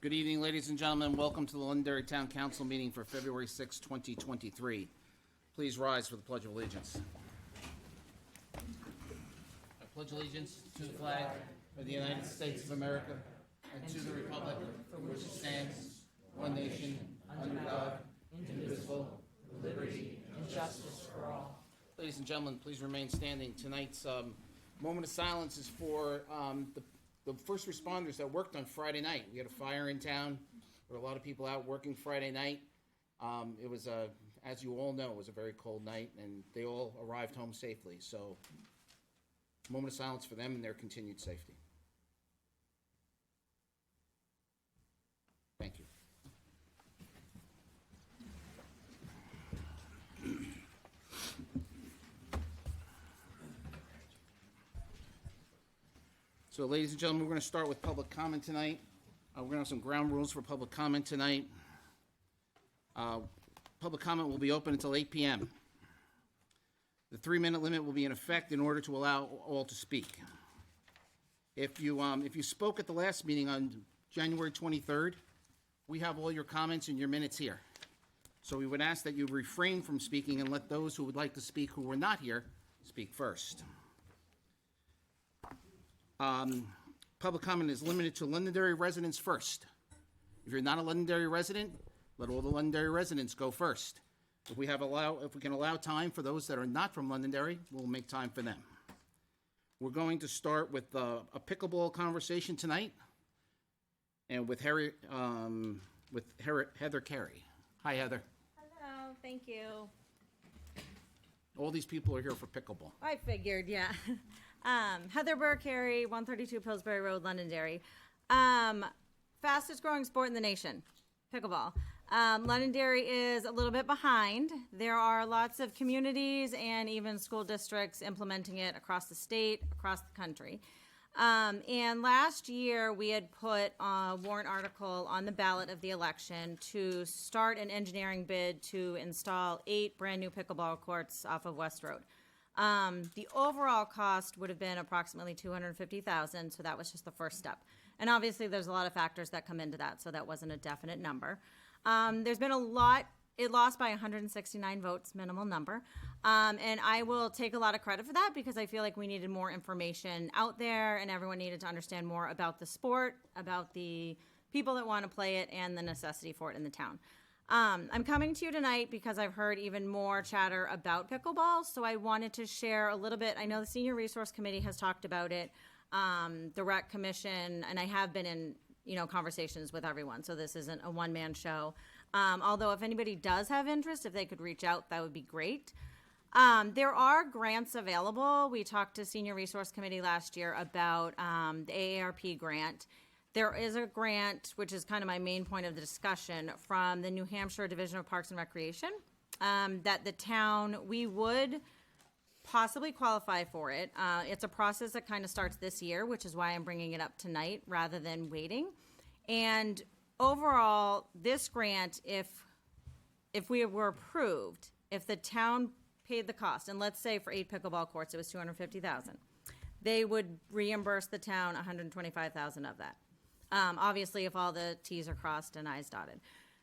Good evening, ladies and gentlemen. Welcome to the Londonderry Town Council meeting for February 6, 2023. Please rise for the Pledge of Allegiance. I pledge allegiance to the flag of the United States of America and to the republic for which it stands, one nation, under God, indivisible, with liberty and justice for all. Ladies and gentlemen, please remain standing. Tonight's moment of silence is for the first responders that worked on Friday night. We had a fire in town. There were a lot of people out working Friday night. It was, as you all know, it was a very cold night, and they all arrived home safely. So, moment of silence for them and their continued safety. Thank you. So, ladies and gentlemen, we're going to start with public comment tonight. We're going to have some ground rules for public comment tonight. Public comment will be open until 8 p.m. The 3-minute limit will be in effect in order to allow all to speak. If you spoke at the last meeting on January 23rd, we have all your comments and your minutes here. So we would ask that you refrain from speaking and let those who would like to speak who were not here speak first. Public comment is limited to Londonderry residents first. If you're not a Londonderry resident, let all the Londonderry residents go first. If we can allow time for those that are not from Londonderry, we'll make time for them. We're going to start with a pickleball conversation tonight, and with Heather Carey. Hi, Heather. Hello, thank you. All these people are here for pickleball. I figured, yeah. Heather Carey, 132 Pillsbury Road, Londonderry. Fastest growing sport in the nation, pickleball. Londonderry is a little bit behind. There are lots of communities and even school districts implementing it across the state, across the country. And last year we had put a warrant article on the ballot of the election to start an engineering bid to install 8 brand new pickleball courts off of West Road. The overall cost would have been approximately $250,000, so that was just the first step. And obviously there's a lot of factors that come into that, so that wasn't a definite number. There's been a lot. It lost by 169 votes, minimal number. And I will take a lot of credit for that because I feel like we needed more information out there and everyone needed to understand more about the sport, about the people that want to play it, and the necessity for it in the town. I'm coming to you tonight because I've heard even more chatter about pickleball, so I wanted to share a little bit. I know the Senior Resource Committee has talked about it, the Rec Commission, and I have been in conversations with everyone, so this isn't a one-man show. Although if anybody does have interest, if they could reach out, that would be great. There are grants available. We talked to Senior Resource Committee last year about the AARP grant. There is a grant, which is kind of my main point of the discussion, from the New Hampshire Division of Parks and Recreation, that the town, we would possibly qualify for it. It's a process that kind of starts this year, which is why I'm bringing it up tonight rather than waiting. And overall, this grant, if we were approved, if the town paid the cost, and let's say for 8 pickleball courts, it was $250,000, they would reimburse the town $125,000 of that. Obviously, if all the T's are crossed and I's dotted.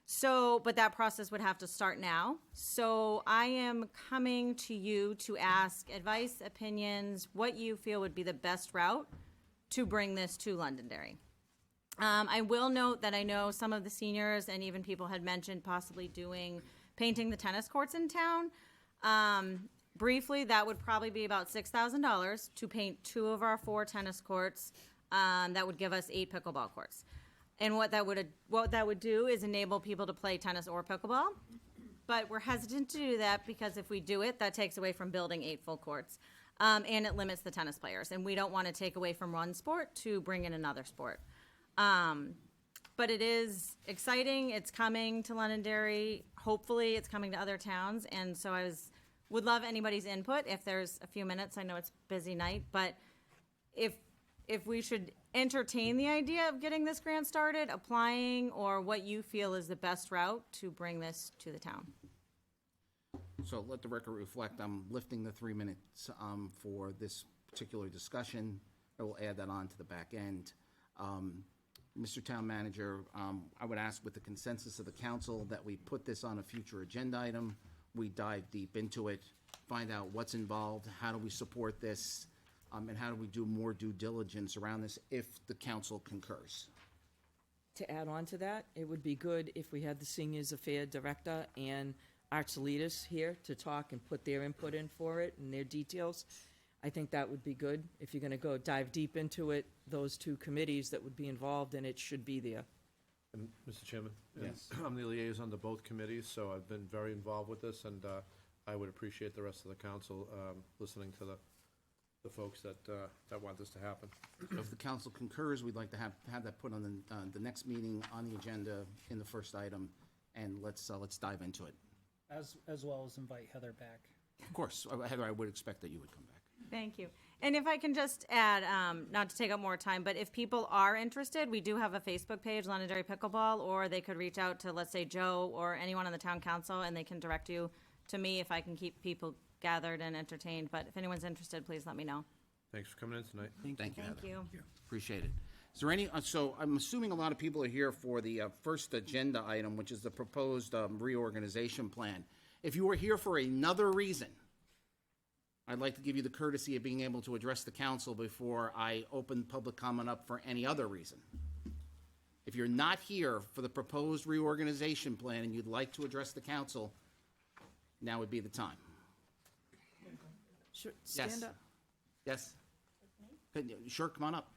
So, but that process would have to start now. So I am coming to you to ask advice, opinions, what you feel would be the best route to bring this to Londonderry. I will note that I know some of the seniors and even people had mentioned possibly painting the tennis courts in town. Briefly, that would probably be about $6,000 to paint 2 of our 4 tennis courts. That would give us 8 pickleball courts. And what that would do is enable people to play tennis or pickleball. But we're hesitant to do that because if we do it, that takes away from building 8 full courts. And it limits the tennis players. And we don't want to take away from one sport to bring in another sport. But it is exciting. It's coming to Londonderry. Hopefully it's coming to other towns. And so would love anybody's input if there's a few minutes. I know it's a busy night, but if we should entertain the idea of getting this grant started, applying, or what you feel is the best route to bring this to the town. So let the record reflect, I'm lifting the 3 minutes for this particular discussion. I will add that on to the back end. Mr. Town Manager, I would ask with the consensus of the council that we put this on a future agenda item. We dive deep into it, find out what's involved, how do we support this, and how do we do more due diligence around this if the council concurs. To add on to that, it would be good if we had the Seniors Affair Director and Arts Leaders here to talk and put their input in for it and their details. I think that would be good. If you're gonna go dive deep into it, those two committees that would be involved in it should be there. And, Mr. Chairman? Yes. I'm the liaison to both committees, so I've been very involved with this, and I would appreciate the rest of the council listening to the folks that want this to happen. So if the council concurs, we'd like to have that put on the next meeting on the agenda in the first item, and let's dive into it. As well as invite Heather back. Of course, Heather, I would expect that you would come back. Thank you. And if I can just add, not to take up more time, but if people are interested, we do have a Facebook page, Londonderry Pickleball, or they could reach out to, let's say, Joe or anyone on the town council, and they can direct you to me if I can keep people gathered and entertained. But if anyone's interested, please let me know. Thanks for coming in tonight. Thank you, Heather. Thank you. Appreciate it. Is there any, so I'm assuming a lot of people are here for the first agenda item, which is the proposed reorganization plan. If you were here for another reason, I'd like to give you the courtesy of being able to address the council before I open public comment up for any other reason. If you're not here for the proposed reorganization plan and you'd like to address the council, now would be the time. Sure, Yes. stand up. Yes? Sure, come on up.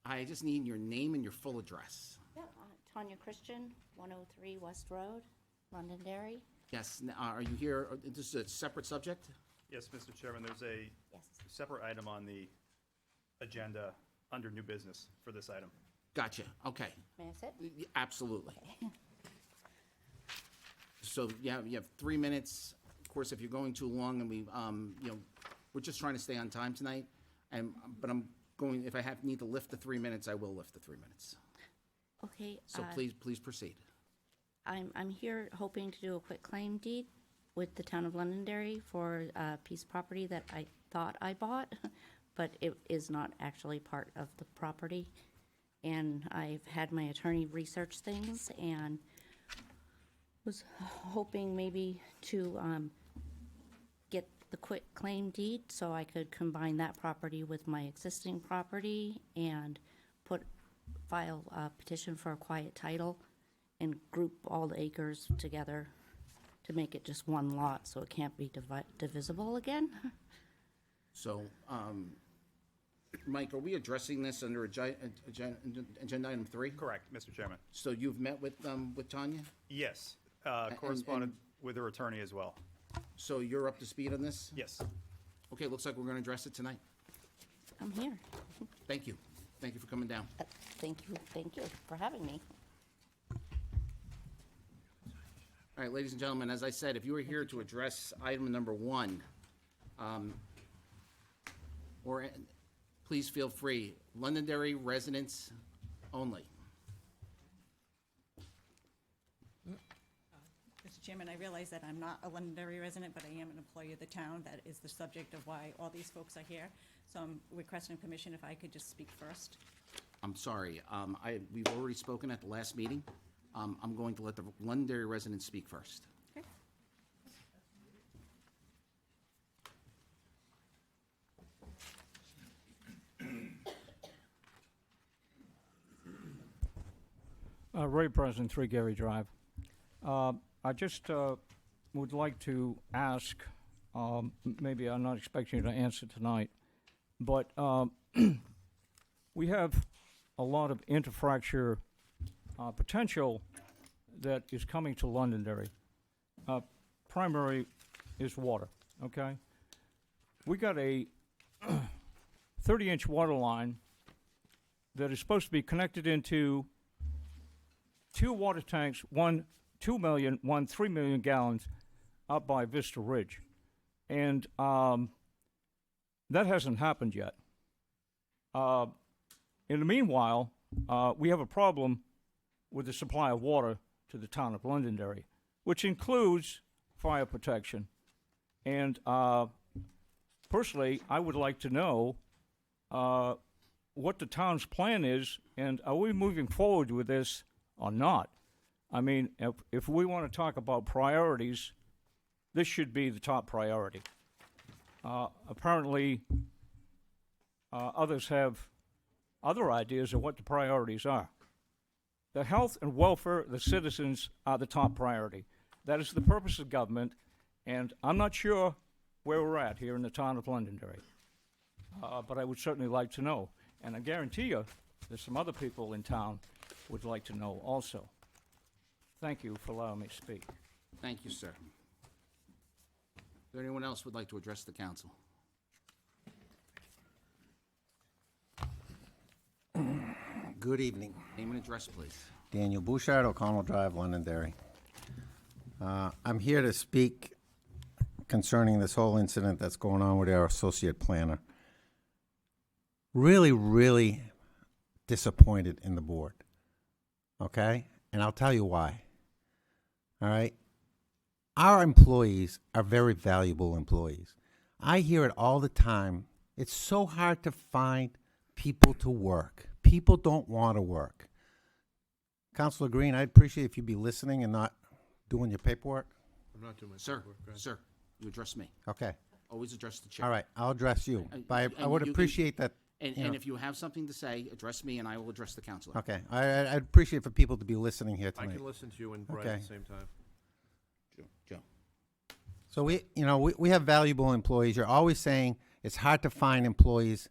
I just need your name and your full address. Yeah, Tanya Christian, 103 West Road, Londonderry. Yes, are you here, this is a separate subject? Yes, Mr. Chairman, there's a Yes. separate item on the agenda under new business for this item. Gotcha, okay. May I sit? Absolutely. So, yeah, you have 3 minutes. Of course, if you're going too long and we, we're just trying to stay on time tonight. But I'm going, if I need to lift the 3 minutes, I will lift the 3 minutes. Okay. So please proceed. I'm here hoping to do a quick claim deed with the town of Londonderry for a piece of property that I thought I bought, but it is not actually part of the property. And I've had my attorney research things and was hoping maybe to get the quick claim deed so I could combine that property with my existing property and file a petition for a quiet title and group all the acres together to make it just one lot so it can't be divisible again. So, Mike, are we addressing this under agenda item 3? Correct, Mr. Chairman. So you've met with Tanya? Yes, corresponded with her attorney as well. So you're up to speed on this? Yes. Okay, looks like we're gonna address it tonight. I'm here. Thank you. Thank you for coming down. Thank you for having me. All right, ladies and gentlemen, as I said, if you were here to address item number 1, please feel free. Londonderry residents only. Mr. Chairman, I realize that I'm not a Londonderry resident, but I am an employee of the town. That is the subject of why all these folks are here. So I'm requesting permission if I could just speak first. I'm sorry, we've already spoken at the last meeting. I'm going to let the Londonderry residents speak first. Okay. Ray President, 3 Gary Drive. I just would like to ask, maybe I'm not expecting you to answer tonight, but we have a lot of interfracture potential that is coming to Londonderry. Primary is water, okay? We got a 30-inch water line that is supposed to be connected into 2 water tanks, one 2 million, one 3 million gallons, up by Vista Ridge. And that hasn't happened yet. In the meanwhile, we have a problem with the supply of water to the town of Londonderry, which includes fire protection. And personally, I would like to know what the town's plan is, and are we moving forward with this or not? I mean, if we want to talk about priorities, this should be the top priority. Apparently, others have other ideas of what the priorities are. The health and welfare of the citizens are the top priority. That is the purpose of government, and I'm not sure where we're at here in the town of Londonderry. But I would certainly like to know. And I guarantee you, there's some other people in town would like to know also. Thank you for allowing me to speak. Thank you, sir. Is there anyone else who would like to address the council? Good evening. Name and address, please. Daniel Bouchard, O'Connell Drive, Londonderry. I'm here to speak concerning this whole incident that's going on with our associate planner. Really, really disappointed in the board, okay? And I'll tell you why, all right? Our employees are very valuable employees. I hear it all the time. It's so hard to find people to work. People don't want to work. Councilor Green, I'd appreciate if you'd be listening and not doing your paperwork. I'm not doing my Sir, paperwork. Go ahead. sir, you address me. Okay, Always address the chair. all right, I'll address you. And- But I and would you can- appreciate that, And, you and know. if you have something to say, address me and I will address the councilor. Okay, I'd appreciate for people to be listening here I tonight. can listen to you and Brett at Okay. the same time. Joe. So we have valuable employees. You're always saying it's hard to find employees.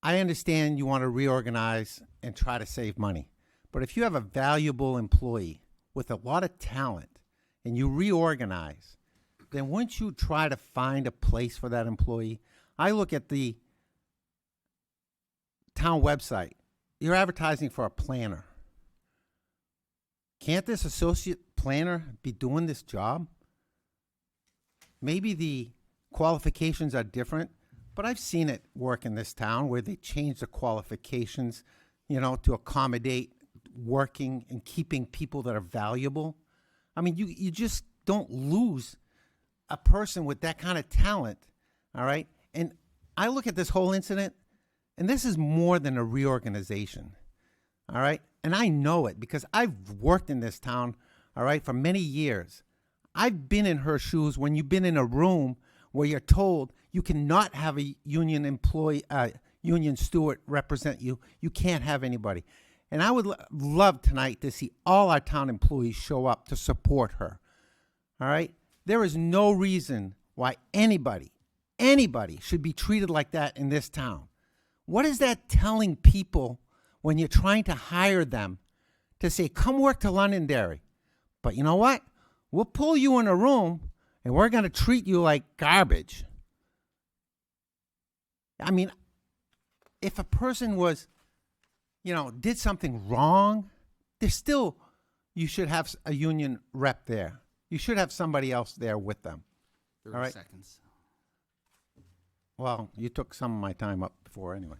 I understand you want to reorganize and try to save money. But if you have a valuable employee with a lot of talent and you reorganize, then wouldn't you try to find a place for that employee? I look at the town website. You're advertising for a planner. Can't this associate planner be doing this job? Maybe the qualifications are different, but I've seen it work in this town where they change the qualifications, to accommodate working and keeping people that are valuable. I mean, you just don't lose a person with that kind of talent, all right? And I look at this whole incident, and this is more than a reorganization, all right? And I know it because I've worked in this town, all right, for many years. I've been in her shoes when you've been in a room where you're told you cannot have a union employee, union steward represent you. You can't have anybody. And I would love tonight to see all our town employees show up to support her. All right? There is no reason why anybody should be treated like that in this town. What is that telling people when you're trying to hire them to say, come work to Londonderry? But you know what? We'll pull you in a room and we're going to treat you like garbage. I mean, if a person was, did something wrong, you should have a union rep there. You should have somebody else there with them. 30 All right. seconds. Well, you took some of my time up before anyway.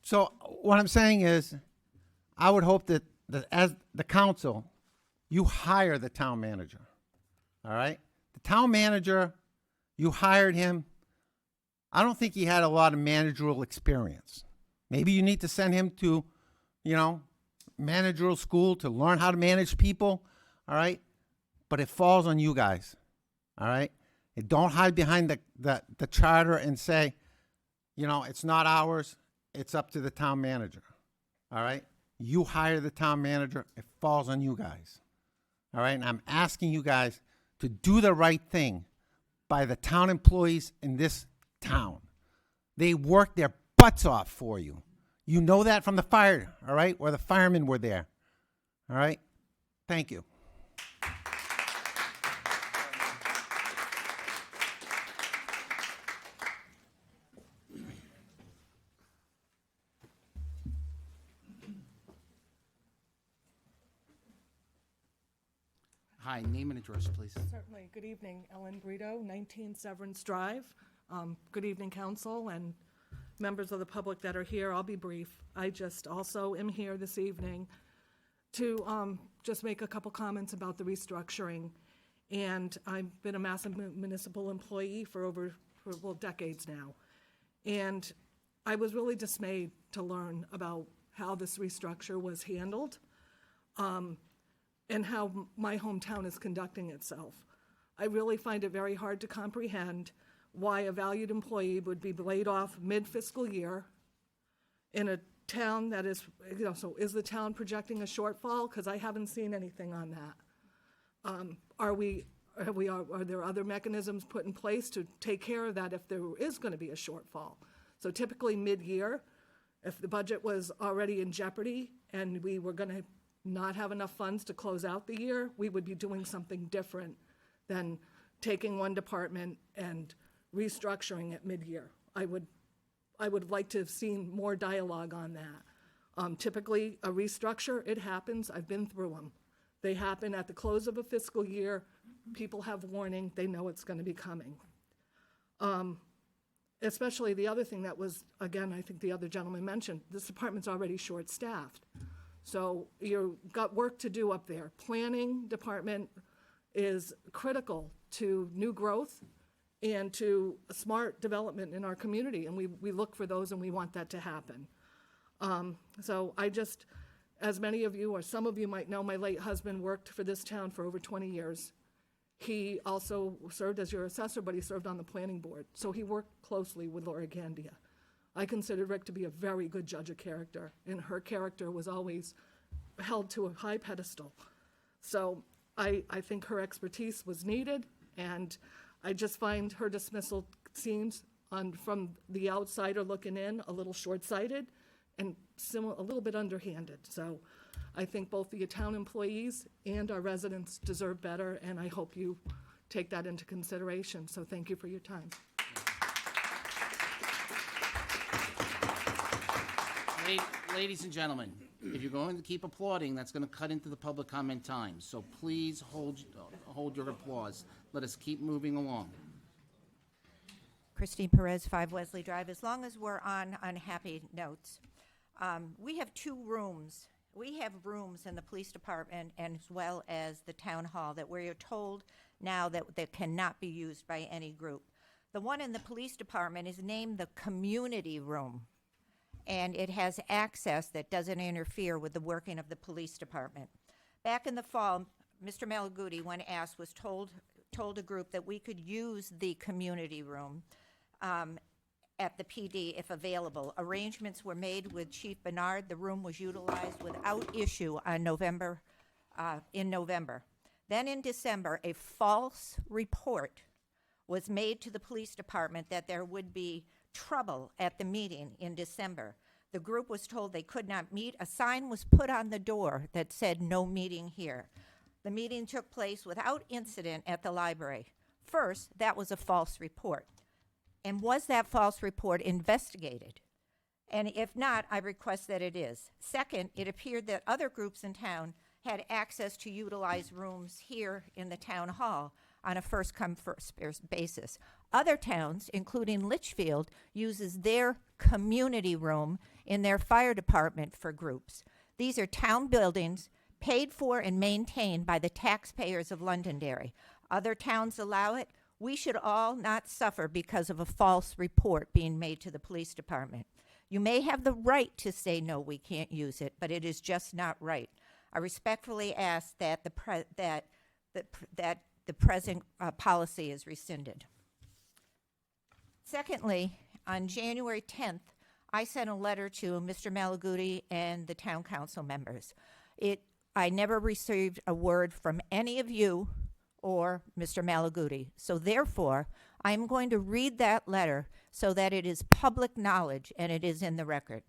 So what I'm saying is, I would hope that as the council, you hire the town manager. All right? The town manager, you hired him. I don't think he had a lot of managerial experience. Maybe you need to send him to, managerial school to learn how to manage people. All right? But it falls on you guys. All right? And don't hide behind the charter and say, it's not ours. It's up to the town manager. All right? You hire the town manager. It falls on you guys. All right? And I'm asking you guys to do the right thing by the town employees in this town. They work their butts off for you. You know that from the fire, all right, where the firemen were there. All right? Thank you. Hi, name and address, please. Certainly. Good evening, Ellen Brito, 19 Severance Drive. Good evening, council and members of the public that are here. I'll be brief. I just also am here this evening to just make a couple comments about the restructuring. And I've been a Mass municipal employee for decades now. And I was really dismayed to learn about how this restructure was handled, and how my hometown is conducting itself. I really find it very hard to comprehend why a valued employee would be laid off mid-fiscal year in a town that is, so is the town projecting a shortfall? Because I haven't seen anything on that. Are there other mechanisms put in place to take care of that if there is going to be a shortfall? So typically mid-year, if the budget was already in jeopardy and we were going to not have enough funds to close out the year, we would be doing something different than taking one department and restructuring it mid-year. I would like to have seen more dialogue on that. Typically, a restructure, it happens. I've been through them. They happen at the close of a fiscal year. People have warning. They know it's going to be coming. Especially the other thing that was, again, I think the other gentleman mentioned, this department's already short-staffed. So you've got work to do up there. Planning department is critical to new growth and to smart development in our community, and we look for those and we want that to happen. So I just, as many of you or some of you might know, my late husband worked for this town for over 20 years. He also served as your assessor, but he served on the planning board. So he worked closely with Laura Gandia. I considered Rick to be a very good judge of character, and her character was always held to a high pedestal. So I think her expertise was needed, and I just find her dismissal seems, from the outsider looking in, a little short-sighted and a little bit underhanded. So I think both the town employees and our residents deserve better, and I hope you take that into consideration. So thank you for your time. Ladies and gentlemen, if you're going to keep applauding, that's going to cut into the public comment time. So please hold your applause. Let us keep moving along. Christine Perez, 5 Wesley Drive. As long as we're on unhappy notes, we have 2 rooms. We have rooms in the police department and as well as the town hall that we're told now that cannot be used by any group. The one in the police department is named the community room, and it has access that doesn't interfere with the working of the police department. Back in the fall, Mr. Malaguti, when asked, was told a group that we could use the community room at the PD if available. Arrangements were made with Chief Bernard. The room was utilized without issue on in November. Then in December, a false report was made to the police department that there would be trouble at the meeting in December. The group was told they could not meet. A sign was put on the door that said no meeting here. The meeting took place without incident at the library. First, that was a false report. And was that false report investigated? And if not, I request that it is. Second, it appeared that other groups in town had access to utilize rooms here in the town hall on a first-come, first-served basis. Other towns, including Litchfield, uses their community room in their fire department for groups. These are town buildings paid for and maintained by the taxpayers of Londonderry. Other towns allow it. We should all not suffer because of a false report being made to the police department. You may have the right to say, no, we can't use it, but it is just not right. I respectfully ask that the present policy is rescinded. Secondly, on January 10th, I sent a letter to Mr. Malaguti and the town council members. I never received a word from any of you or Mr. Malaguti. So therefore, I'm going to read that letter so that it is public knowledge and it is in the record.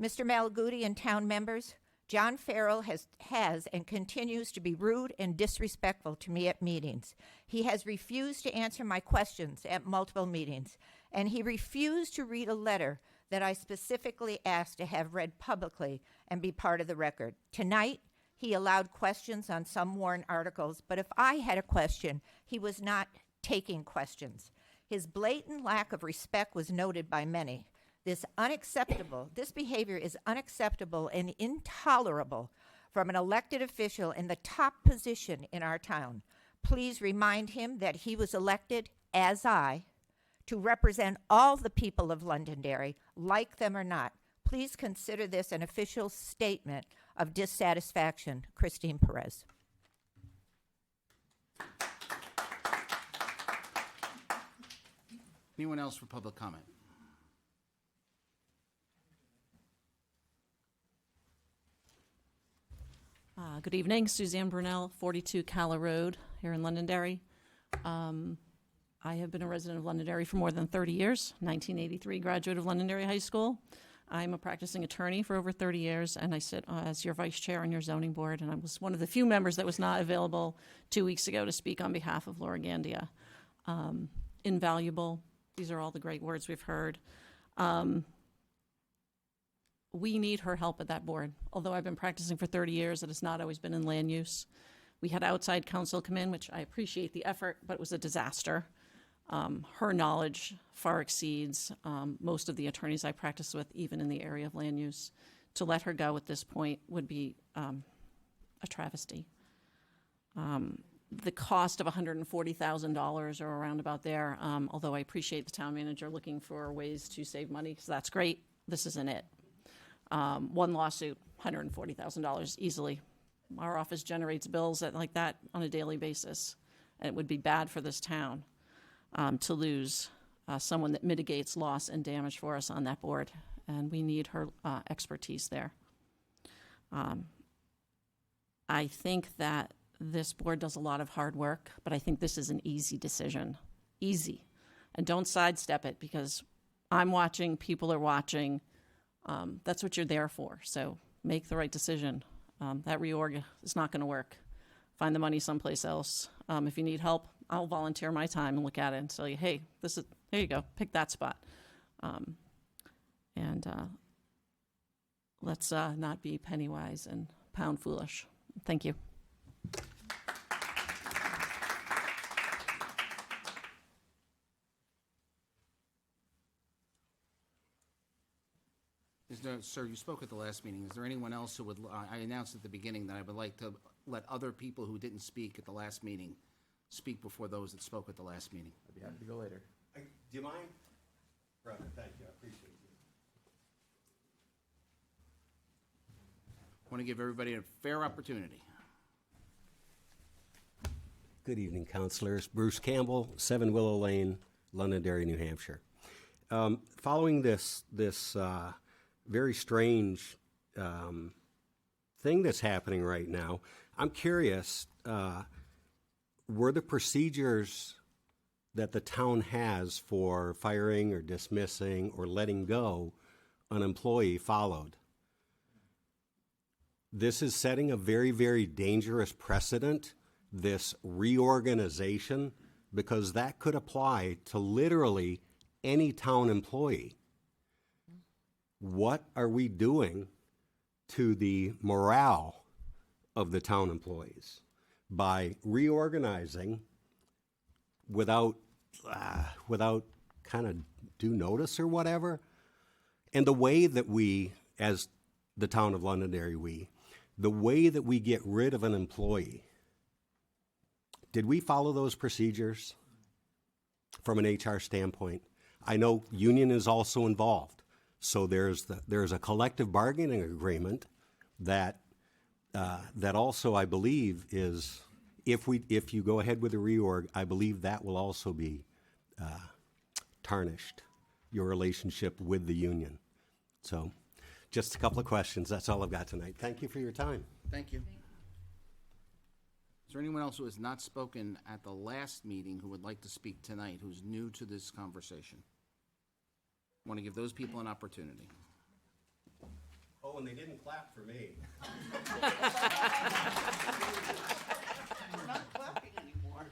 Mr. Malaguti and town members, John Farrell has and continues to be rude and disrespectful to me at meetings. He has refused to answer my questions at multiple meetings, and he refused to read a letter that I specifically asked to have read publicly and be part of the record. Tonight, he allowed questions on some warrant articles, but if I had a question, he was not taking questions. His blatant lack of respect was noted by many. This behavior is unacceptable and intolerable from an elected official in the top position in our town. Please remind him that he was elected, as I, to represent all the people of Londonderry, like them or not. Please consider this an official statement of dissatisfaction. Christine Perez. Anyone else for public comment? Good evening, Suzanne Brunel, 42 Calla Road here in Londonderry. I have been a resident of Londonderry for more than 30 years, 1983 graduate of Londonderry High School. I'm a practicing attorney for over 30 years, and I sit as your vice chair on your zoning board, and I was one of the few members that was not available 2 weeks ago to speak on behalf of Laura Gandia. Invaluable. These are all the great words we've heard. We need her help at that board. Although I've been practicing for 30 years, it has not always been in land use. We had outside counsel come in, which I appreciate the effort, but it was a disaster. Her knowledge far exceeds most of the attorneys I practice with, even in the area of land use. To let her go at this point would be a travesty. The cost of $140,000 or around about there, although I appreciate the town manager looking for ways to save money, because that's great, this isn't it. One lawsuit, $140,000 easily. Our office generates bills like that on a daily basis, and it would be bad for this town to lose someone that mitigates loss and damage for us on that board, and we need her expertise there. I think that this board does a lot of hard work, but I think this is an easy decision. Easy. And don't sidestep it, because I'm watching, people are watching. That's what you're there for. So make the right decision. That reorg is not going to work. Find the money someplace else. If you need help, I'll volunteer my time and look at it and tell you, hey, here you go, pick that spot. Let's not be penny wise and pound foolish. Thank you. Sir, you spoke at the last meeting. Is there anyone else who would, I announced at the beginning that I would like to let other people who didn't speak at the last meeting speak before those that spoke at the last meeting. I'd be happy to go later. Do you mind? Brother, thank you, I appreciate you. I want to give everybody a fair opportunity. Good evening, councilors. Bruce Campbell, 7 Willow Lane, Londonderry, New Hampshire. Following this very strange thing that's happening right now, I'm curious, were the procedures that the town has for firing or dismissing or letting go an employee followed? This is setting a very, very dangerous precedent, this reorganization, because that could apply to literally any town employee. What are we doing to the morale of the town employees by reorganizing without kind of due notice or whatever? And the way that we, as the town of Londonderry, the way that we get rid of an employee, did we follow those procedures from an HR standpoint? I know union is also involved. So there's a collective bargaining agreement that also, I believe, is if you go ahead with the reorg, I believe that will also be tarnished, your relationship with the union. So just a couple of questions. That's all I've got tonight. Thank you for your time. Thank you. Is there anyone else who has not spoken at the last meeting who would like to speak tonight, who's new to this conversation? I want to give those people an opportunity. Oh, and they didn't clap for me. We're not clapping anymore.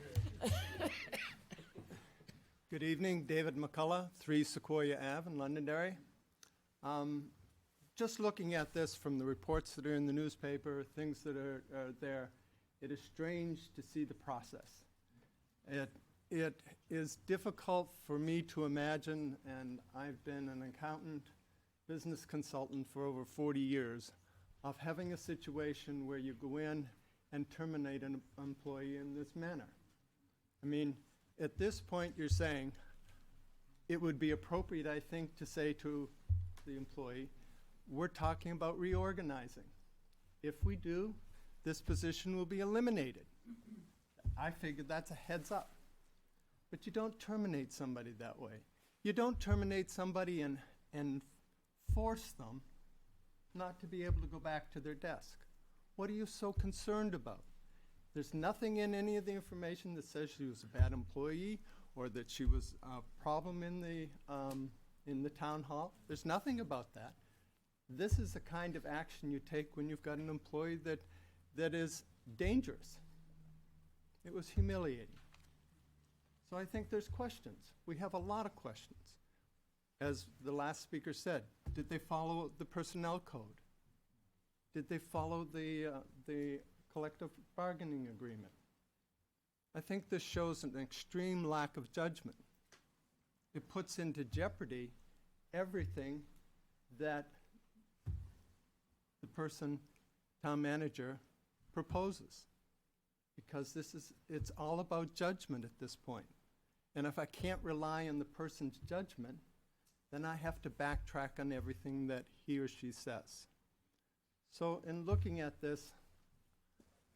Good evening, David McCullough, 3 Sequoia Ave in Londonderry. Just looking at this from the reports that are in the newspaper, things that are there, it is strange to see the process. It is difficult for me to imagine, and I've been an accountant, business consultant for over 40 years, of having a situation where you go in and terminate an employee in this manner. I mean, at this point you're saying, it would be appropriate, I think, to say to the employee, we're talking about reorganizing. If we do, this position will be eliminated. I figured that's a heads up. But you don't terminate somebody that way. You don't terminate somebody and force them not to be able to go back to their desk. What are you so concerned about? There's nothing in any of the information that says she was a bad employee or that she was a problem in the town hall. There's nothing about that. This is the kind of action you take when you've got an employee that is dangerous. It was humiliating. So I think there's questions. We have a lot of questions. As the last speaker said, did they follow the personnel code? Did they follow the collective bargaining agreement? I think this shows an extreme lack of judgment. It puts into jeopardy everything that the town manager proposes. Because it's all about judgment at this point. And if I can't rely on the person's judgment, then I have to backtrack on everything that he or she says. So in looking at this,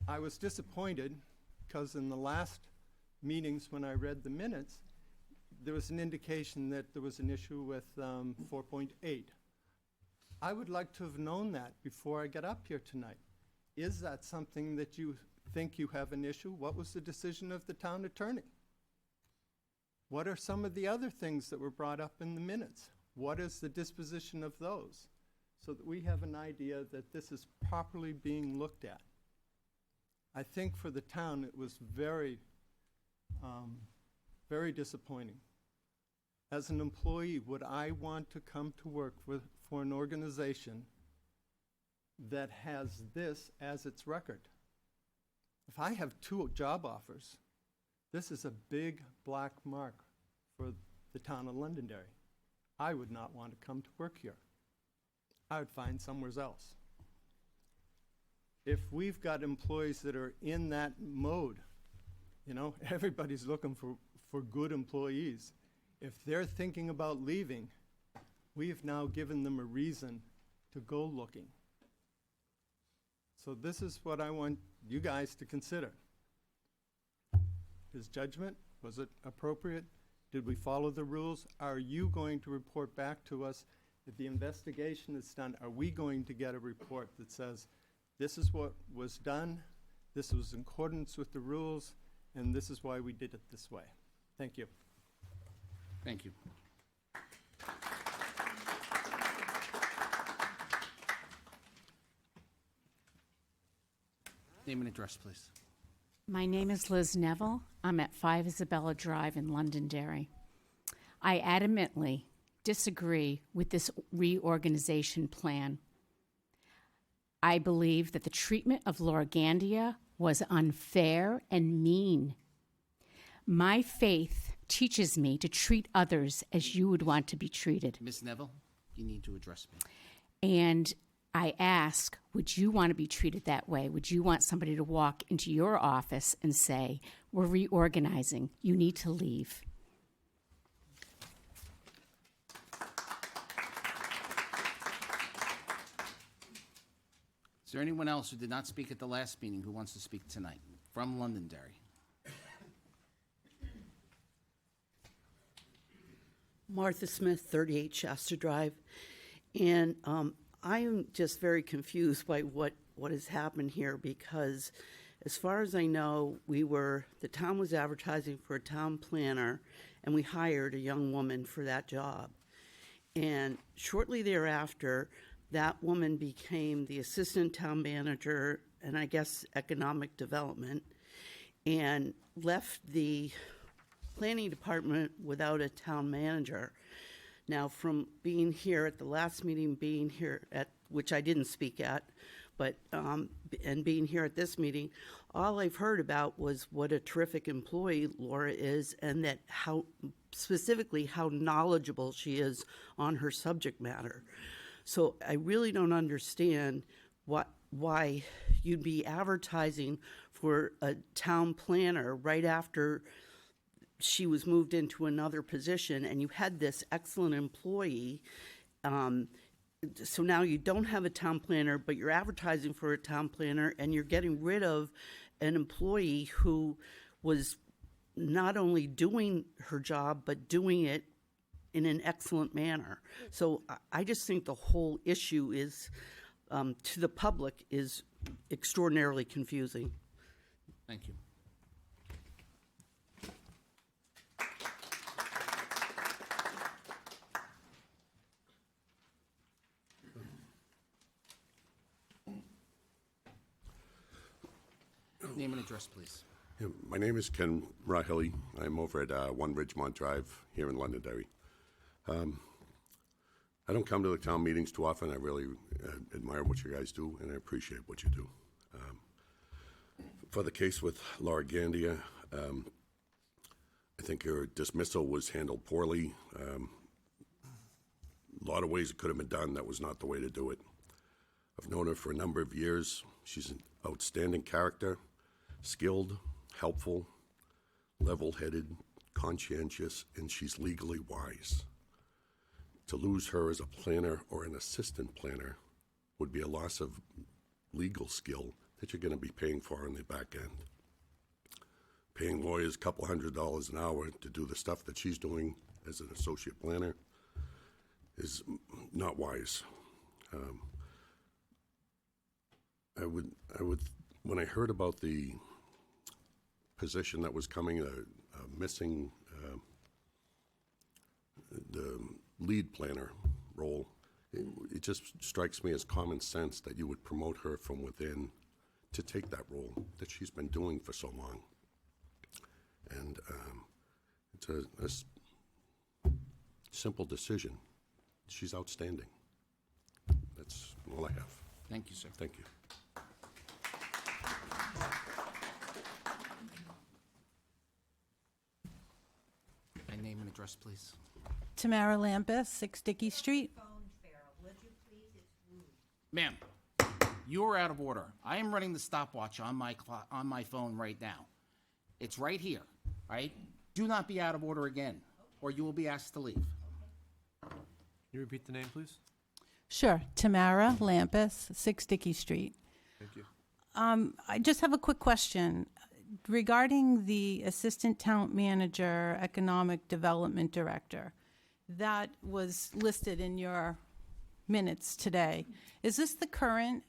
I was disappointed because in the last meetings when I read the minutes, there was an indication that there was an issue with 4.8. I would like to have known that before I get up here tonight. Is that something that you think you have an issue? What was the decision of the town attorney? What are some of the other things that were brought up in the minutes? What is the disposition of those? So that we have an idea that this is properly being looked at. I think for the town it was very, very disappointing. As an employee, would I want to come to work for an organization that has this as its record? If I have 2 job offers, this is a big black mark for the town of Londonderry. I would not want to come to work here. I would find somewhere else. If we've got employees that are in that mode, you know, everybody's looking for good employees. If they're thinking about leaving, we've now given them a reason to go looking. So this is what I want you guys to consider. His judgment, was it appropriate? Did we follow the rules? Are you going to report back to us if the investigation is done? Are we going to get a report that says, this is what was done, this was in accordance with the rules, and this is why we did it this way? Thank you. Thank you. Name and address, please. My name is Liz Neville. I'm at 5 Isabella Drive in Londonderry. I adamantly disagree with this reorganization plan. I believe that the treatment of Laura Gandia was unfair and mean. My faith teaches me to treat others as you would want to be treated. Ms. Neville, you need to address me. And I ask, would you want to be treated that way? Would you want somebody to walk into your office and say, we're reorganizing, you need to leave? Is there anyone else who did not speak at the last meeting who wants to speak tonight from Londonderry? Martha Smith, 38 Shasta Drive. And I am just very confused by what has happened here, because as far as I know, the town was advertising for a town planner, and we hired a young woman for that job. And shortly thereafter, that woman became the assistant town manager and I guess economic development, and left the planning department without a town manager. Now, from being here at the last meeting, being here at, which I didn't speak at, but, and being here at this meeting, all I've heard about was what a terrific employee Laura is, and that specifically how knowledgeable she is on her subject matter. So I really don't understand why you'd be advertising for a town planner right after she was moved into another position, and you had this excellent employee. So now you don't have a town planner, but you're advertising for a town planner, and you're getting rid of an employee who was not only doing her job, but doing it in an excellent manner. So I just think the whole issue is, to the public, is extraordinarily confusing. Thank you. Name and address, please. Yeah, my name is Ken Rahilly. I'm over at 1 Ridgemont Drive here in Londonderry. I don't come to the town meetings too often. I really admire what you guys do, and I appreciate what you do. For the case with Laura Gandia, I think her dismissal was handled poorly. A lot of ways it could have been done. That was not the way to do it. I've known her for a number of years. She's an outstanding character, skilled, helpful, level-headed, conscientious, and she's legally wise. To lose her as a planner or an assistant planner would be a loss of legal skill that you're going to be paying for on the back end. Paying lawyers a couple $100s an hour to do the stuff that she's doing as an associate planner is not wise. I would, when I heard about the position that was coming, missing the lead planner role, it just strikes me as common sense that you would promote her from within to take that role that she's been doing for so long. And it's a simple decision. She's outstanding. That's all I have. Thank you, sir. Thank you. And name and address, please. Tamara Lampus, 6 Dickey Street. Ma'am, you are out of order. I am running the stopwatch on my phone right now. It's right here, right? Do not be out of order again, or you will be asked to leave. Can you repeat the name, please? Sure, Tamara Lampus, 6 Dickey Street. Thank you. I just have a quick question regarding the Assistant Town Manager, Economic Development Director. That was listed in your minutes today. Is this the current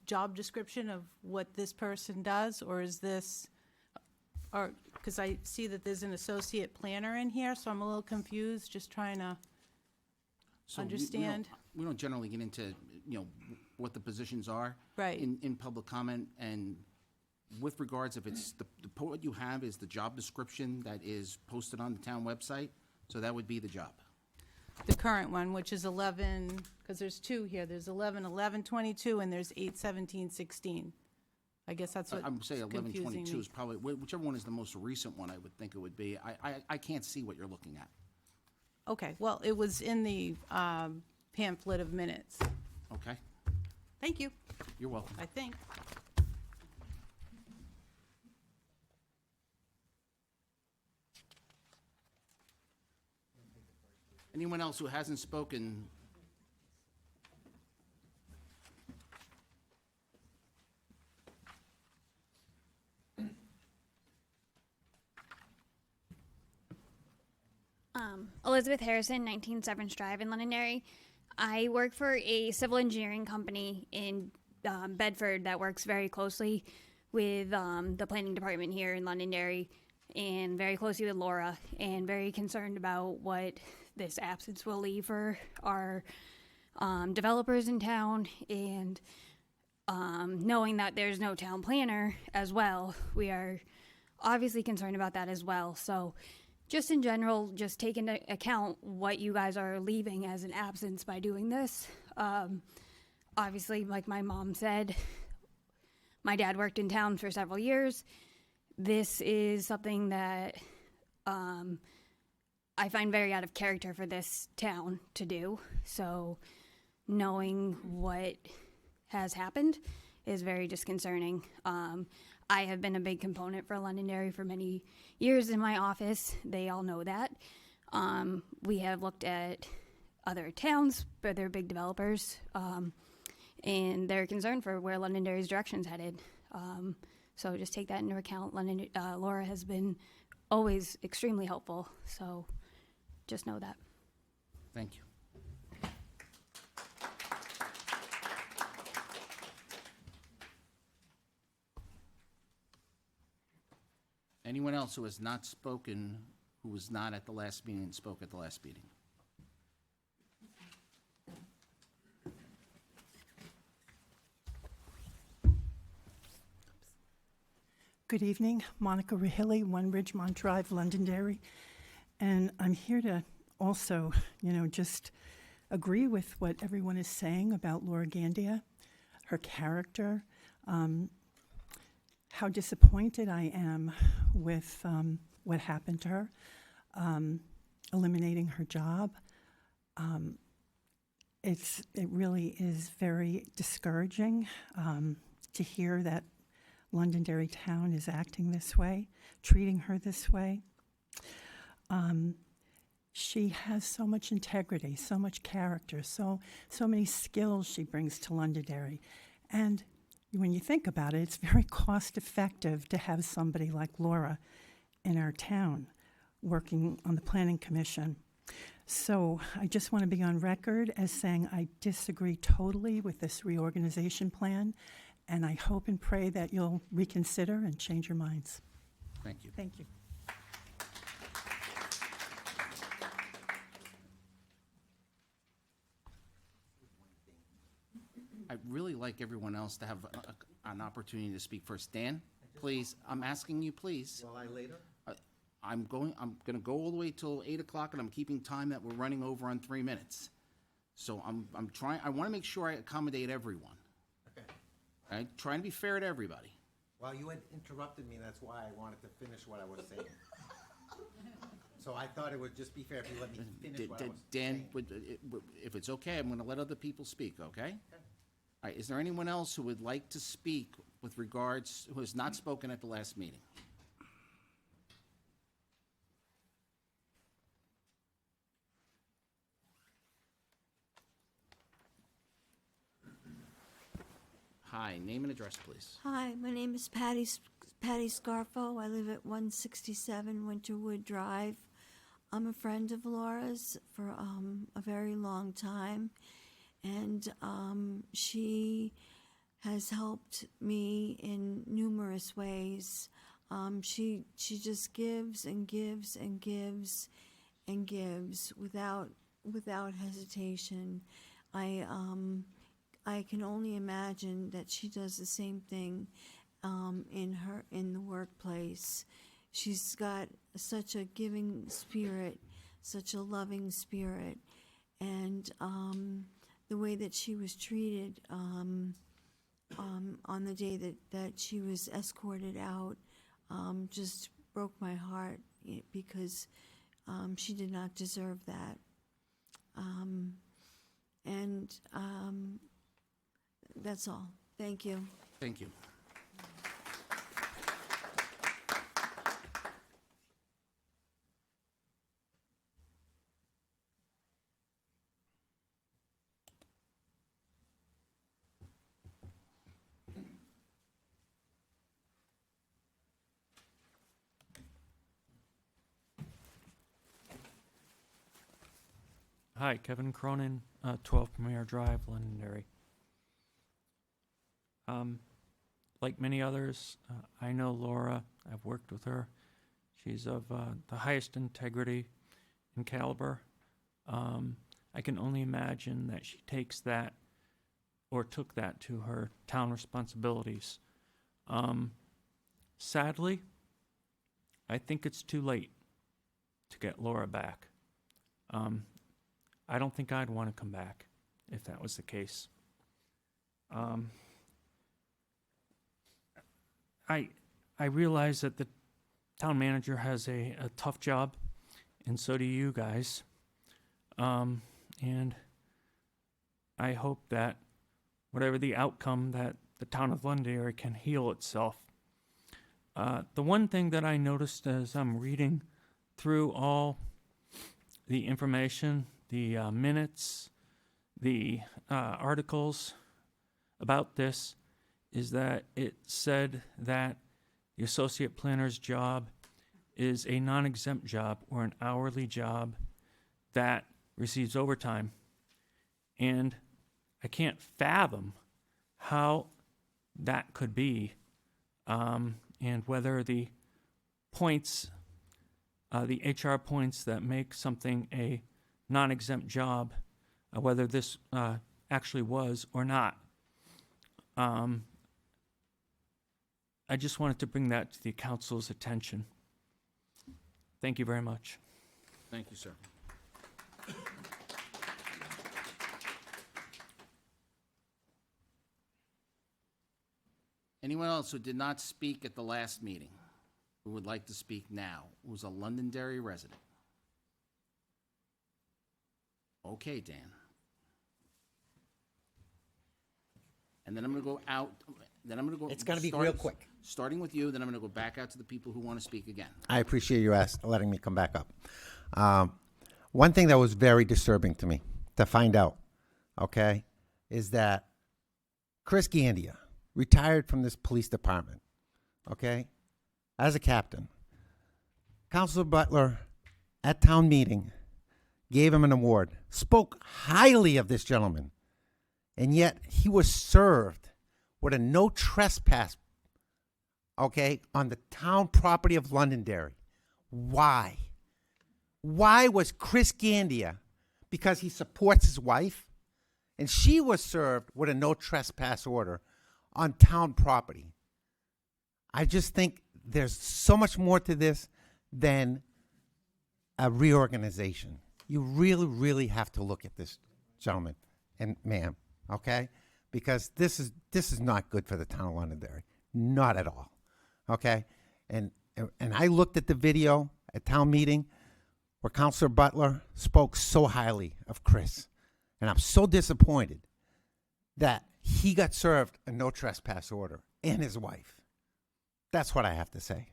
job description of what this person does, or is this, or, because I see that there's an associate planner in here, so I'm a little confused, just trying to understand. We don't generally get into, what the positions are. Right. In public comment, and with regards, if it's, what you have is the job description that is posted on the town website, so that would be the job. The current one, which is 11, because there's two here, there's 11/11/22, and there's 8/17/16. I guess that's what I would say confusing 11/22 me. is probably, whichever one is the most recent one, I would think it would be. I can't see what you're looking at. Okay, well, it was in the pamphlet of minutes. Okay? Thank you, You're welcome. I think. Anyone else who hasn't spoken? Elizabeth Harrison, 19 Severance Drive in Londonderry. I work for a civil engineering company in Bedford that works very closely with the planning department here in Londonderry and very closely with Laura, and very concerned about what this absence will leave for our developers in town, and knowing that there's no town planner as well, we are obviously concerned about that as well. So just in general, just take into account what you guys are leaving as an absence by doing this. Obviously, like my mom said, my dad worked in town for several years. This is something that I find very out of character for this town to do. So knowing what has happened is very disconcerting. I have been a big component for Londonderry for many years in my office. They all know that. We have looked at other towns, but they're big developers, and they're concerned for where Londonderry's direction's headed. So just take that into account. Laura has been always extremely helpful, so just know that. Thank you. Anyone else who has not spoken, who was not at the last meeting and spoke at the last meeting? Good evening, Monica Rahilly, One Ridgemont Drive, Londonderry. And I'm here to also, just agree with what everyone is saying about Laura Gandia, her character, how disappointed I am with what happened to her, eliminating her job. It really is very discouraging to hear that Londonderry Town is acting this way, treating her this way. She has so much integrity, so much character, so many skills she brings to Londonderry. And when you think about it, it's very cost effective to have somebody like Laura in our town working on the Planning Commission. So I just want to be on record as saying I disagree totally with this reorganization plan, and I hope and pray that you'll reconsider and change your minds. Thank you. Thank you. I'd really like everyone else to have an opportunity to speak first. Dan, please, I'm asking you, please. Will I later? I'm gonna go all the way till 8 o'clock, and I'm keeping time that we're running over on 3 minutes. So I'm trying, I wanna make sure I accommodate everyone. Okay. I'm trying to be fair to everybody. Well, you had interrupted me, that's why I wanted to finish what I was saying. So I thought it would just be fair if you let me finish what I was Dan, saying. if it's okay, I'm gonna let other people speak, okay? All right, is there anyone else who would like to speak with regards, who has not spoken at the last meeting? Hi, name and address, please. Hi, my name is Patty Scarfo. I live at 167 Winterwood Drive. I'm a friend of Laura's for a very long time, and she has helped me in numerous ways. She just gives and gives and gives and gives without hesitation. I can only imagine that she does the same thing in the workplace. She's got such a giving spirit, such a loving spirit, and the way that she was treated on the day that she was escorted out just broke my heart because she did not deserve that. That's all. Thank you. Thank you. Hi, Kevin Cronin, 12 Premier Drive, Londonderry. Like many others, I know Laura. I've worked with her. She's of the highest integrity and caliber. I can only imagine that she takes that or took that to her town responsibilities. Sadly, I think it's too late to get Laura back. I don't think I'd want to come back if that was the case. I realize that the town manager has a tough job, and so do you guys. And I hope that whatever the outcome, that the town of Londonderry can heal itself. The one thing that I noticed as I'm reading through all the information, the minutes, the articles about this, is that it said that the associate planner's job is a non-exempt job or an hourly job that receives overtime. And I can't fathom how that could be, and whether the points, the HR points that make something a non-exempt job, whether this actually was or not. I just wanted to bring that to the council's attention. Thank you very much. Thank you, sir. Anyone else who did not speak at the last meeting, who would like to speak now, who's a Londonderry resident? Okay, Dan. And then I'm gonna go out, then I'm gonna go. It's gonna be real quick. Starting with you, then I'm gonna go back out to the people who want to speak again. I appreciate you letting me come back up. One thing that was very disturbing to me to find out, okay, is that Chris Gandia retired from this police department, okay, as a captain. Councilor Butler, at town meeting, gave him an award, spoke highly of this gentleman, and yet he was served with a no trespass, okay, on the town property of Londonderry. Why? Why was Chris Gandia, because he supports his wife, and she was served with a no trespass order on town property? I just think there's so much more to this than a reorganization. You really, really have to look at this, gentlemen and ma'am, okay? Because this is not good for the town of Londonderry, not at all, okay? And I looked at the video at town meeting where Councilor Butler spoke so highly of Chris, and I'm so disappointed that he got served a no trespass order and his wife. That's what I have to say.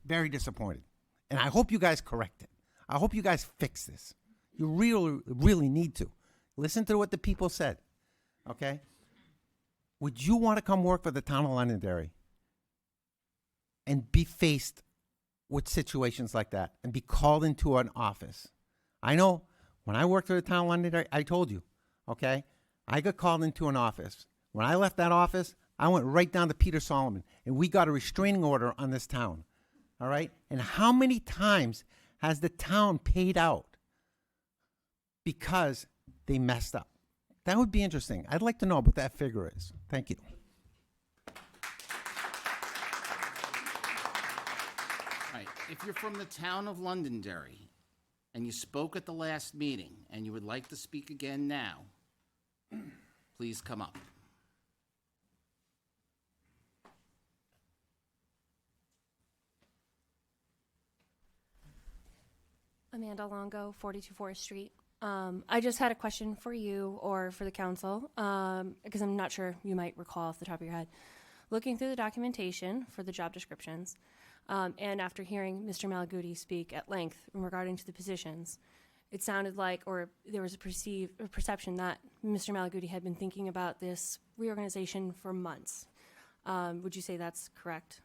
Very disappointed. And I hope you guys correct it. I hope you guys fix this. You really, really need to. Listen to what the people said, okay? Would you want to come work for the town of Londonderry and be faced with situations like that and be called into an office? I know when I worked for the town of Londonderry, I told you, okay? I got called into an office. When I left that office, I went right down to Peter Solomon, and we got a restraining order on this town, all right? And how many times has the town paid out because they messed up? That would be interesting. I'd like to know what that figure is. Thank you. All right, if you're from the town of Londonderry and you spoke at the last meeting and you would like to speak again now, please come up. Amanda Longo, 42 Forest Street. I just had a question for you or for the council, because I'm not sure you might recall off the top of your head. Looking through the documentation for the job descriptions, and after hearing Mr. Malaguti speak at length regarding to the positions, it sounded like, or there was a perception that Mr. Malaguti had been thinking about this reorganization for months. Would you say that's correct?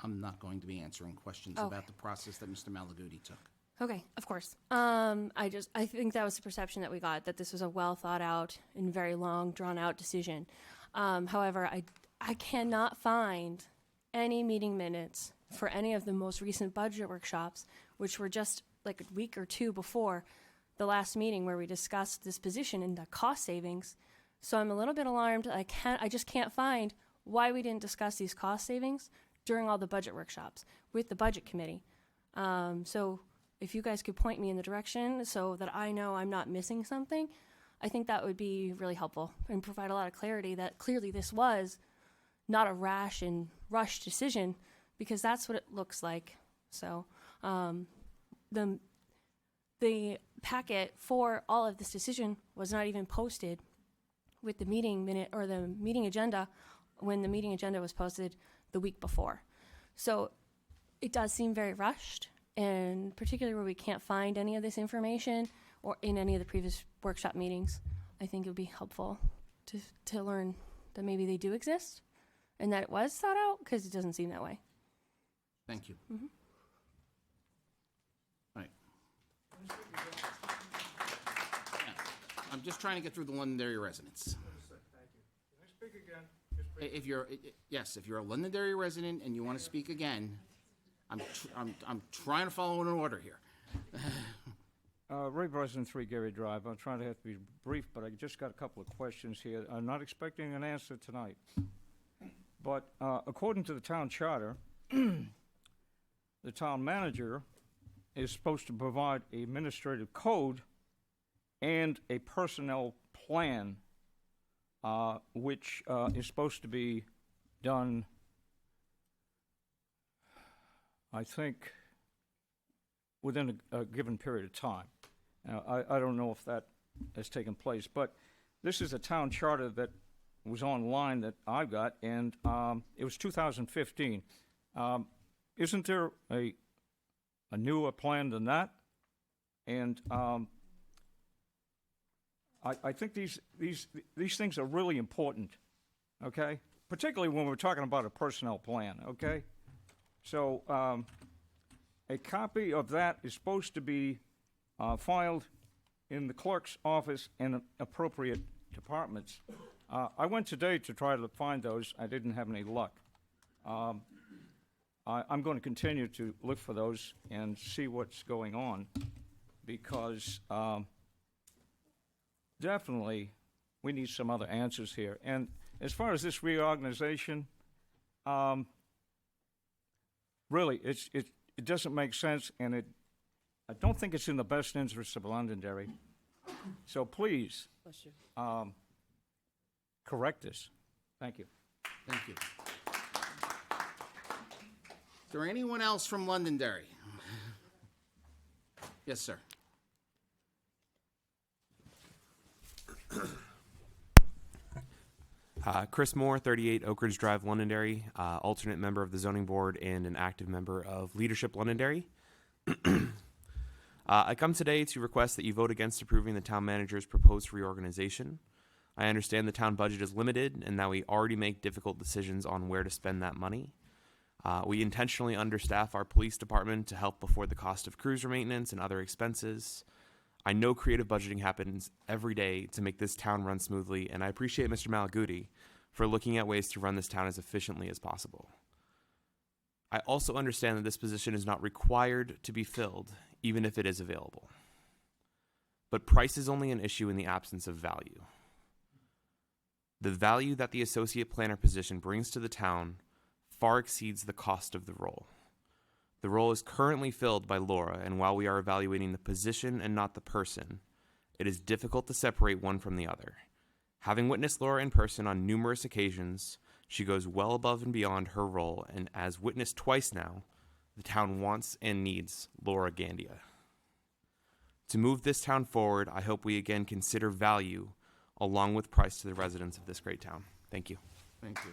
I'm not going to be answering questions Okay. about the process that Mr. Malaguti took. Okay, of course. I think that was the perception that we got, that this was a well thought out and very long, drawn out decision. However, I cannot find any meeting minutes for any of the most recent budget workshops, which were just like a week or two before the last meeting where we discussed this position and the cost savings. So I'm a little bit alarmed. I just can't find why we didn't discuss these cost savings during all the budget workshops with the budget committee. So if you guys could point me in the direction so that I know I'm not missing something, I think that would be really helpful and provide a lot of clarity that clearly this was not a rash and rushed decision, because that's what it looks like. So the packet for all of this decision was not even posted with the meeting minute or the meeting agenda when the meeting agenda was posted the week before. So it does seem very rushed, and particularly where we can't find any of this information or in any of the previous workshop meetings, I think it would be helpful to learn that maybe they do exist and that it was thought out, because it doesn't seem that way. Thank you. Mhm. Right. Yeah. I'm just trying to get through the Londonderry residents. If you're, yes, if you're a Londonderry resident and you want to speak again, I'm trying to follow an order here. Ray Bryson, 3 Gary Drive. I'm trying to have to be brief, but I just got a couple of questions here. I'm not expecting an answer tonight. But according to the town charter, the town manager is supposed to provide a administrative code and a personnel plan, which is supposed to be done, I think, within a given period of time. Now, I don't know if that has taken place, but this is a town charter that was online that I got, and it was 2015. Isn't there a newer plan than that? And I think these things are really important, okay? Particularly when we're talking about a personnel plan, okay? So a copy of that is supposed to be filed in the clerk's office and appropriate departments. I went today to try to find those. I didn't have any luck. I'm going to continue to look for those and see what's going on, because definitely we need some other answers here. And as far as this reorganization, really, it doesn't make sense, and I don't think it's in the best interest of Londonderry. So please, correct this. Thank you. Thank you. Is there anyone else from Londonderry? Yes, sir. Chris Moore, 38 Oak Ridge Drive, Londonderry, alternate member of the zoning board and an active member of Leadership Londonderry. I come today to request that you vote against approving the town manager's proposed reorganization. I understand the town budget is limited and that we already make difficult decisions on where to spend that money. We intentionally understaff our police department to help afford the cost of cruiser maintenance and other expenses. I know creative budgeting happens every day to make this town run smoothly, and I appreciate Mr. Malaguti for looking at ways to run this town as efficiently as possible. I also understand that this position is not required to be filled, even if it is available. But price is only an issue in the absence of value. The value that the associate planner position brings to the town far exceeds the cost of the role. The role is currently filled by Laura, and while we are evaluating the position and not the person, it is difficult to separate one from the other. Having witnessed Laura in person on numerous occasions, she goes well above and beyond her role, and as witnessed twice now, the town wants and needs Laura Gandia. To move this town forward, I hope we again consider value along with price to the residents of this great town. Thank you. Thank you.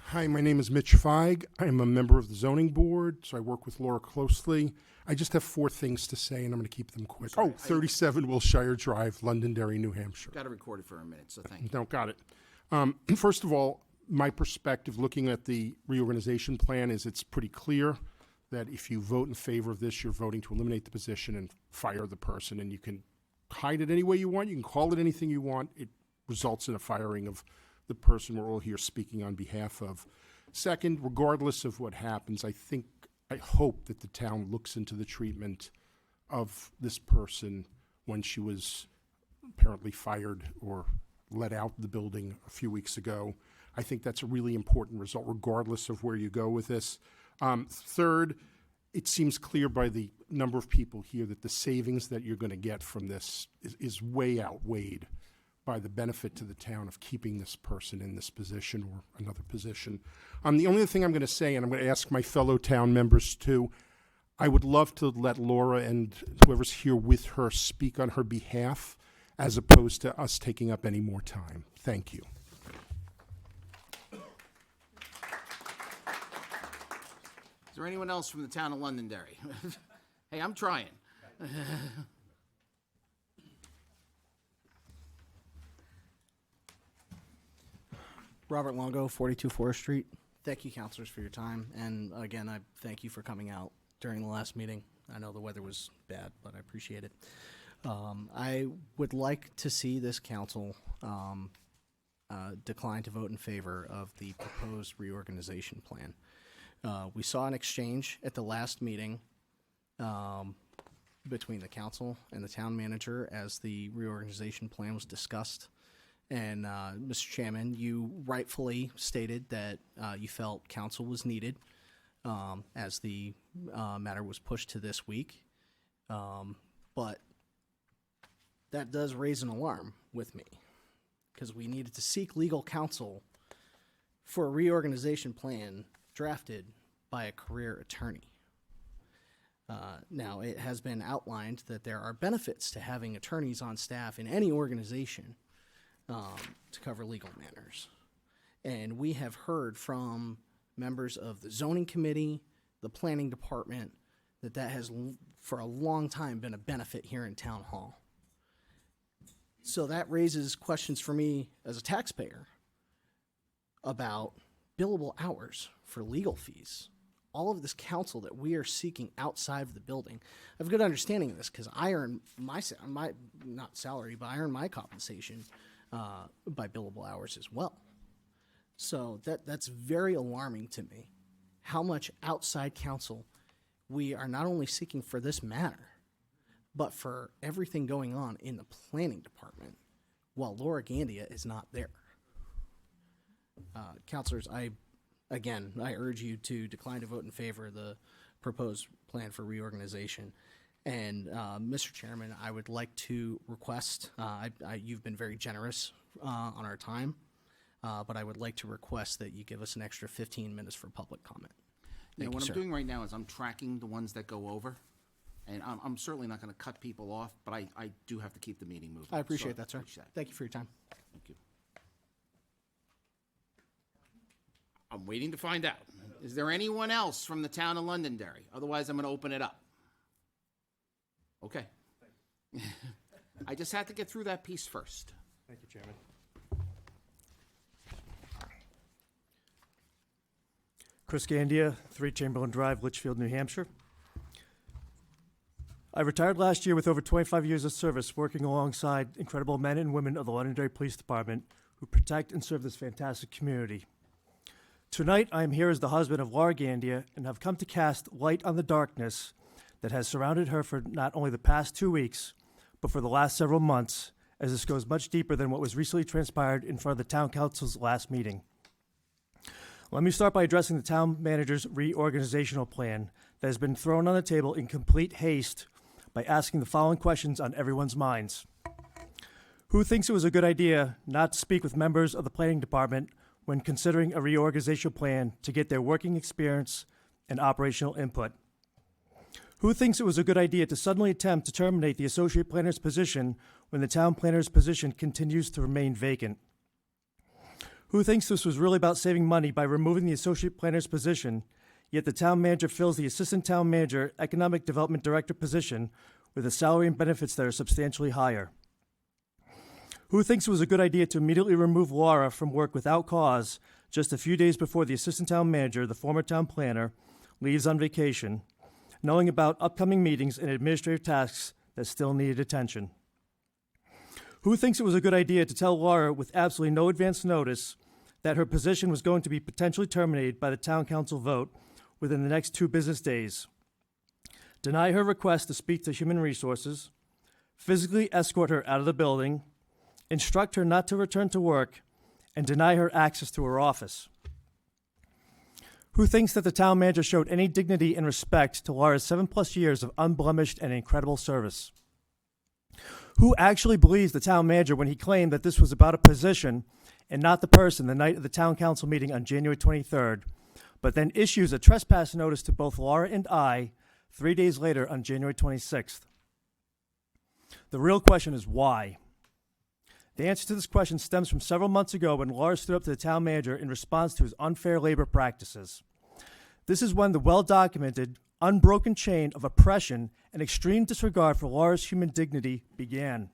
Hi, my name is Mitch Feig. I'm a member of the zoning board, so I work with Laura closely. I just have 4 things to say, and I'm going to keep them quick. Sorry, 37 Wilshire Drive, Londonderry, New Hampshire. Got to record it for a minute, so thank you. No, got it. First of all, my perspective looking at the reorganization plan is it's pretty clear that if you vote in favor of this, you're voting to eliminate the position and fire the person, and you can hide it any way you want. You can call it anything you want. It results in a firing of the person we're all here speaking on behalf of. Second, regardless of what happens, I hope that the town looks into the treatment of this person when she was apparently fired or let out of the building a few weeks ago. I think that's a really important result, regardless of where you go with this. Third, it seems clear by the number of people here that the savings that you're going to get from this is way outweighed by the benefit to the town of keeping this person in this position or another position. The only thing I'm going to say, and I'm going to ask my fellow town members too, I would love to let Laura and whoever's here with her speak on her behalf, as opposed to us taking up any more time. Thank you. Is there anyone else from the town of Londonderry? Hey, I'm trying. Robert Longo, 42 Forest Street. Thank you, councilors, for your time. And again, I thank you for coming out during the last meeting. I know the weather was bad, but I appreciate it. I would like to see this council decline to vote in favor of the proposed reorganization plan. We saw an exchange at the last meeting between the council and the town manager as the reorganization plan was discussed. And Mr. Chairman, you rightfully stated that you felt council was needed as the matter was pushed to this week. But that does raise an alarm with me, because we needed to seek legal counsel for a reorganization plan drafted by a career attorney. Now, it has been outlined that there are benefits to having attorneys on staff in any organization to cover legal matters. And we have heard from members of the zoning committee, the planning department, that has for a long time been a benefit here in town hall. So that raises questions for me as a taxpayer about billable hours for legal fees. All of this counsel that we are seeking outside of the building. I have a good understanding of this because I earn my not salary, but I earn my compensation by billable hours as well. So that's very alarming to me, how much outside counsel we are not only seeking for this matter, but for everything going on in the planning department while Laura Gandia is not there. Councilors, I urge you to decline to vote in favor of the proposed plan for reorganization. And Mr. Chairman, I would like to request, you've been very generous on our time, but I would like to request that you give us an extra 15 minutes for public comment. Thank you, What sir. I'm doing right now is I'm tracking the ones that go over, and I'm certainly not going to cut people off, but I do have to keep the meeting moving. I appreciate So that, sir. Thank you for your time. Thank you. I'm waiting to find out. Is there anyone else from the town of Londonderry? Otherwise, I'm going to open it up. Okay. I just had to get through that piece first. Thank you, Chairman. Chris Gandia, 3 Chamberlain Drive, Litchfield, New Hampshire. I retired last year with over 25 years of service working alongside incredible men and women of the Londonderry Police Department who protect and serve this fantastic community. Tonight, I am here as the husband of Laura Gandia and have come to cast light on the darkness that has surrounded her for not only the past 2 weeks, but for the last several months, as this goes much deeper than what was recently transpired in front of the town council's last meeting. Let me start by addressing the town manager's reorganizational plan that has been thrown on the table in complete haste by asking the following questions on everyone's minds. Who thinks it was a good idea not to speak with members of the planning department when considering a reorganization plan to get their working experience and operational input? Who thinks it was a good idea to suddenly attempt to terminate the associate planner's position when the town planner's position continues to remain vacant? Who thinks this was really about saving money by removing the associate planner's position, yet the town manager fills the assistant town manager economic development director position with a salary and benefits that are substantially higher? Who thinks it was a good idea to immediately remove Laura from work without cause just a few days before the assistant town manager, the former town planner, leaves on vacation, knowing about upcoming meetings and administrative tasks that still needed attention? Who thinks it was a good idea to tell Laura with absolutely no advance notice that her position was going to be potentially terminated by the town council vote within the next 2 business days, deny her request to speak to Human Resources, physically escort her out of the building, instruct her not to return to work, and deny her access to her office? Who thinks that the town manager showed any dignity and respect to Laura's 7+ years of unblemished and incredible service? Who actually believes the town manager when he claimed that this was about a position and not the person the night of the town council meeting on January 23rd, but then issues a trespass notice to both Laura and I 3 days later on January 26th. The real question is why? The answer to this question stems from several months ago when Laura stood up to the town manager in response to his unfair labor practices. This is when the well-documented, unbroken chain of oppression and extreme disregard for Laura's human dignity began.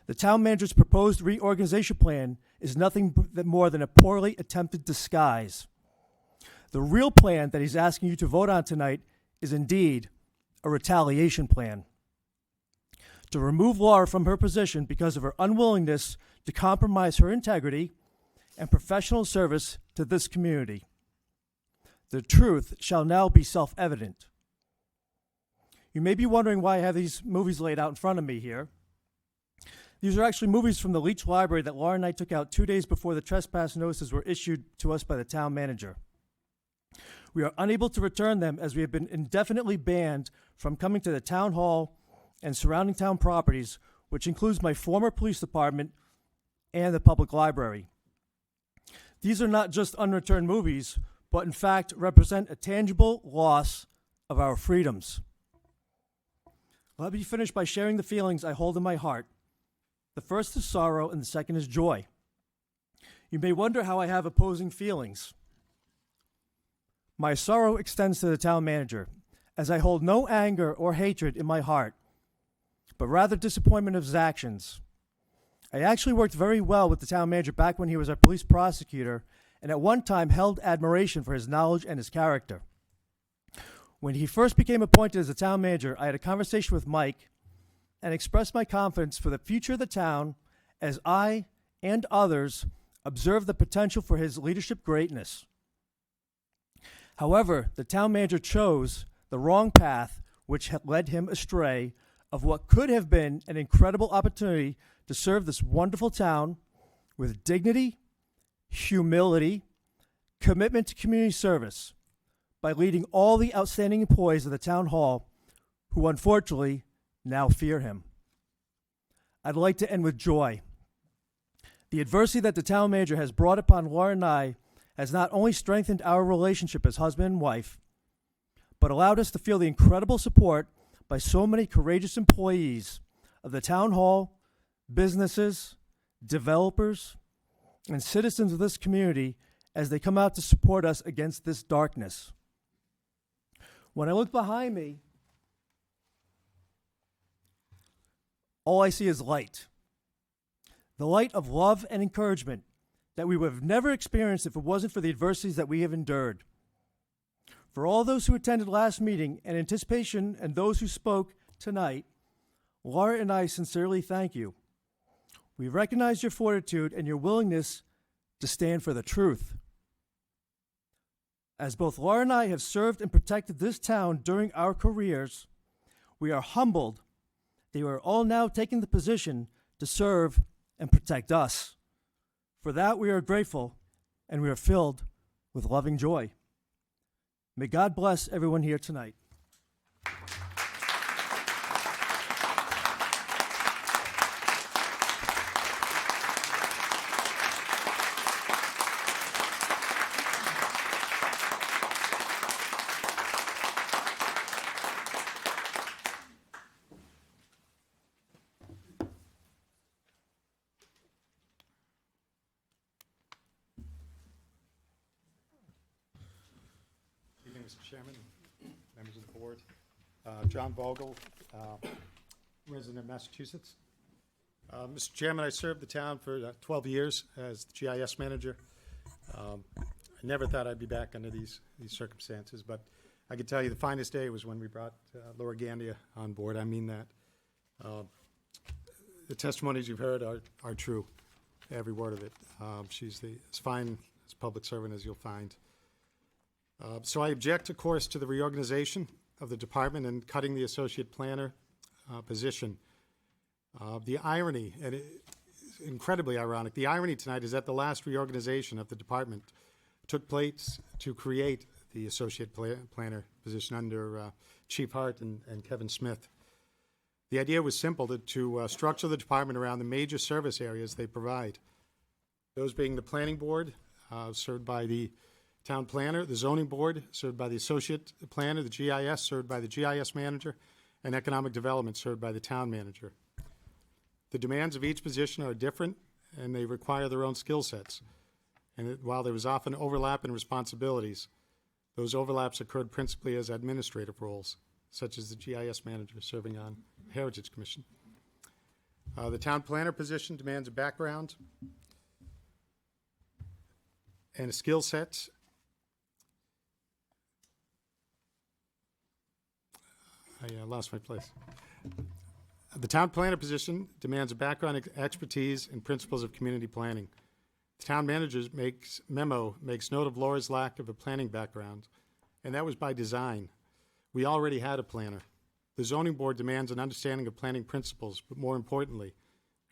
The town manager's proposed reorganization plan is nothing more than a poorly attempted disguise. The real plan that he's asking you to vote on tonight is indeed a retaliation plan. To remove Laura from her position because of her unwillingness to compromise her integrity and professional service to this community. The truth shall now be self-evident. You may be wondering why I have these movies laid out in front of me here. These are actually movies from the Leach Library that Laura and I took out 2 days before the trespass notices were issued to us by the town manager. We are unable to return them as we have been indefinitely banned from coming to the town hall and surrounding town properties, which includes my former police department and the public library. These are not just unreturned movies, but in fact represent a tangible loss of our freedoms. Let me finish by sharing the feelings I hold in my heart. The first is sorrow and the second is joy. You may wonder how I have opposing feelings. My sorrow extends to the town manager, as I hold no anger or hatred in my heart, but rather disappointment of his actions. I actually worked very well with the town manager back when he was our police prosecutor, and at one time held admiration for his knowledge and his character. When he first became appointed as the town manager, I had a conversation with Mike and expressed my confidence for the future of the town as I and others observed the potential for his leadership greatness. However, the town manager chose the wrong path, which had led him astray of what could have been an incredible opportunity to serve this wonderful town with dignity, humility, commitment to community service by leading all the outstanding employees of the town hall who unfortunately now fear him. I'd like to end with joy. The adversity that the town manager has brought upon Laura and I has not only strengthened our relationship as husband and wife, but allowed us to feel the incredible support by so many courageous employees of the town hall, businesses, developers, and citizens of this community as they come out to support us against this darkness. When I look behind me, all I see is light. The light of love and encouragement that we would have never experienced if it wasn't for the adversities that we have endured. For all those who attended last meeting and anticipation and those who spoke tonight, Laura and I sincerely thank you. We recognize your fortitude and your willingness to stand for the truth. As both Laura and I have served and protected this town during our careers, we are humbled that you are all now taking the position to serve and protect us. For that we are grateful, and we are filled with loving joy. May God bless everyone here tonight. Evening, Mr. Chairman, members of the board. John Vogel, resident of Massachusetts. Mr. Chairman, I served the town for 12 years as the GIS manager. I never thought I'd be back under these circumstances, but I can tell you the finest day was when we brought Laura Gandia on board. I mean that. The testimonies you've heard are true, every word of it. She's as fine as public servant as you'll find. So I object, of course, to the reorganization of the department and cutting the associate planner position. The irony, and it's incredibly ironic, the irony tonight is that the last reorganization of the department took place to create the associate planner position under Chief Hart and Kevin Smith. The idea was simple, to structure the department around the major service areas they provide. Those being the planning board, served by the Town planner, the zoning board, served by the associate planner, the GIS, served by the GIS manager, and economic development, served by the town manager. The demands of each position are different, and they require their own skill sets. And while there was often overlap in responsibilities, those overlaps occurred principally as administrative roles, such as the GIS manager serving on the Heritage Commission. The town planner position demands a background and a skill set. I lost my place. The town planner position demands a background, expertise, and principles of community planning. The town manager's memo makes note of Laura's lack of a planning background, and that was by design. We already had a planner. The zoning board demands an understanding of planning principles, but more importantly, it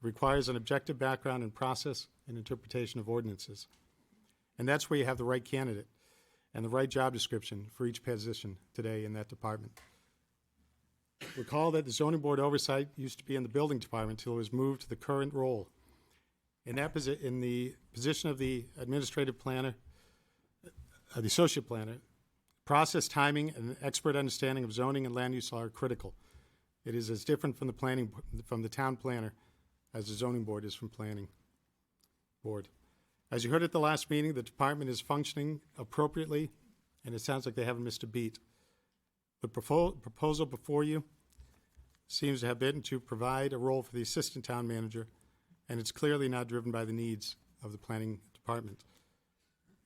requires an objective background in process and interpretation of ordinances. And that's where you have the right candidate and the right job description for each position today in that department. Recall that the zoning board oversight used to be in the building department until it was moved to the current role. In the position of the administrative planner, the associate planner, process, timing, and expert understanding of zoning and land use law are critical. It is as different from the town planner as the zoning board is from planning board. As you heard at the last meeting, the department is functioning appropriately, and it sounds like they haven't missed a beat. The proposal before you seems to have been to provide a role for the assistant town manager, and it's clearly not driven by the needs of the planning department.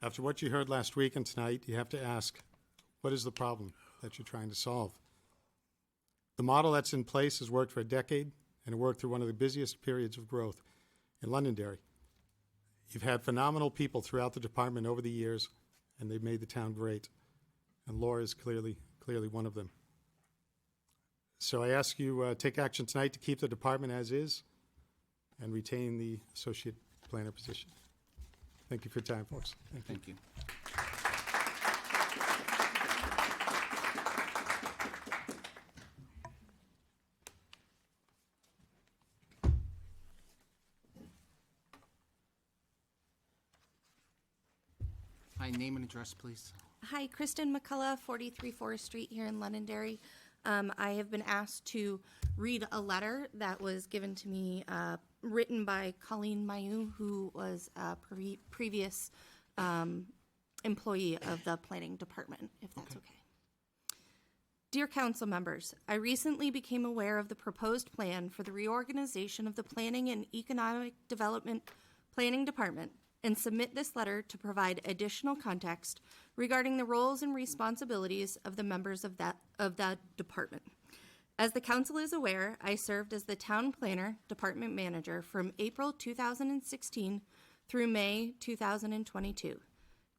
After what you heard last week and tonight, you have to ask, what is the problem that you're trying to solve? The model that's in place has worked for a decade, and it worked through one of the busiest periods of growth in Londonderry. You've had phenomenal people throughout the department over the years, and they've made the town great. And Laura is clearly one of them. So I ask you take action tonight to keep the department as is and retain the associate planner position. Thank you for your time, folks. Thank you. Hi, name and address, please. Hi, Kristen McCullough, 43 Forest Street here in Londonderry. I have been asked to read a letter that was given to me, written by Colleen Mayu, who was a previous employee of the planning department, if that's okay. Dear council members, I recently became aware of the proposed plan for the reorganization of the Planning and Economic Development Planning Department and submit this letter to provide additional context regarding the roles and responsibilities of the members of that department. As the council is aware, I served as the town planner department manager from April 2016 through May 2022.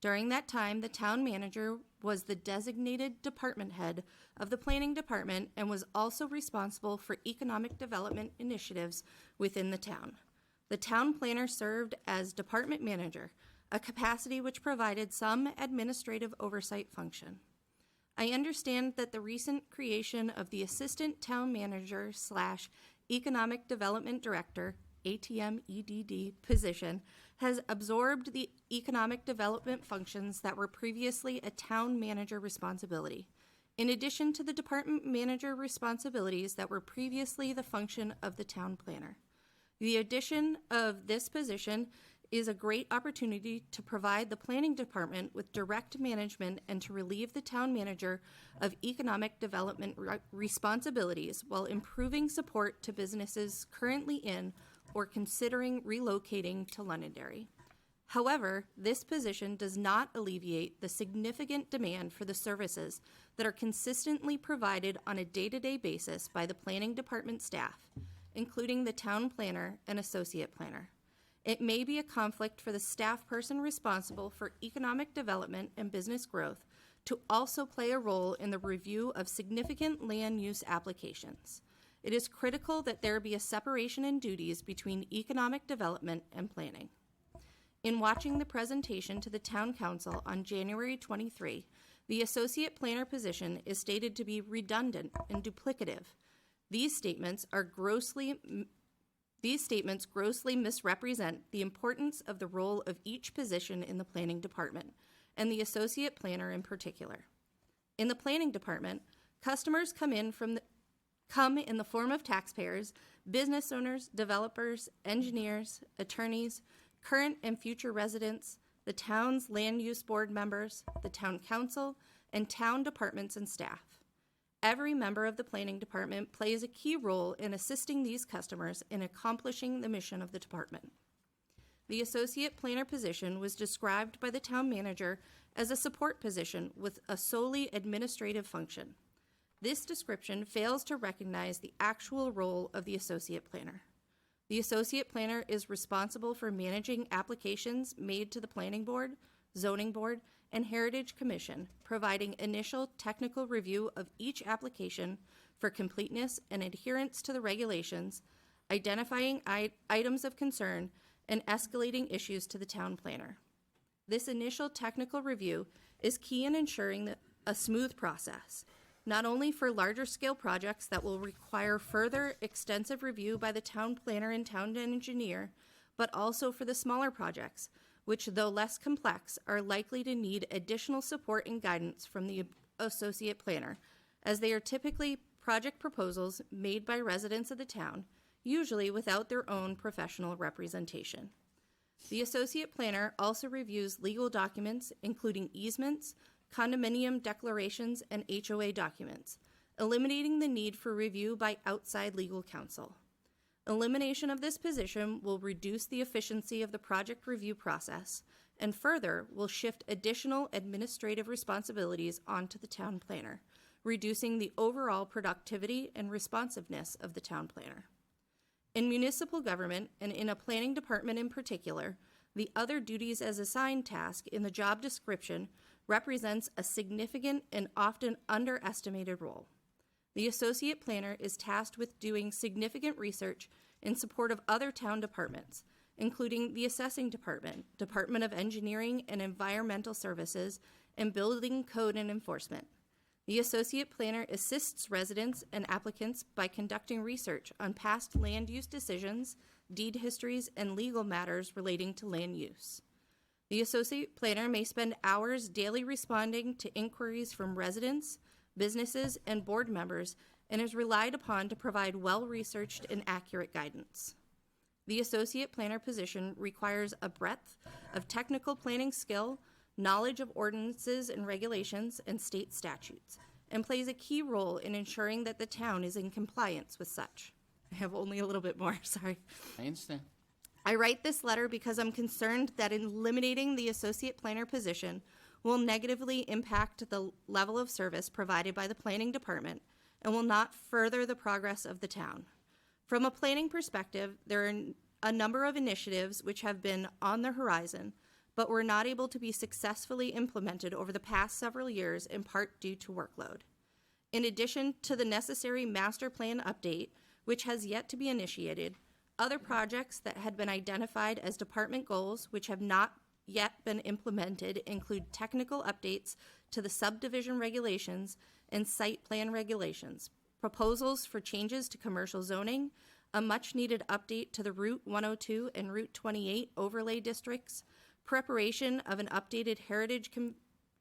During that time, the town manager was the designated department head of the planning department and was also responsible for economic development initiatives within the town. The town planner served as department manager, a capacity which provided some administrative oversight function. I understand that the recent creation of the assistant town manager / economic development director, ATM-EDD position has absorbed the economic development functions that were previously a town manager responsibility, in addition to the department manager responsibilities that were previously the function of the town planner. The addition of this position is a great opportunity to provide the planning department with direct management and to relieve the town manager of economic development responsibilities while improving support to businesses currently in or considering relocating to Londonderry. However, this position does not alleviate the significant demand for the services that are consistently provided on a day-to-day basis by the planning department staff, including the town planner and associate planner. It may be a conflict for the staff person responsible for economic development and business growth to also play a role in the review of significant land use applications. It is critical that there be a separation in duties between economic development and planning. In watching the presentation to the Town Council on January 23, the associate planner position is stated to be redundant and duplicative. These statements grossly misrepresent the importance of the role of each position in the planning department and the associate planner in particular. In the planning department, customers come in the form of taxpayers, business owners, developers, engineers, attorneys, current and future residents, the town's land use board members, the town council, and town departments and staff. Every member of the planning department plays a key role in assisting these customers in accomplishing the mission of the department. The associate planner position was described by the town manager as a support position with a solely administrative function. This description fails to recognize the actual role of the associate planner. The associate planner is responsible for managing applications made to the Planning Board, Zoning Board, and Heritage Commission, providing initial technical review of each application for completeness and adherence to the regulations, identifying items of concern, and escalating issues to the town planner. This initial technical review is key in ensuring a smooth process, not only for larger scale projects that will require further extensive review by the town planner and town engineer, but also for the smaller projects, which, though less complex, are likely to need additional support and guidance from the associate planner, as they are typically project proposals made by residents of the town, usually without their own professional representation. The associate planner also reviews legal documents, including easements, condominium declarations, and HOA documents, eliminating the need for review by outside legal counsel. Elimination of this position will reduce the efficiency of the project review process and further will shift additional administrative responsibilities onto the town planner, reducing the overall productivity and responsiveness of the town planner. In municipal government, and in a planning department in particular, the other duties as assigned task in the job description represents a significant and often underestimated role. The associate planner is tasked with doing significant research in support of other town departments, including the assessing department, Department of Engineering and Environmental Services, and Building Code and Enforcement. The associate planner assists residents and applicants by conducting research on past land use decisions, deed histories, and legal matters relating to land use. The associate planner may spend hours daily responding to inquiries from residents, businesses, and board members, and is relied upon to provide well-researched and accurate guidance. The associate planner position requires a breadth of technical planning skill, knowledge of ordinances and regulations and state statutes, and plays a key role in ensuring that the town is in compliance with such. I have only a little bit more, sorry. I understand. I write this letter because I'm concerned that eliminating the associate planner position will negatively impact the level of service provided by the planning department and will not further the progress of the town. From a planning perspective, there are a number of initiatives which have been on the horizon, but were not able to be successfully implemented over the past several years, in part due to workload. In addition to the necessary master plan update, which has yet to be initiated, other projects that had been identified as department goals, which have not yet been implemented, include technical updates to the subdivision regulations and site plan regulations, proposals for changes to commercial zoning, a much-needed update to the Route 102 and Route 28 overlay districts, preparation of an updated Heritage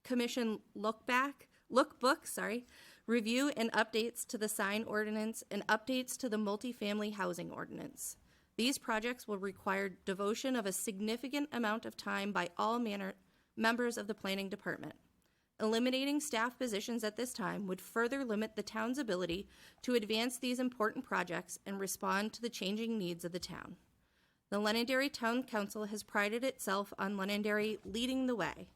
Commission lookbook, review and updates to the sign ordinance, and updates to the multifamily housing ordinance. These projects will require devotion of a significant amount of time by all members of the planning department. Eliminating staff positions at this time would further limit the town's ability to advance these important projects and respond to the changing needs of the town. The Londonderry Town Council has prided itself on Londonderry leading the way.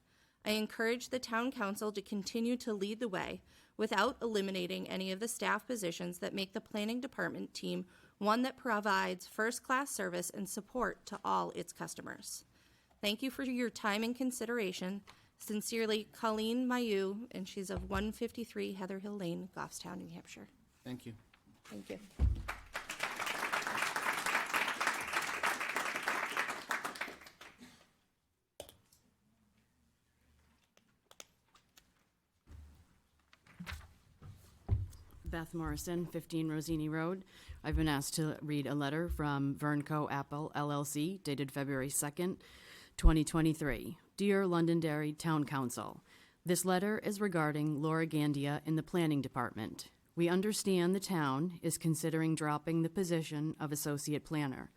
I encourage the Town Council to continue to lead the way without eliminating any of the staff positions that make the planning department team one that provides first-class service and support to all its customers. Thank you for your time and consideration. Sincerely, Colleen Mayu, and she's of 153 Heather Hill Lane, Goffstown, New Hampshire. Thank you. Thank you. Beth Morrison, 15 Rosini Road. I've been asked to read a letter from Vernco Apple LLC dated February 2nd, 2023. Dear Londonderry Town Council, this letter is regarding Laura Gandia in the Planning Department. We understand the town is considering dropping the position of Associate Planner.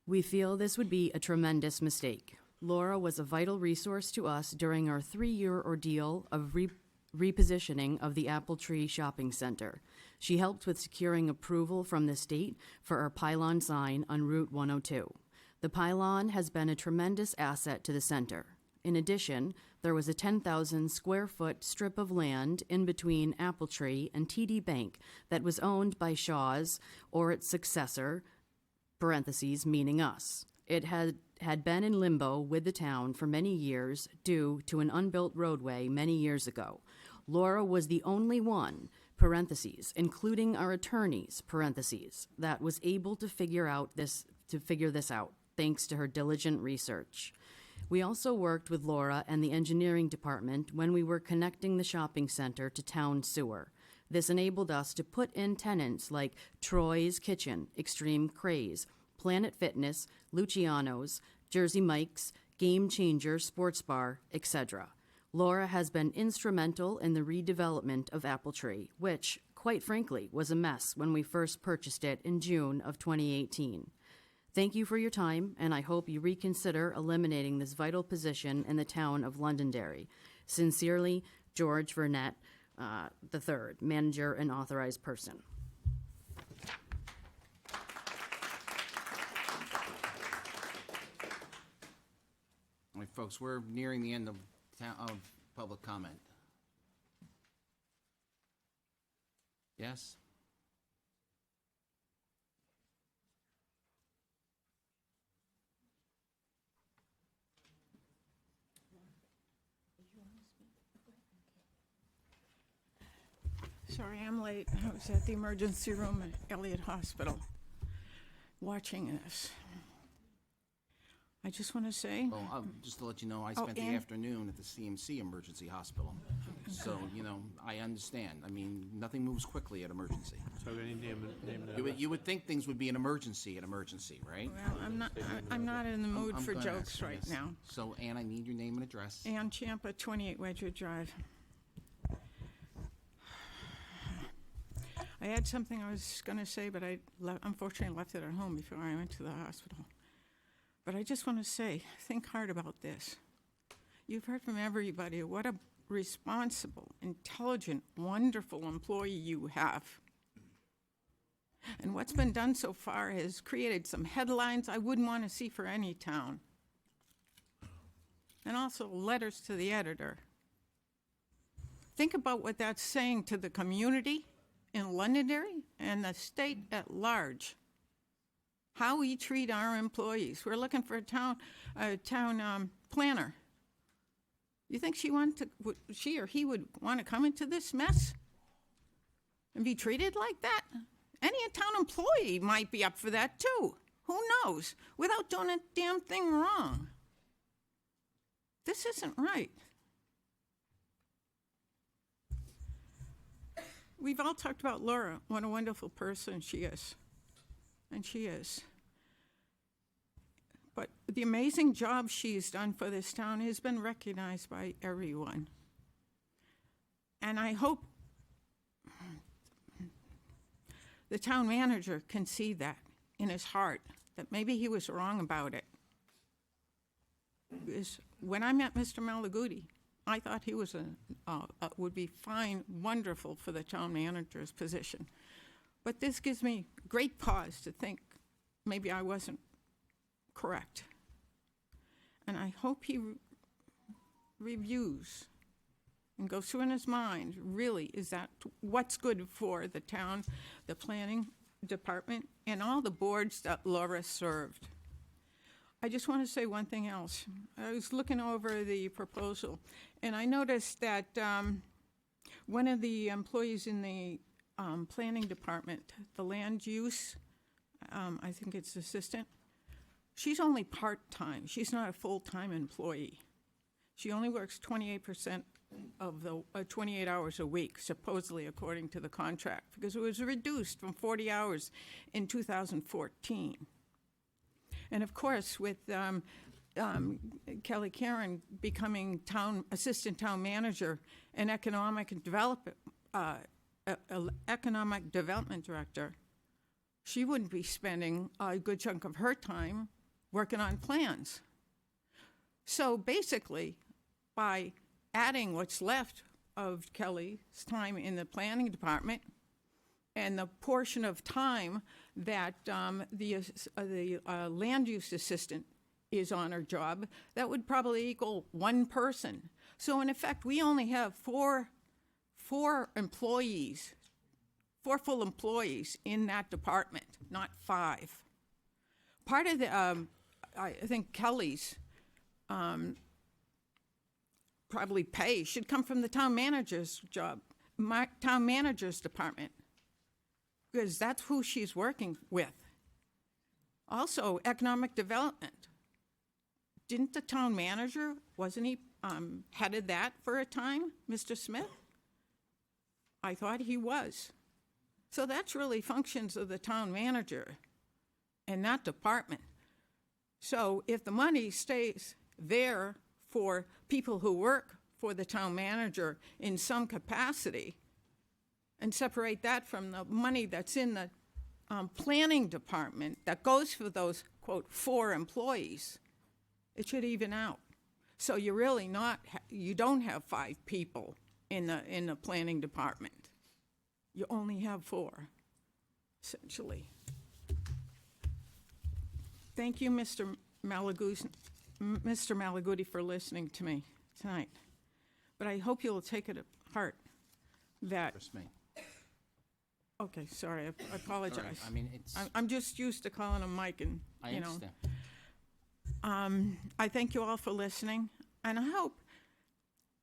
We feel this would be a tremendous mistake. Laura was a vital resource to us during our 3-year ordeal of repositioning of the Apple Tree Shopping Center. She helped with securing approval from the state for our pylon sign on Route 102. The pylon has been a tremendous asset to the center. In addition, there was a 10,000 square foot strip of land in between Apple Tree and TD Bank that was owned by Shaw's or its successor, parentheses, meaning us. It had been in limbo with the town for many years due to an unbuilt roadway many years ago. Laura was the only one, parentheses, including our attorneys, parentheses, that was able to figure this out, thanks to her diligent research. We also worked with Laura and the engineering department when we were connecting the shopping center to town sewer. This enabled us to put in tenants like Troy's Kitchen, Extreme Craze, Planet Fitness, Luciano's, Jersey Mike's, Game Changer Sports Bar, etc. Laura has been instrumental in the redevelopment of Apple Tree, which, quite frankly, was a mess when we first purchased it in June of 2018. Thank you for your time, and I hope you reconsider eliminating this vital position in the town of Londonderry. Sincerely, George Burnett, III, Manager and Authorized Person. All right, folks, we're nearing the end of public comment. Yes? Sorry, I'm late. I was at the emergency room at Elliott Hospital watching this. I just want to say. Well, just to let you know, I spent the and- afternoon at the CMC Emergency Hospital. So, I understand. I mean, nothing moves quickly at emergency. So any name You would think things would be an emergency at emergency, right? Well, I'm not in the mood I'm for gonna jokes ask you right this. now. So, Ann, I need your name and address. Ann Champa, 28 Wedgewood Drive. I had something I was going to say, but I unfortunately left it at home before I went to the hospital. But I just want to say, think hard about this. You've heard from everybody what a responsible, intelligent, wonderful employee you have. And what's been done so far has created some headlines I wouldn't want to see for any town. And also letters to the editor. Think about what that's saying to the community in Londonderry and the state at large. How we treat our employees. We're looking for a town planner. You think she or he would want to come into this mess and be treated like that? Any town employee might be up for that too. Who knows? Without doing a damn thing wrong. This isn't right. We've all talked about Laura, what a wonderful person she is. And she is. But the amazing job she's done for this town has been recognized by everyone. And I hope the town manager can see that in his heart, that maybe he was wrong about it. Because when I met Mr. Malaguti, I thought he was would be fine, wonderful for the town manager's position. But this gives me great pause to think maybe I wasn't correct. And I hope he reviews and goes through in his mind, really, is that what's good for the town, the planning department, and all the boards that Laura served. I just want to say one thing else. I was looking over the proposal, and I noticed that one of the employees in the planning department, the land use, I think it's assistant, she's only part-time. She's not a full-time employee. She only works 28% of the 28 hours a week, supposedly according to the contract, because it was reduced from 40 hours in 2014. And of course, with Kelly Karen becoming assistant town manager and economic development director, she wouldn't be spending a good chunk of her time working on plans. So basically, by adding what's left of Kelly's time in the planning department and the portion of time that the land use assistant is on her job, that would probably equal one person. So in effect, we only have four employees, 4 full employees in that department, not 5. Part of the, I think Kelly's probably pay should come from the town manager's job, town manager's department, because that's who she's working with. Also, economic development. Didn't the town manager, wasn't he headed that for a time, Mr. Smith? I thought he was. So that's really functions of the town manager and that department. So if the money stays there for people who work for the town manager in some capacity and separate that from the money that's in the planning department that goes for those, quote, 4 employees, it should even out. So you're really not, you don't have 5 people in the planning department. You only have 4, essentially. Thank you, Mr. Malaguti, for listening to me tonight. But I hope you'll take it to heart that. Just me. Okay, sorry, I apologize. All right, I mean, it's. I'm just used to calling him Mike, and I you know. understand. I thank you all for listening, and I hope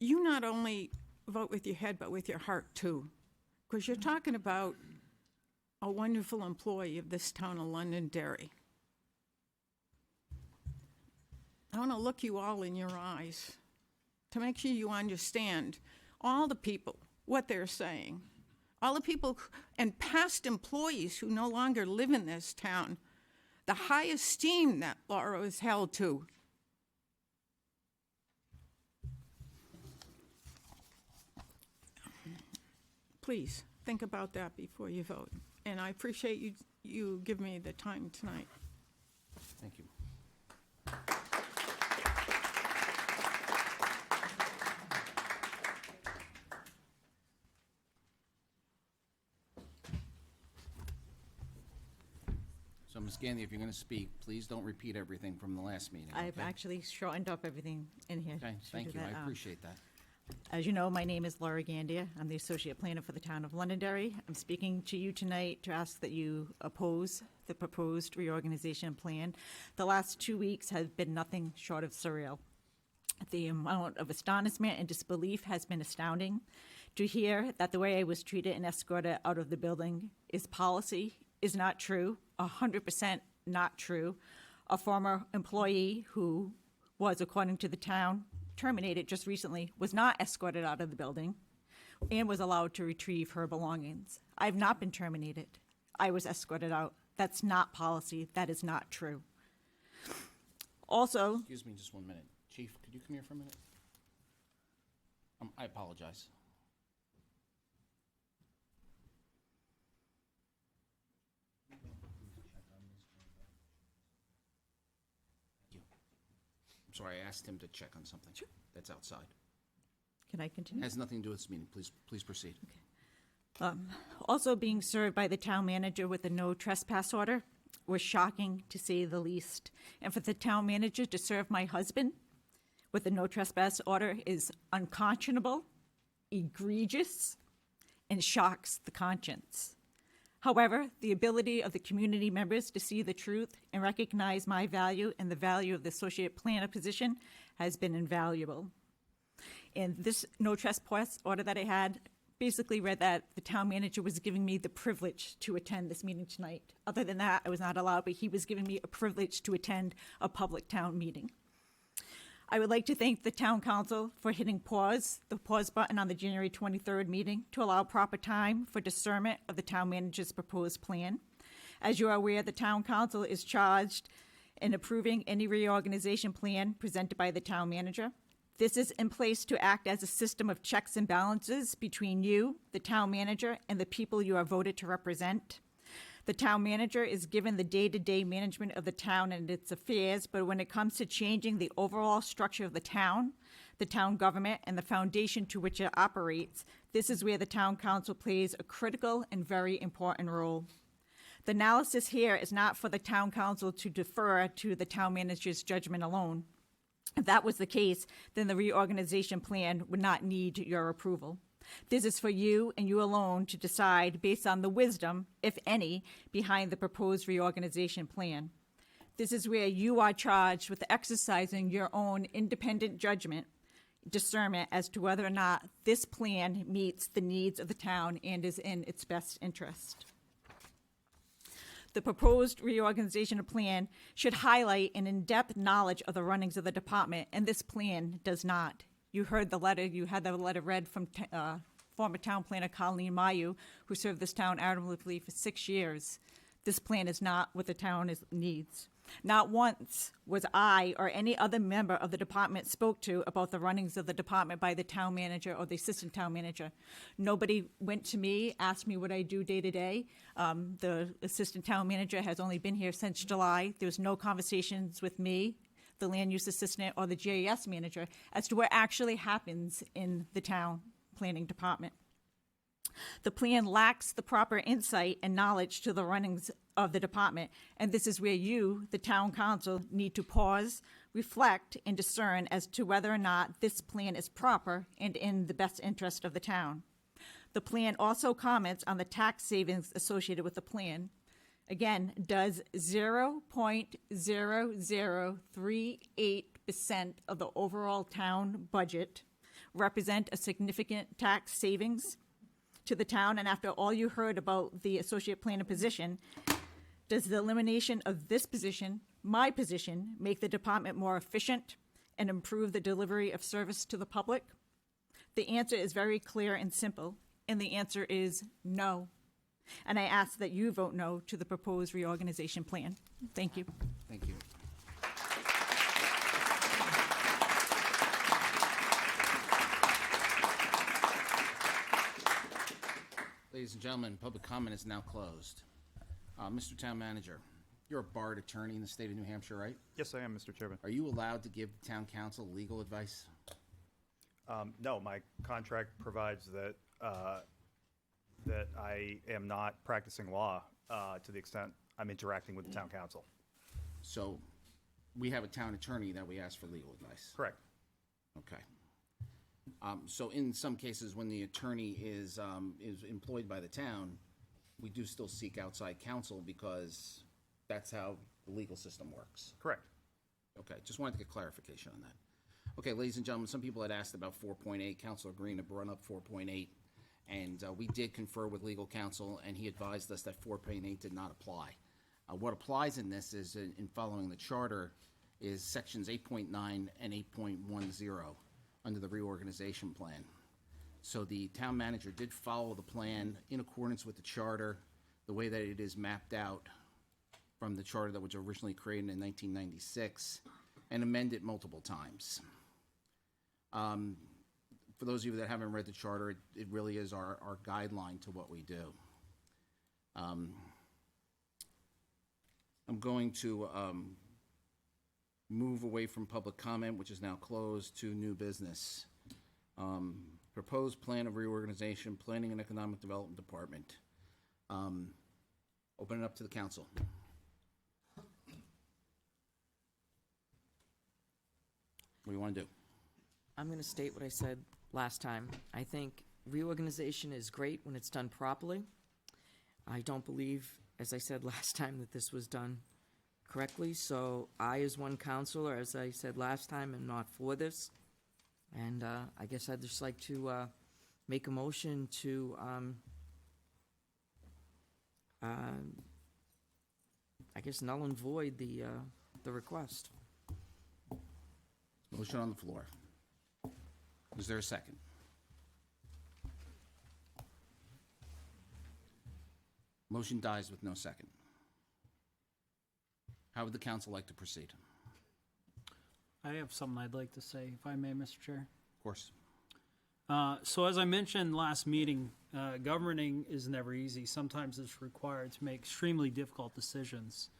you not only vote with your head, but with your heart too, because you're talking about a wonderful employee of this town of Londonderry. I want to look you all in your eyes to make sure you understand all the people, what they're saying, all the people and past employees who no longer live in this town, the high esteem that Laura is held to. Please think about that before you vote. And I appreciate you give me the time tonight. Thank you. So, Ms. Gandy, if you're going to speak, please don't repeat everything from the last meeting. I've okay? actually shortened up everything in here. Okay, to thank do you. that. I appreciate that. As you know, my name is Laura Gandia. I'm the Associate Planner for the Town of Londonderry. I'm speaking to you tonight to ask that you oppose the proposed reorganization plan. The last 2 weeks have been nothing short of surreal. The amount of astonishment and disbelief has been astounding. To hear that the way I was treated and escorted out of the building is policy is not true, 100% not true. A former employee who was, according to the town, terminated just recently, was not escorted out of the building and was allowed to retrieve her belongings. I have not been terminated. I was escorted out. That's not policy. That is not true. Also, Excuse me just 1 minute. Chief, could you come here for a minute? I apologize. I'm sorry, I asked him to check on something. Sure. That's outside. can I continue? Has nothing to do with this meeting. Please proceed. Also being served by the town manager with a no trespass order was shocking, to say the least. And for the town manager to serve my husband with a no trespass order is unconscionable, egregious, and shocks the conscience. However, the ability of the community members to see the truth and recognize my value and the value of the associate planner position has been invaluable. And this no trespass order that I had basically read that the town manager was giving me the privilege to attend this meeting tonight. Other than that, I was not allowed, but he was giving me a privilege to attend a public town meeting. I would like to thank the town council for hitting the pause button on the January 23rd meeting to allow proper time for discernment of the town manager's proposed plan. As you are aware, the town council is charged in approving any reorganization plan presented by the town manager. This is in place to act as a system of checks and balances between you, the town manager, and the people you are voted to represent. The town manager is given the day-to-day management of the town and its affairs, but when it comes to changing the overall structure of the town government, and the foundation to which it operates, this is where the town council plays a critical and very important role. The analysis here is not for the town council to defer to the town manager's judgment alone. If that was the case, then the reorganization plan would not need your approval. This is for you and you alone to decide based on the wisdom, if any, behind the proposed reorganization plan. This is where you are charged with exercising your own independent discernment as to whether or not this plan meets the needs of the town and is in its best interest. The proposed reorganization plan should highlight an in-depth knowledge of the runnings of the department, and this plan does not. You heard the letter, you had the letter read from former town planner Colleen Mayu, who served this town admirably for 6 years. This plan is not what the town needs. Not once was I or any other member of the department spoke to about the runnings of the department by the town manager or the assistant town manager. Nobody went to me, asked me what I do day to day. The assistant town manager has only been here since July. There was no conversations with me, the land use assistant, or the GIS manager as to what actually happens in the town planning department. The plan lacks the proper insight and knowledge to the runnings of the department, and this is where you, the town council, need to pause, reflect, and discern as to whether or not this plan is proper and in the best interest of the town. The plan also comments on the tax savings associated with the plan. Again, does 0.0038% of the overall town budget represent a significant tax savings to the town? And after all you heard about the associate planner position, does the elimination of this position, my position, make the department more efficient and improve the delivery of service to the public? The answer is very clear and simple, and the answer is no. And I ask that you vote no to the proposed reorganization plan. Thank you. Thank you. Ladies and gentlemen, public comment is now closed. Mr. Town Manager, you're a barred attorney in the state of New Hampshire, right? Yes, I am, Mr. Chairman. Are you allowed to give the town council legal advice? No, my contract provides that that I am not practicing law to the extent I'm interacting with the town council. So we have a town attorney that we ask for legal advice? Correct. Okay. So in some cases, when the attorney is employed by the town, we do still seek outside counsel because that's how the legal system works. Correct. Okay, just wanted to get clarification on that. Okay, ladies and gentlemen, some people had asked about 4.8. Councilor Green had brought up 4.8, and we did confer with legal counsel, and he advised us that 4.8 did not apply. What applies in this is, in following the charter, is sections 8.9 and 8.10 under the reorganization plan. So the town manager did follow the plan in accordance with the charter, the way that it is mapped out from the charter that was originally created in 1996 and amended multiple times. For those of you that haven't read the charter, it really is our guideline to what we do. I'm going to move away from public comment, which is now closed, to new business. Proposed plan of reorganization, Planning and Economic Development Department. Open it up to the council. What do you want to do? I'm going to state what I said last time. I think reorganization is great when it's done properly. I don't believe, as I said last time, that this was done correctly. So I, as one counselor, as I said last time, am not for this. And I guess I'd just like to make a motion to, I guess, null and void the request. Motion on the floor. Is there a second? Motion dies with no second. How would the council like to proceed? I have something I'd like to say, if I may, Mr. Chair. Of course. So as I mentioned last meeting, governing is never easy. Sometimes it's required to make extremely difficult decisions.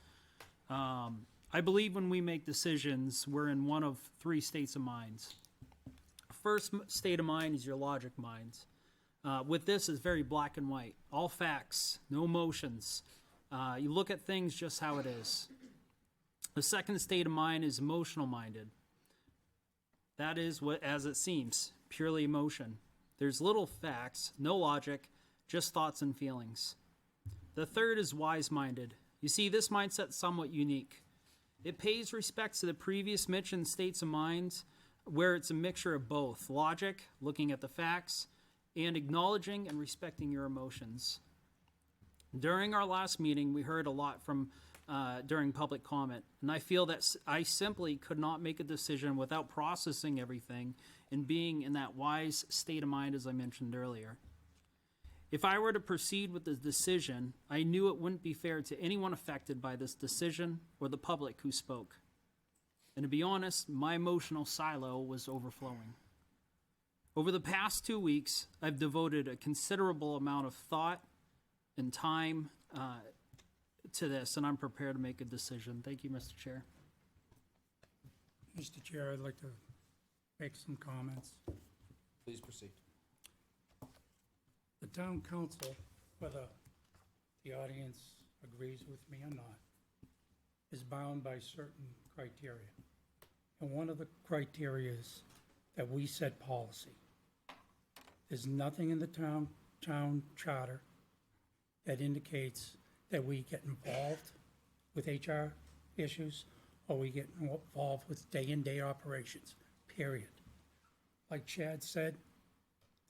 I believe when we make decisions, we're in one of three states of minds. First state of mind is your logic mind. With this, it's very black and white. All facts, no emotions. You look at things just how it is. The second state of mind is emotional minded. That is what, as it seems, purely emotion. There's little facts, no logic, just thoughts and feelings. The third is wise minded. You see, this mindset's somewhat unique. It pays respect to the previous mentioned states of mind, where it's a mixture of both logic, looking at the facts, and acknowledging and respecting your emotions. During our last meeting, we heard a lot from during public comment, and I feel that I simply could not make a decision without processing everything and being in that wise state of mind as I mentioned earlier. If I were to proceed with the decision, I knew it wouldn't be fair to anyone affected by this decision or the public who spoke. And to be honest, my emotional silo was overflowing. Over the past 2 weeks, I've devoted a considerable amount of thought and time to this, and I'm prepared to make a decision. Thank you, Mr. Chair. Mr. Chair, I'd like to make some comments. Please proceed. The town council, whether the audience agrees with me or not, is bound by certain criteria. And one of the criteria is that we set policy. There's nothing in the town charter that indicates that we get involved with HR issues or we get involved with day-in-day operations, period. Like Chad said,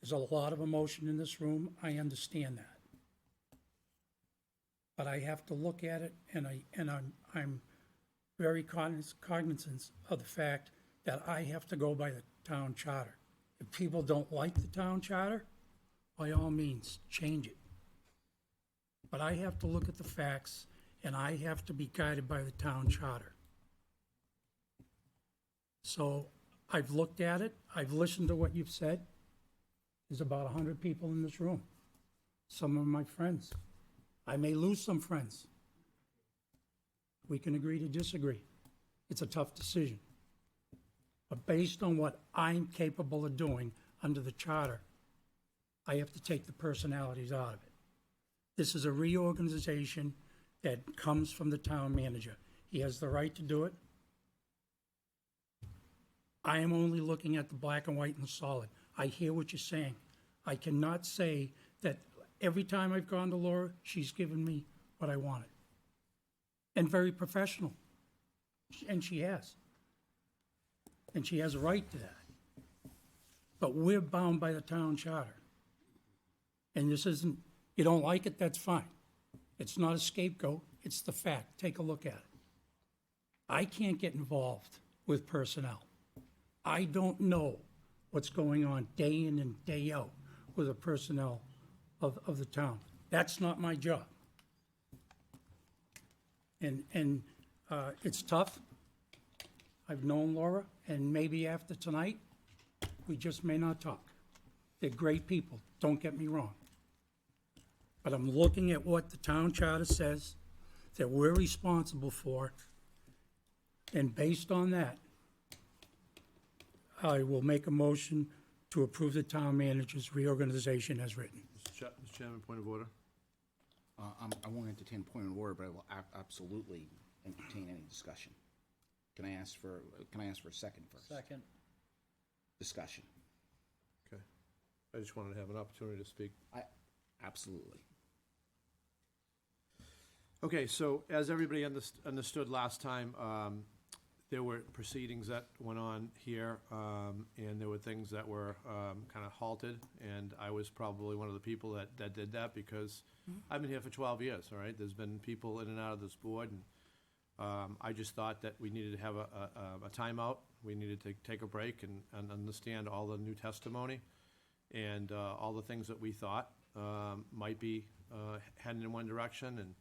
there's a lot of emotion in this room. I understand that. But I have to look at it, and I'm very cognizant of the fact that I have to go by the town charter. If people don't like the town charter, by all means, change it. But I have to look at the facts, and I have to be guided by the town charter. So I've looked at it. I've listened to what you've said. There's about 100 people in this room. Some are my friends. I may lose some friends. We can agree to disagree. It's a tough decision. But based on what I'm capable of doing under the charter, I have to take the personalities out of it. This is a reorganization that comes from the town manager. He has the right to do it. I am only looking at the black and white and the solid. I hear what you're saying. I cannot say that every time I've gone to Laura, she's given me what I wanted. And very professional. And she has. And she has a right to that. But we're bound by the town charter. And this isn't, you don't like it, that's fine. It's not a scapegoat, it's the fact. Take a look at it. I can't get involved with personnel. I don't know what's going on day in and day out with the personnel of the town. That's not my job. And it's tough. I've known Laura, and maybe after tonight, we just may not talk. They're great people, don't get me wrong. But I'm looking at what the town charter says that we're responsible for, and based on that, I will make a motion to approve the town manager's reorganization as written. Mr. Chairman, point of order. I won't entertain point of order, but I will absolutely entertain any discussion. Can I ask for a second first? Second. Discussion. Okay. I just wanted to have an opportunity to speak. Absolutely. Okay, so as everybody understood last time, there were proceedings that went on here, and there were things that were kind of halted, and I was probably one of the people that did that because I've been here for 12 years, all right? There's been people in and out of this board, and I just thought that we needed to have a timeout. We needed to take a break and understand all the new testimony and all the things that we thought might be heading in one direction and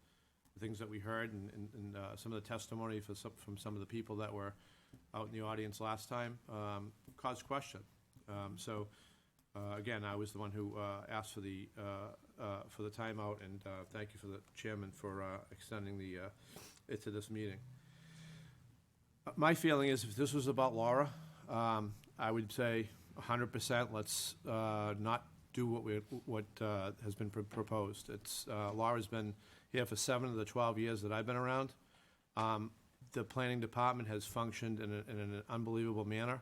the things that we heard and some of the testimony from some of the people that were out in the audience last time caused question. So, again, I was the one who asked for the timeout, and thank you for the chairman for extending it to this meeting. My feeling is if this was about Laura, I would say 100%, let's not do what has been proposed. Laura's been here for 7 of the 12 years that I've been around. The planning department has functioned in an unbelievable manner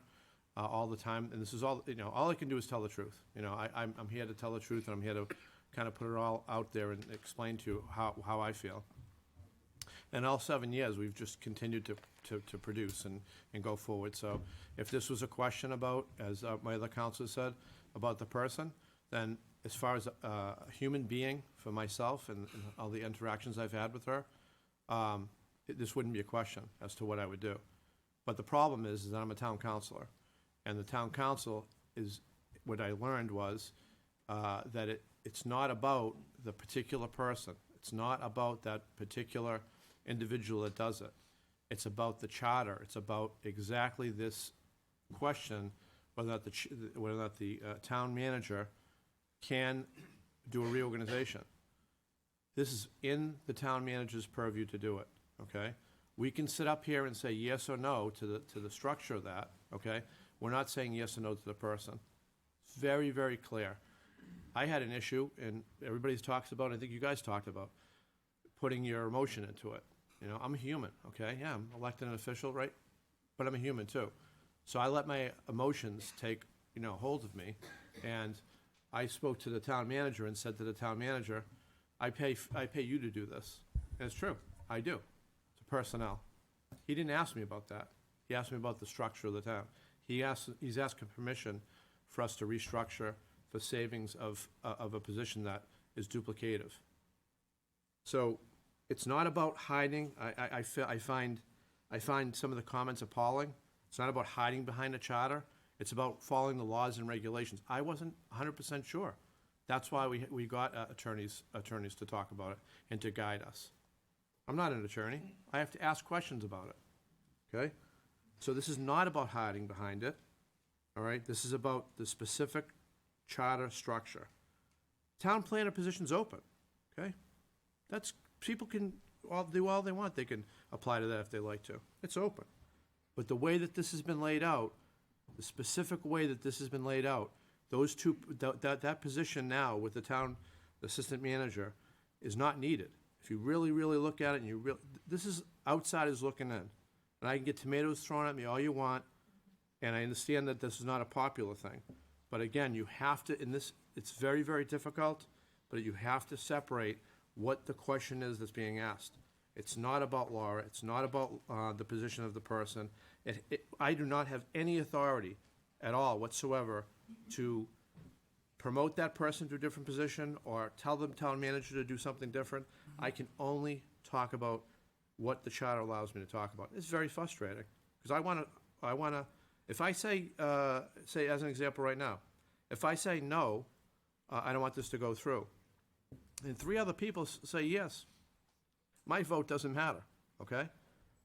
all the time, and this is all, all I can do is tell the truth. I'm here to tell the truth, and I'm here to kind of put it all out there and explain to you how I feel. And all 7 years, we've just continued to produce and go forward. So if this was a question about, as my other counselor said, about the person, then as far as a human being for myself and all the interactions I've had with her, this wouldn't be a question as to what I would do. But the problem is that I'm a town councilor, and the town council is, what I learned was that it's not about the particular person. It's not about that particular individual that does it. It's about the charter. It's about exactly this question, whether or not the town manager can do a reorganization. This is in the town manager's purview to do it, okay? We can sit up here and say yes or no to the structure of that, okay? We're not saying yes or no to the person. It's very, very clear. I had an issue, and everybody's talks about, I think you guys talked about, putting your emotion into it. I'm a human, okay? Yeah, I'm elected an official, right? But I'm a human too. So I let my emotions take, hold of me, and I spoke to the town manager and said to the town manager, I pay you to do this. And it's true, I do, to personnel. He didn't ask me about that. He asked me about the structure of the town. He's asking permission for us to restructure for savings of a position that is duplicative. So it's not about hiding. I find some of the comments appalling. It's not about hiding behind a charter. It's about following the laws and regulations. I wasn't 100% sure. That's why we got attorneys to talk about it and to guide us. I'm not an attorney. I have to ask questions about it, okay? So this is not about hiding behind it, all right? This is about the specific charter structure. Town planner position's open, okay? People can do all they want. They can apply to that if they like to. It's open. But the way that this has been laid out, the specific way that this has been laid out, that position now with the town assistant manager is not needed. If you really, really look at it, this is outsiders looking in. And I can get tomatoes thrown at me all you want, and I understand that this is not a popular thing. But again, you have to, it's very, very difficult, but you have to separate what the question is that's being asked. It's not about Laura. It's not about the position of the person. I do not have any authority at all whatsoever to promote that person to a different position or tell the town manager to do something different. I can only talk about what the charter allows me to talk about. It's very frustrating because I want to, if I say as an example right now, if I say no, I don't want this to go through, and 3 other people say yes, my vote doesn't matter, okay?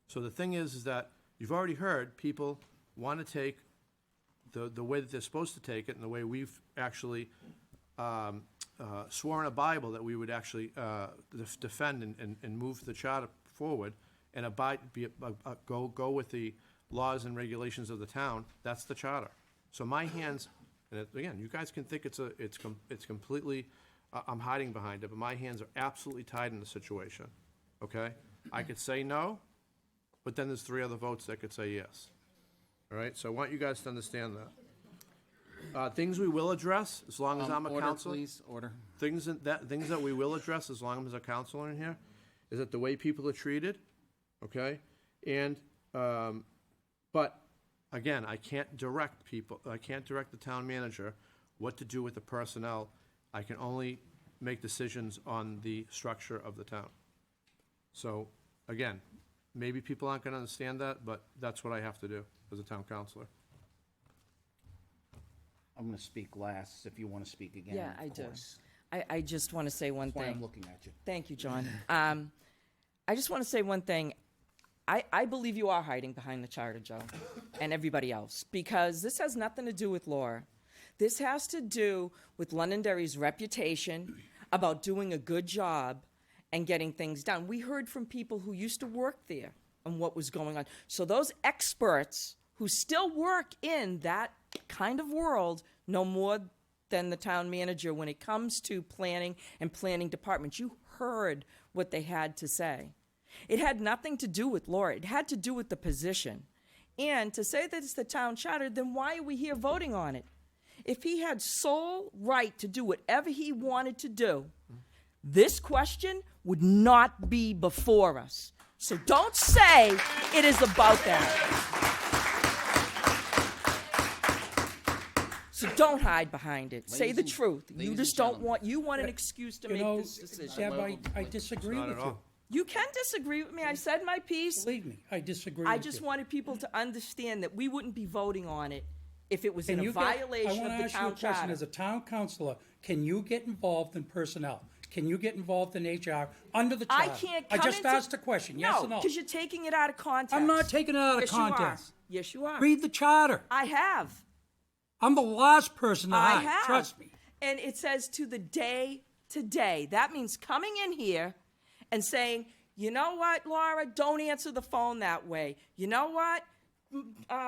So the thing is that you've already heard people want to take the way that they're supposed to take it and the way we've actually sworn a Bible that we would actually defend and move the charter forward and go with the laws and regulations of the town. That's the charter. So my hands, and again, you guys can think it's completely, I'm hiding behind it, but my hands are absolutely tied in the situation, okay? I could say no, but then there's 3 other votes that could say yes. All right, so I want you guys to understand that. Things we will address, as long as I'm a counselor. Order, please, order. Things that we will address, as long as I'm a counselor in here, is that the way people are treated, okay? And, but, again, I can't direct people, I can't direct the town manager what to do with the personnel. I can only make decisions on the structure of the town. So, again, maybe people aren't gonna understand that, but that's what I have to do as a town councilor. I'm going to speak last. If you want to speak again, Yeah, of I do. course. I just want to say one That's why thing. I'm looking at you. Thank you, John. I just want to say one thing. I believe you are hiding behind the charter, Joe, and everybody else, because this has nothing to do with Laura. This has to do with Londonderry's reputation about doing a good job and getting things done. We heard from people who used to work there and what was going on. So those experts who still work in that kind of world know more than the town manager when it comes to planning and planning departments. You heard what they had to say. It had nothing to do with Laura. It had to do with the position. And to say that it's the town charter, then why are we here voting on it? If he had sole right to do whatever he wanted to do, this question would not be before us. So don't say it is about that. So don't hide behind it. Say the truth. You just don't want, you want an excuse to make this decision. Deb, I disagree Not with at you. all. You can disagree with me. I said my piece. Believe me, I disagree I with just you. wanted people to understand that we wouldn't be voting on it if it was Can in a you violation I of want the to ask you a town question. charter. As a town councilor, can you get involved in personnel? Can you get involved in HR under the I charter? can't I come just into- asked a question, yes or no? because you're taking it out of context. I'm not taking it out of Yes, context. You are. Yes, you are. Read the charter. I have. I'm the last person to I hide, have. trust me. And it says to the day to day. That means coming in here and saying, you know what, Laura, don't answer the phone that way. You know what,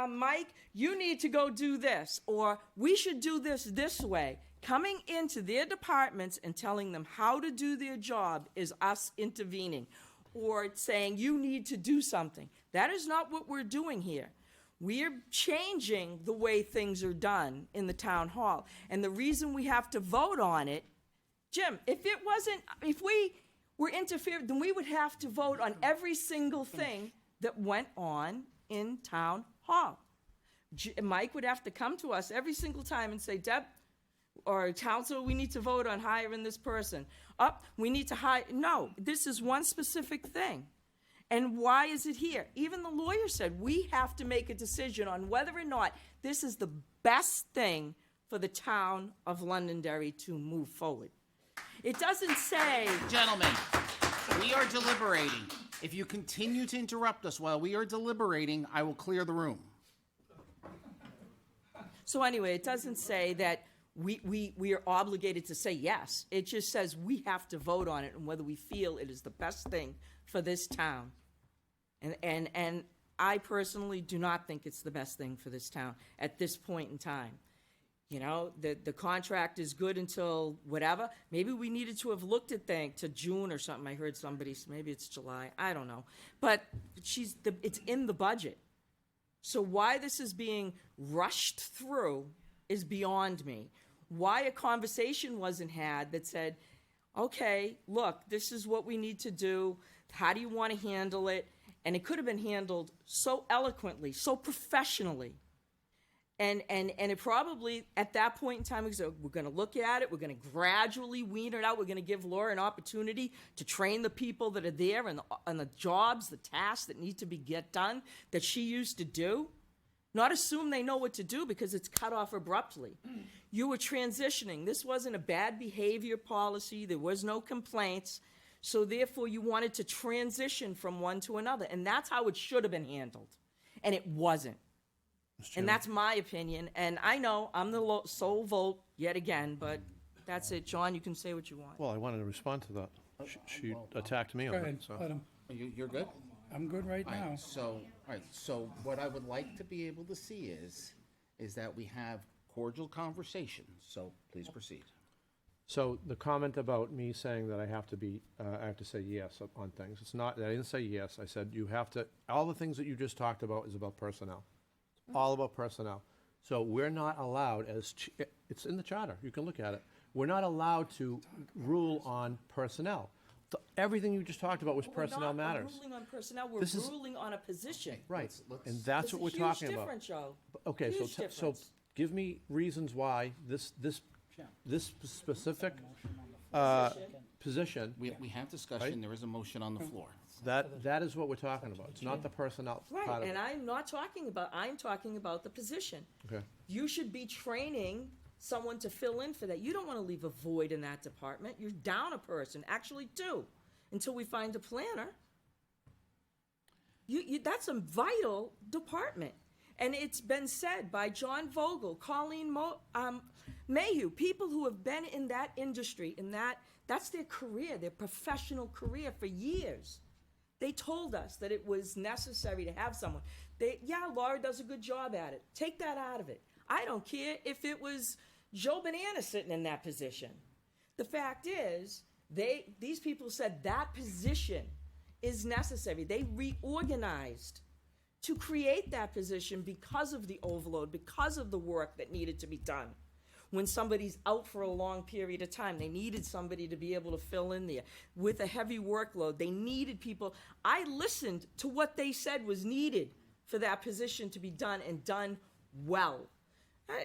Mike, you need to go do this, or we should do this way. Coming into their departments and telling them how to do their job is us intervening, or saying you need to do something. That is not what we're doing here. We're changing the way things are done in the town hall. And the reason we have to vote on it, Jim, if we were interfering, then we would have to vote on every single thing that went on in town hall. Mike would have to come to us every single time and say, Deb, or council, we need to vote on hiring this person. We need to hire. No, this is one specific thing. And why is it here? Even the lawyer said we have to make a decision on whether or not this is the best thing for the town of Londonderry to move forward. It doesn't say, Gentlemen, we are deliberating. If you continue to interrupt us while we are deliberating, I will clear the room. so anyway, it doesn't say that we are obligated to say yes. It just says we have to vote on it and whether we feel it is the best thing for this town. And I personally do not think it's the best thing for this town at this point in time. You know, the contract is good until whatever. Maybe we needed to have looked at to June or something. I heard somebody, maybe it's July. I don't know. But it's in the budget. So why this is being rushed through is beyond me. Why a conversation wasn't had that said, okay, look, this is what we need to do. How do you want to handle it? And it could have been handled so eloquently, so professionally. And it probably, at that point in time, we're going to look at it. We're going to gradually wean it out. We're going to give Laura an opportunity to train the people that are there and the jobs, the tasks that need to get done that she used to do. Not assume they know what to do because it's cut off abruptly. You were transitioning. This wasn't a bad behavior policy. There was no complaints. So therefore, you wanted to transition from one to another. And that's how it should have been handled. And it wasn't. And that's my opinion. And I know I'm the sole vote yet again, but that's it. John, you can say what you want. Well, I wanted to respond to that. She attacked me on Go it, ahead, so. let him. You're good? I'm good right All right, now. so what I would like to be able to see is that we have cordial conversations, so please proceed. So the comment about me saying that I have to say yes on things, it's not, I didn't say yes, I said you have to, all the things that you just talked about is about personnel. It's all about personnel. So we're not allowed it's in the charter, you can look at it, we're not allowed to rule on personnel. Everything you just talked about was personnel matters. We're ruling on personnel, we're This is- ruling on a position. Right, and that's what we're talking about. It's a huge difference, Joe. Okay, Huge so difference. give me reasons why this specific position. We have discussion, Right? there is a motion on the floor. That is what we're talking about. It's not the personnel part Right, of and it. I'm talking about the position. Okay. You should be training someone to fill in for that. You don't want to leave a void in that department. You're down a person, actually two, until we find a planner. That's a vital department. And it's been said by John Vogel, Colleen Mayhew, people who have been in that industry, that's their career, their professional career for years. They told us that it was necessary to have someone. Laura does a good job at it. Take that out of it. I don't care if it was Joe Banana sitting in that position. The fact is, these people said that position is necessary. They reorganized to create that position because of the overload, because of the work that needed to be done. When somebody's out for a long period of time, they needed somebody to be able to fill in there. With a heavy workload, they needed people. I listened to what they said was needed for that position to be done, and done well.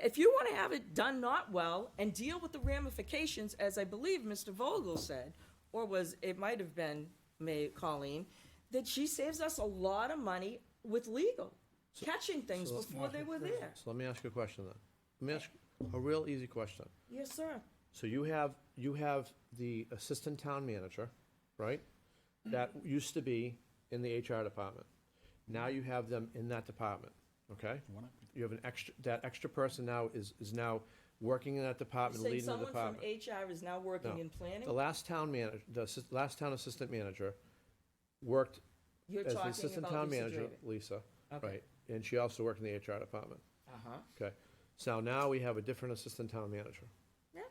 If you want to have it done not well and deal with the ramifications, as I believe Mr. Vogel said, or it might have been Colleen, that she saves us a lot of money with legal, catching things before they were there. So let me ask you a question then. Let me ask a real easy question. Yes, sir. So you have the assistant town manager, right? That used to be in the HR department. Now you have them in that department, okay? You have that extra person now is now working in that department, Saying leading the someone department. from HR is now working in planning? The last town manager, last town assistant manager worked You're as the talking assistant about town Lisa manager, Draven. Lisa, Okay. right? And she also worked in the HR department. Uh-huh. Okay. So now we have a different assistant town manager. Yeah.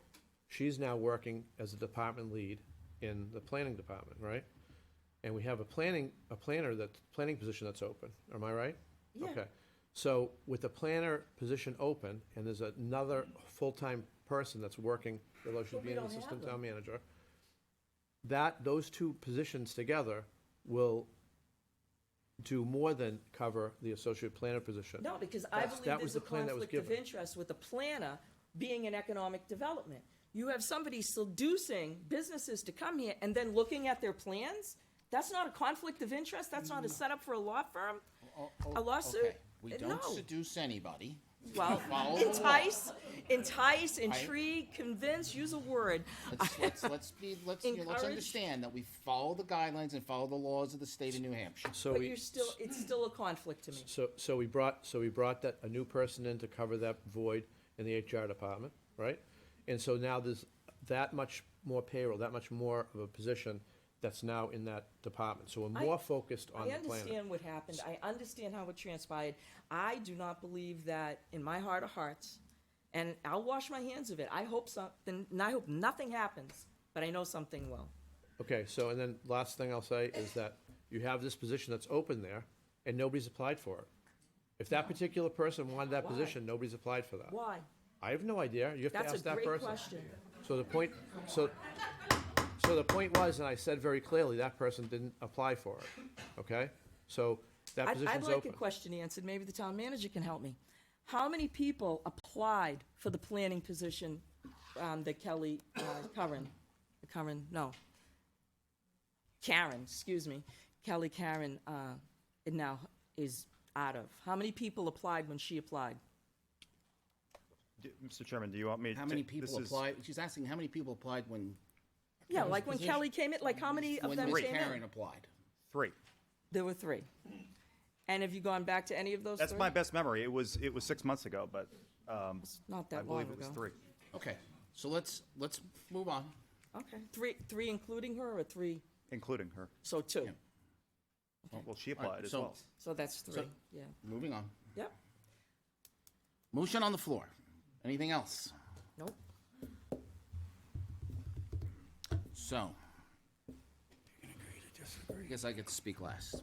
She's now working as a department lead in the planning department, right? And we have a planning position that's open. Am I right? Yeah. Okay. So with the planner position open, and there's another full-time person that's working, although she's But we being an don't have assistant them. town manager, those two positions together will do more than cover the associate planner position. No, because I That believe was there's a the plan that was conflict of given. interest with the planner being in economic development. You have somebody seducing businesses to come here and then looking at their plans? That's not a conflict of interest? That's not a setup for a law firm? A lawsuit? Okay. We don't No. seduce anybody. Well, Follow the law. entice, intrigue, convince, use a word. Let's Encourage. understand that we follow the guidelines and follow the laws of the state of New Hampshire. So But we, it's still a conflict to me. so we brought a new person in to cover that void in the HR department, right? And so now there's that much more payroll, that much more of a position that's now in that department. So we're more focused on I the planner. understand what happened. I understand how it transpired. I do not believe that in my heart of hearts, and I'll wash my hands of it. I hope something, and I hope nothing happens, but I know something will. Okay, so, and then last thing I'll say is that you have this position that's open there, and nobody's applied for it. If that particular person wanted that Why? position, nobody's applied for that. Why? I have no idea. You have to That's ask a that great person. question. So the point, so the point was, and I said very clearly, that person didn't apply for it, okay? So that I'd position's like open. a question answered. Maybe the town manager can help me. How many people applied for the planning position that Karen, excuse me, Karen now is out of? How many people applied when she applied? Mr. Chairman, do you want me to? How many this people is- applied? She's asking how many people applied when. Yeah, Karen's like when position? Kelly came in, like how many of When them Miss came Karen in? applied. 3. There were 3. And have you gone back to any of those That's 3? my best memory. It was 6 months ago, but not that I believe long it was ago. 3. Okay, so let's move on. Okay, 3 including her, or 3? Including her. So 2. Well, she All right, applied as so- well. So that's 3. So- Yeah. Moving on. Yep. Motion on the floor. Anything else? Nope. So. I guess I get to speak last.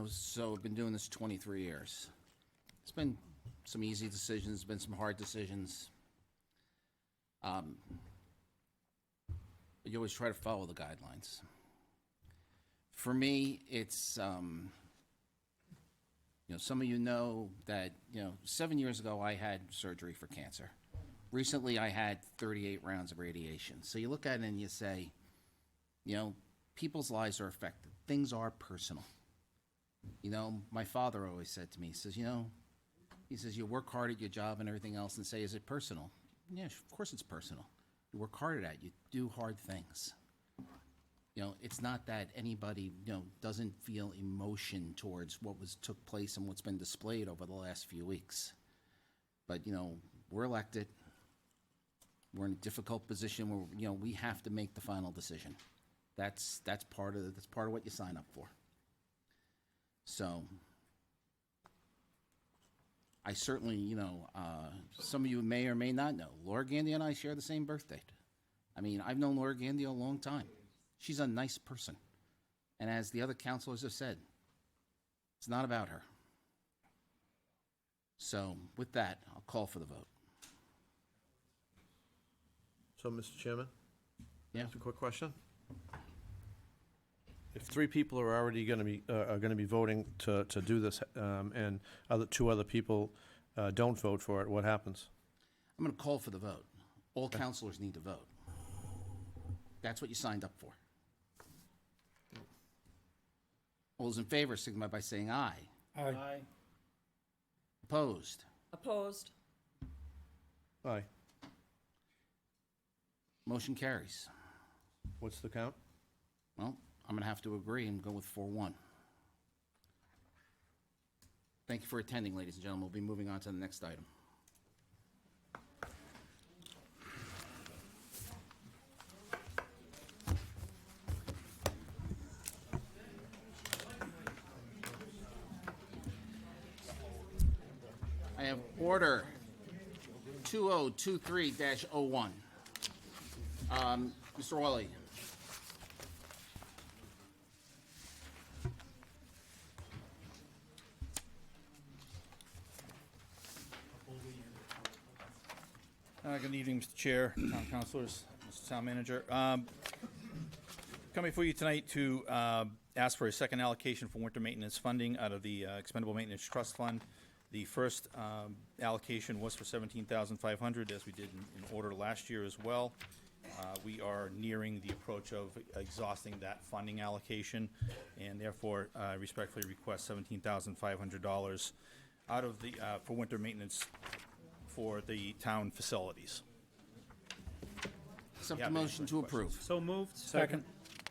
So I've been doing this 23 years. It's been some easy decisions, been some hard decisions. But you always try to follow the guidelines. For me, it's, some of you know that, 7 years ago I had surgery for cancer. Recently I had 38 rounds of radiation. So you look at it and you say, people's lives are affected. Things are personal. My father always said to me, he says, you work hard at your job and everything else and say, is it personal? Yeah, of course it's personal. You work hard at it. You do hard things. it's not that anybody, doesn't feel emotion towards what took place and what's been displayed over the last few weeks. But, we're elected. We're in a difficult position where, we have to make the final decision. That's part of what you sign up for. So I certainly, some of you may or may not know, Laura Gandy and I share the same birth date. I mean, I've known Laura Gandy a long time. She's a nice person. And as the other counselors have said, it's not about her. So with that, I'll call for the vote. So, Mr. Chairman? Yeah. Just a quick question. If 3 people are already going to be voting to do this, and 2 other people don't vote for it, what happens? I'm going to call for the vote. All counselors need to vote. That's what you signed up for. All those in favor signify by saying aye. Aye. Opposed? Opposed. Aye. Motion carries. What's the count? Well, I'm going to have to agree and go with 4-1. Thank you for attending, ladies and gentlemen. We'll be moving on to the next item. I have order 2023-01. Mr. Wally. Good evening, Mr. Chair, Town Councilors, Mr. Town Manager. Coming before you tonight to ask for a second allocation for winter maintenance funding out of the Expendable Maintenance Trust Fund. The first allocation was for $17,500, as we did in order last year as well. We are nearing the approach of exhausting that funding allocation, and therefore respectfully request $17,500 out of the for winter maintenance for the town facilities. Accept Yeah, the motion to approve. So moved. Second.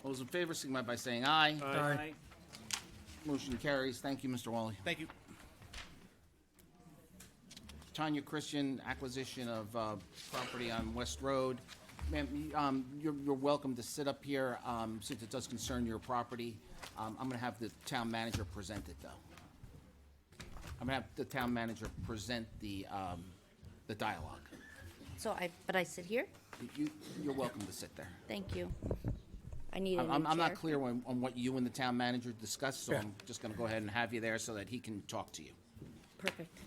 All those in favor signify by saying aye. Aye. Motion carries. Thank you, Mr. Wally. Thank you. Tanya Christian, acquisition of property on West Road. Ma'am, you're welcome to sit up here since it does concern your property. I'm going to have the town manager present it, though. I'm going to have the town manager present the dialogue. So I sit here? You're welcome to sit there. Thank you. I need a new I'm not chair. clear on what you and the town manager discussed, so I'm just going to go ahead and have you there so that he can talk to you. Perfect.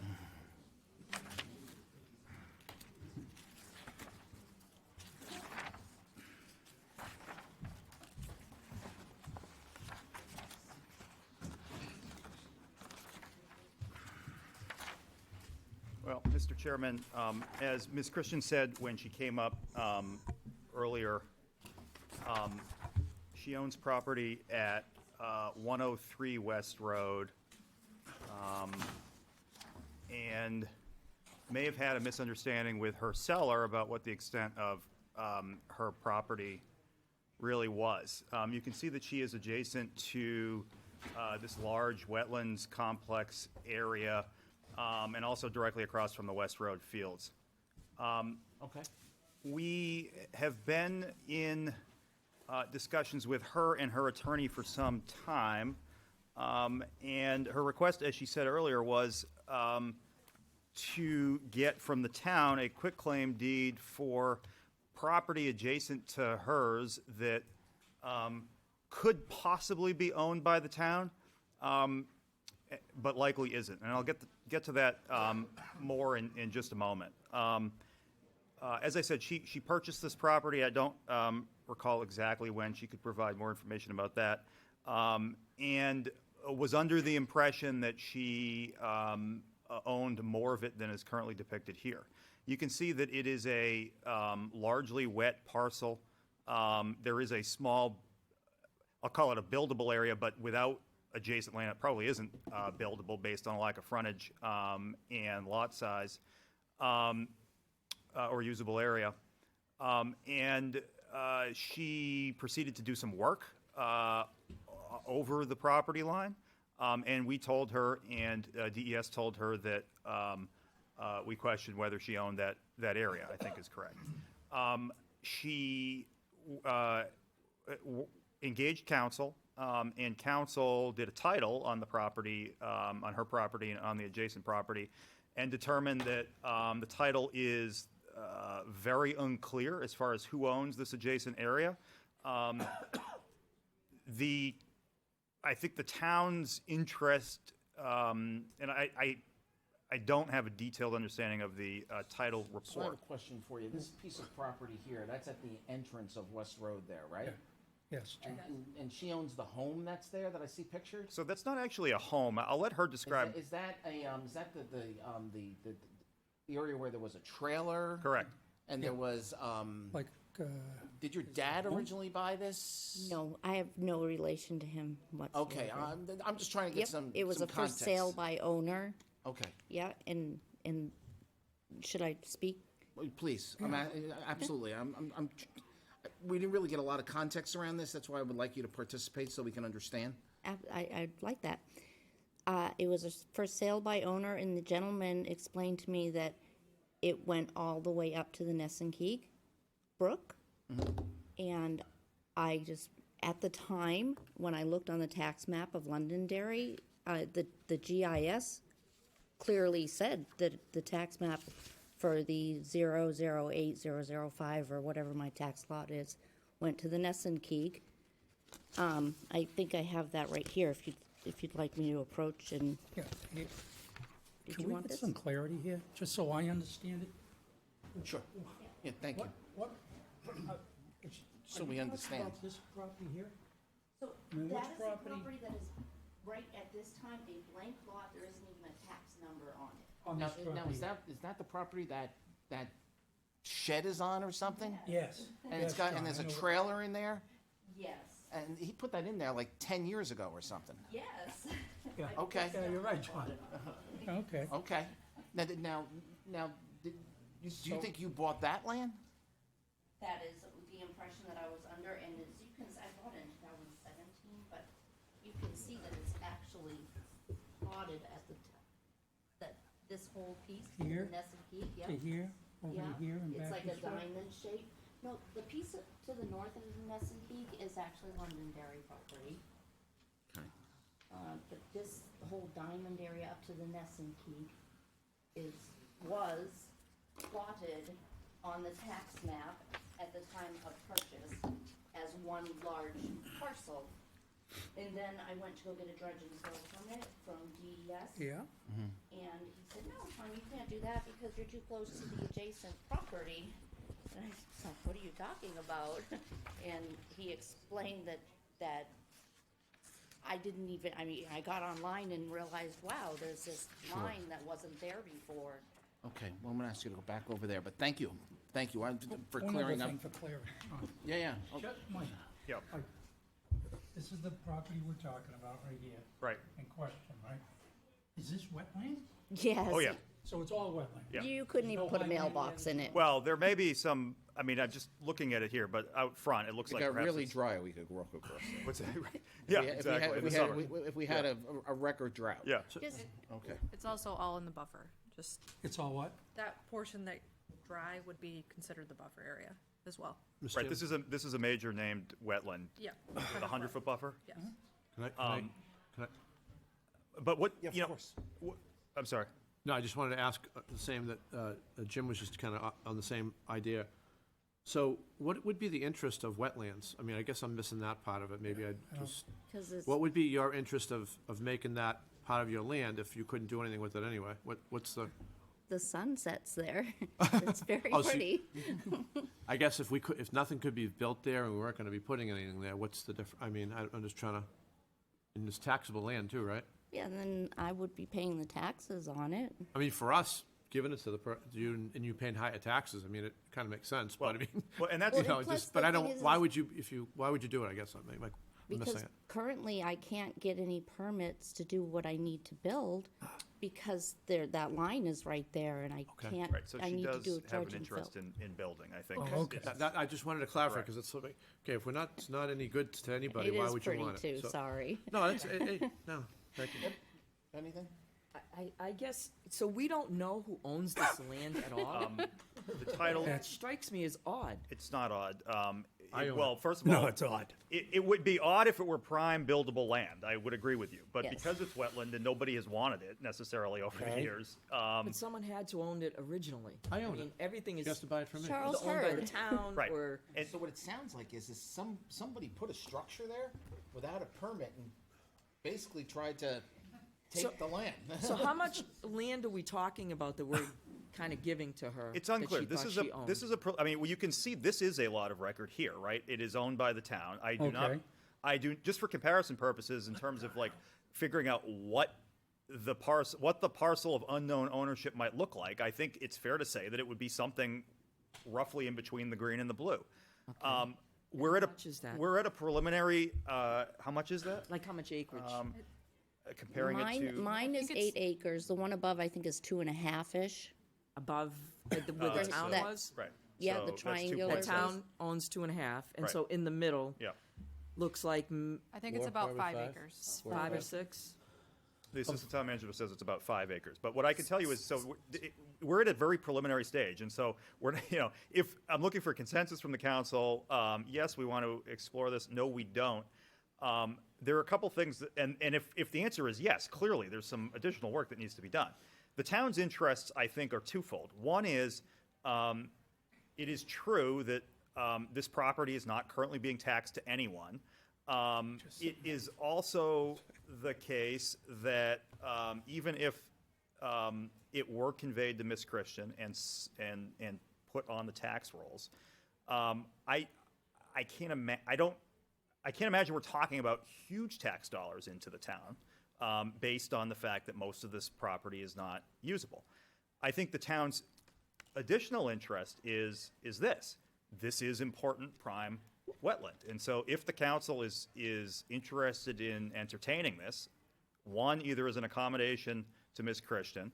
Well, Mr. Chairman, as Ms. Christian said when she came up earlier, she owns property at 103 West Road, and may have had a misunderstanding with her seller about what the extent of her property really was. You can see that she is adjacent to this large wetlands complex area, and also directly across from the West Road fields. Okay. We have been in discussions with her and her attorney for some time, and her request, as she said earlier, was to get from the town a quitclaim deed for property adjacent to hers that could possibly be owned by the town, but likely isn't. And I'll get to that more in just a moment. As I said, she purchased this property. I don't recall exactly when. She could provide more information about that. And was under the impression that she owned more of it than is currently depicted here. You can see that it is a largely wet parcel. There is a small, I'll call it a buildable area, but without adjacent land, it probably isn't buildable based on a lack of frontage and lot size or usable area. And she proceeded to do some work over the property line, and we told her, and DES told her that we questioned whether she owned that area, I think is correct. She engaged counsel, and counsel did a title on the property, on her property and on the adjacent property, and determined that the title is very unclear as far as who owns this adjacent area. I think the town's interest, and I don't have a detailed understanding of the title So I have report. a question for you. This piece of property here, that's at the entrance of West Road there, right? Yes. And she owns the home that's there that I see pictured? So that's not actually a home. I'll let her describe. Is that the area where there was a trailer? Correct. And there was, Like, did your dad originally buy this? No, I have no relation to him whatsoever. Okay, I'm just trying to get Yep, it was some a for context. sale by owner. Okay. Yeah, and should I speak? Well, please, absolutely. We didn't really get a lot of context around this. That's why I would like you to participate so we can understand. I'd like that. It was a for sale by owner, and the gentleman explained to me that it went all the way up to the Nessunkeek Brook. And I just, at the time, when I looked on the tax map of Londonderry, the GIS clearly said that the tax map for the 008005 or whatever my tax lot is, went to the Nessunkeek. I think I have that right here, if you'd like me to approach and. yeah. Did Can you we want get this? some clarity here, just so I understand it? Sure. Yeah, thank you. What? So we understand. About this property here? So I mean, which that is the property- property that is right at this time a blank lot, there isn't even a tax number on it. On Now, this now property? is that the property that shed is on or something? Yes. And it's Yes, got, John, and there's I a know. trailer in there? Yes. And he put that in there like 10 years ago or something. Yes. Yeah. Okay. Yeah, you're right, John. Okay. Okay. Now, do you think you bought that land? That is the impression that I was under, and as you can, I bought it in 2017, but you can see that it's actually plotted at the, that this whole piece. Here? Nessunkeek, yeah. To here, over Yeah, to here, and back it's like a this way? diamond shape. No, the piece to the north of Nessunkeek is actually Londonderry property. Okay. But this whole diamond area up to the Nessunkeek was plotted on the tax map at the time of purchase as one large parcel. And then I went to go get a dredge and fill permit from DES. Yeah. And he said, no, Tom, you can't do that because you're too close to the adjacent property. And I was like, what are you talking about? And he explained that I didn't even, I got online and realized, wow, there's this Sure. line that wasn't there before. Okay, well, I'm gonna ask you to go back over there, but thank you. Thank you for One clearing other up. thing for clarity. Yeah, yeah. Okay. Shut, Mike. Yep. This is the property we're talking about right here. Right. In question, right? Is this wetland? Yes. Oh, yeah. So it's all wetland? Yeah. You couldn't even No put a highway mailbox in it. Well, there may be some, I'm just looking at it here, but out front, it looks If like it got perhaps really it's- dry, we could walk across there. What's that? Yeah, exactly, in the summer. If we had a record drought. Yeah. Okay. It's also all in the buffer, just It's all what? that portion that dry would be considered the buffer area as well. Right, this is a major named wetland. Yeah. The 100-foot buffer? Yes. Can I? But what, Yeah, of you know, course. I'm sorry. No, I just wanted to ask the same that Jim was just kind of on the same idea. So what would be the interest of wetlands? I guess I'm missing that part of it. Maybe I'd just, 'Cause it's- what would be your interest of making that part of your land if you couldn't do anything with it anyway? What's the? The sun sets there. It's very Oh, so pretty. I guess if nothing could be built there and we weren't going to be putting anything there, what's the difference? I'm just trying to, and it's taxable land too, right? Yeah, then I would be paying the taxes on it. For us, giving it to you and you paying higher taxes, it kind of makes sense, but Well, and that's, Well, and plus but the I don't, thing is- why would you do it, I guess, I'm missing Because it. currently I can't get any permits to do what I need to build because that line is right there, and I can't, Right, so I she need to does do a have dredge an and fill. interest in building, I think. Oh, okay. I just wanted to clarify, Correct. because it's like, okay, if it's not any good to anybody, It why is would you pretty want it? too, sorry. No, no, thank you. Anything? I guess, so we don't know who owns this land at all? The title, That strikes me as odd. it's not odd. I own Well, it. first of all. No, it's odd. It would be odd if it were prime buildable land, I would agree with you. But Yes. because it's wetland and nobody has wanted it necessarily over the years, But someone had to own it originally. I own mean, it. everything is He has to buy it from me. Charles owned by the Hurd. town Right. or. And- So what it sounds like is somebody put a structure there without a permit and basically tried to take the land. So how much land are we talking about that we're kind of giving to her? It's that unclear. she This thought is she owned? I mean, well, you can see this is a lot of record here, right? It is owned by the town. Okay. Just for comparison purposes, in terms of like figuring out what the parcel of unknown ownership might look like, I think it's fair to say that it would be something roughly in between the green and the blue. We're at much is that? we're at a preliminary, how much is that? Like how much acreage? Comparing it to. Mine is 8 acres, the one above I think is 2.5-ish. Above where the town that- was? Right. Yeah, So the that's triangular. The town owns 2.5, and Right. so in the middle, Yeah. looks like I think it's about 5 acres. 5 or 6. The assistant town manager says it's about 5 acres. But what I can tell you is, so we're at a very preliminary stage. And so we're, if I'm looking for consensus from the council, yes, we want to explore this. No, we don't. There are a couple things, and if the answer is yes, clearly there's some additional work that needs to be done. The town's interests, I think, are twofold. One is, it is true that this property is not currently being taxed to anyone. It is also the case that even if it were conveyed to Miss Christian and put on the tax rolls, I can't imagine we're talking about huge tax dollars into the town based on the fact that most of this property is not usable. I think the town's additional interest is this. This is important prime wetland. And so if the council is interested in entertaining this, one, either as an accommodation to Ms. Christian,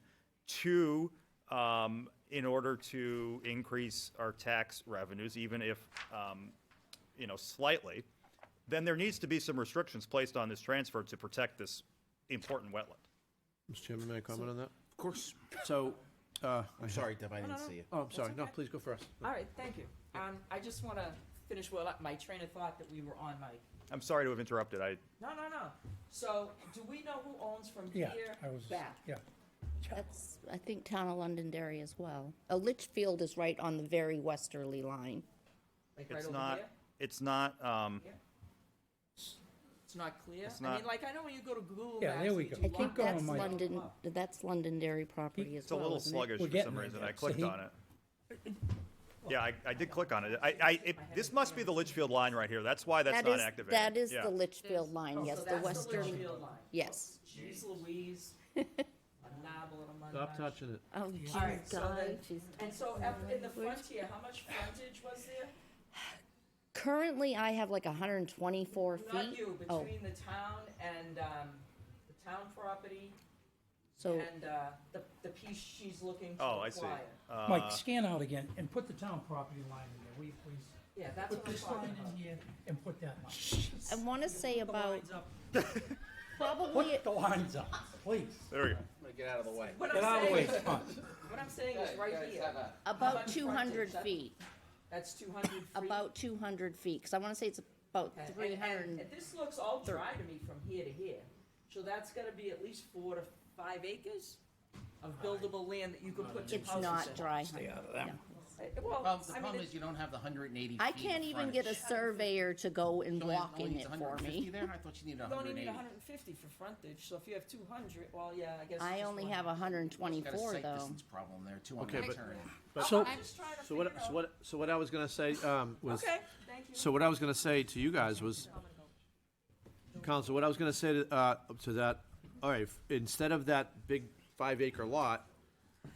two, in order to increase our tax revenues, even if, slightly, then there needs to be some restrictions placed on this transfer to protect this important wetland. Mr. Chairman, may I comment on that? Of course. So, I'm sorry, Deb, I didn't see you. Oh, I'm sorry. No, okay. please go first. All right, thank you. I just want to finish my train of thought that we were on, Mike. I'm sorry to have interrupted. No. So, do we know who owns from Yeah, here I was, back? yeah. That's, I think, town of Londonderry as well. Litchfield is right on the very westerly line. Like right It's over not, here? it's not, It's not clear? It's I not- mean, like, I know when you go to Google Yeah, Maps. there we they go. do I think Keep going, that's Mike. London, that's Londonderry property as it's a well, little isn't it? sluggish We're for getting some there, reason. though. I clicked See? on it. Yeah, I did click on it. This must be the Litchfield line right here. That's why that's That not is- activated. That is Yeah. the Litchfield line, yes, So the that's westerly. Litchfield line. Yes. Jeez Louise. Stop touching it. Oh, All geez, right, so God, then, jeez. and so in the frontier, how much frontage was there? Currently, I have like 124 feet. Not you, Oh, between the town and, the town property so, and, the piece she's looking to Oh, I see. acquire. Mike, scan out again and put the town property line in there, will you please? Yeah, that's Put what I'm this talking line about. in here and put that line. I want to say about, Put probably, the lines up, please. There we go. I'm gonna get out of the way. What Get I'm out of the way, saying, come on. what I'm saying is right here. How about much 200 frontage? feet, That's 200 feet. about 200 feet, because I want to say it's about Okay, 300. and this looks all dry to me from here to here. So that's gotta be at least 4 to 5 acres of buildable land that you could put two It's houses not in. dry. Stay out of that one. Well, Well, the I mean, problem is you don't have the 180 feet I of can't even get a frontage. surveyor to go and You only- walk only in needs it for 150 me. there? I thought you needed you only 180. need 150 for frontage, so if you have 200, well, yeah, I guess. I it's just only one. have Got a 124 sight though. distance problem there too on Okay, that but- turn. But So- I'm just trying to So what, figure so out. what, so what I was gonna say, was. Okay, thank you. So what I was gonna say to you guys was, Council, what I was gonna say to that, all right, instead of that big 5 acre lot,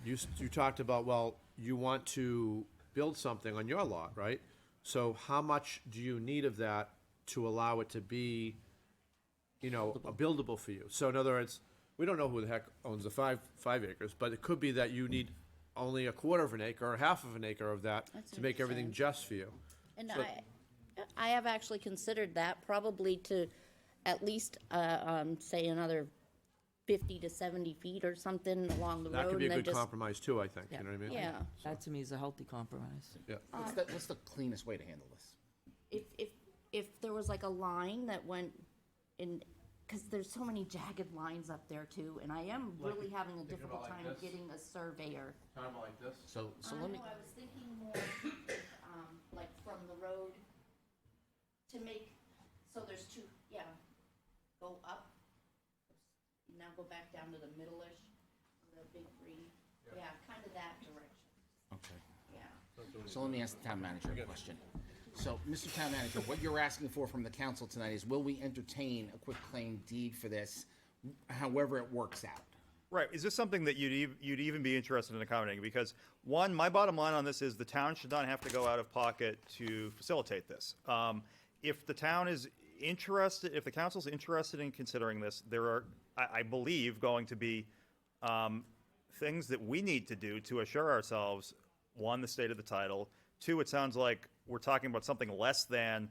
you talked about, well, you want to build something on your lot, right? So how much do you need of that to allow it to be, buildable for you? So in other words, we don't know who the heck owns the 5 acres, but it could be that you need only a quarter of an acre or half of an acre of that That's to make everything just for you. And So- I have actually considered that, probably to at least, say another 50 to 70 feet or something along the road. That could be a and then good just- compromise too, I think, you know what I mean? Yeah. That to me is a healthy compromise. Yeah. What's the cleanest way to handle this? If there was like a line that went in, because there's so many jagged lines up there too, and I am really having a difficult like time this? getting a surveyor. Kind of like this? So I let me, know, I was thinking more, like from the road to make, so there's two, go up, now go back down to the middle-ish, the big green, kind of that direction, okay. yeah. So let me ask the town manager a question. So, Mr. Town Manager, what you're asking for from the council tonight is, will we entertain a quitclaim deed for this, however it works out? Right. Is this something that you'd even be interested in accommodating? Because one, my bottom line on this is the town should not have to go out of pocket to facilitate this. If the town is interested, if the council's interested in considering this, there are, I believe, going to be things that we need to do to assure ourselves, one, the state of the title. Two, it sounds like we're talking about something less than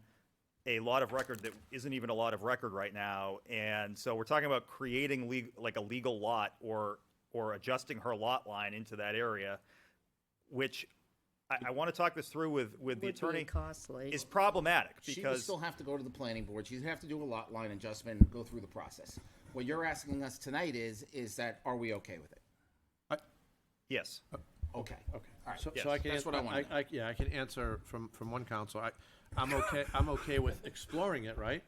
a lot of record that isn't even a lot of record right now. And so we're talking about creating like a legal lot or adjusting her lot line into that area, which I want to talk this through with the attorney. Costly. Is problematic She would because still have to go to the planning board, she'd have to do a lot line adjustment, and go through the process. What you're asking us tonight is that, are we okay with it? yes. Okay. Okay. All right. So Yes, I can, that's what I wanted. yeah, I can answer from one council. I'm okay with exploring it, right?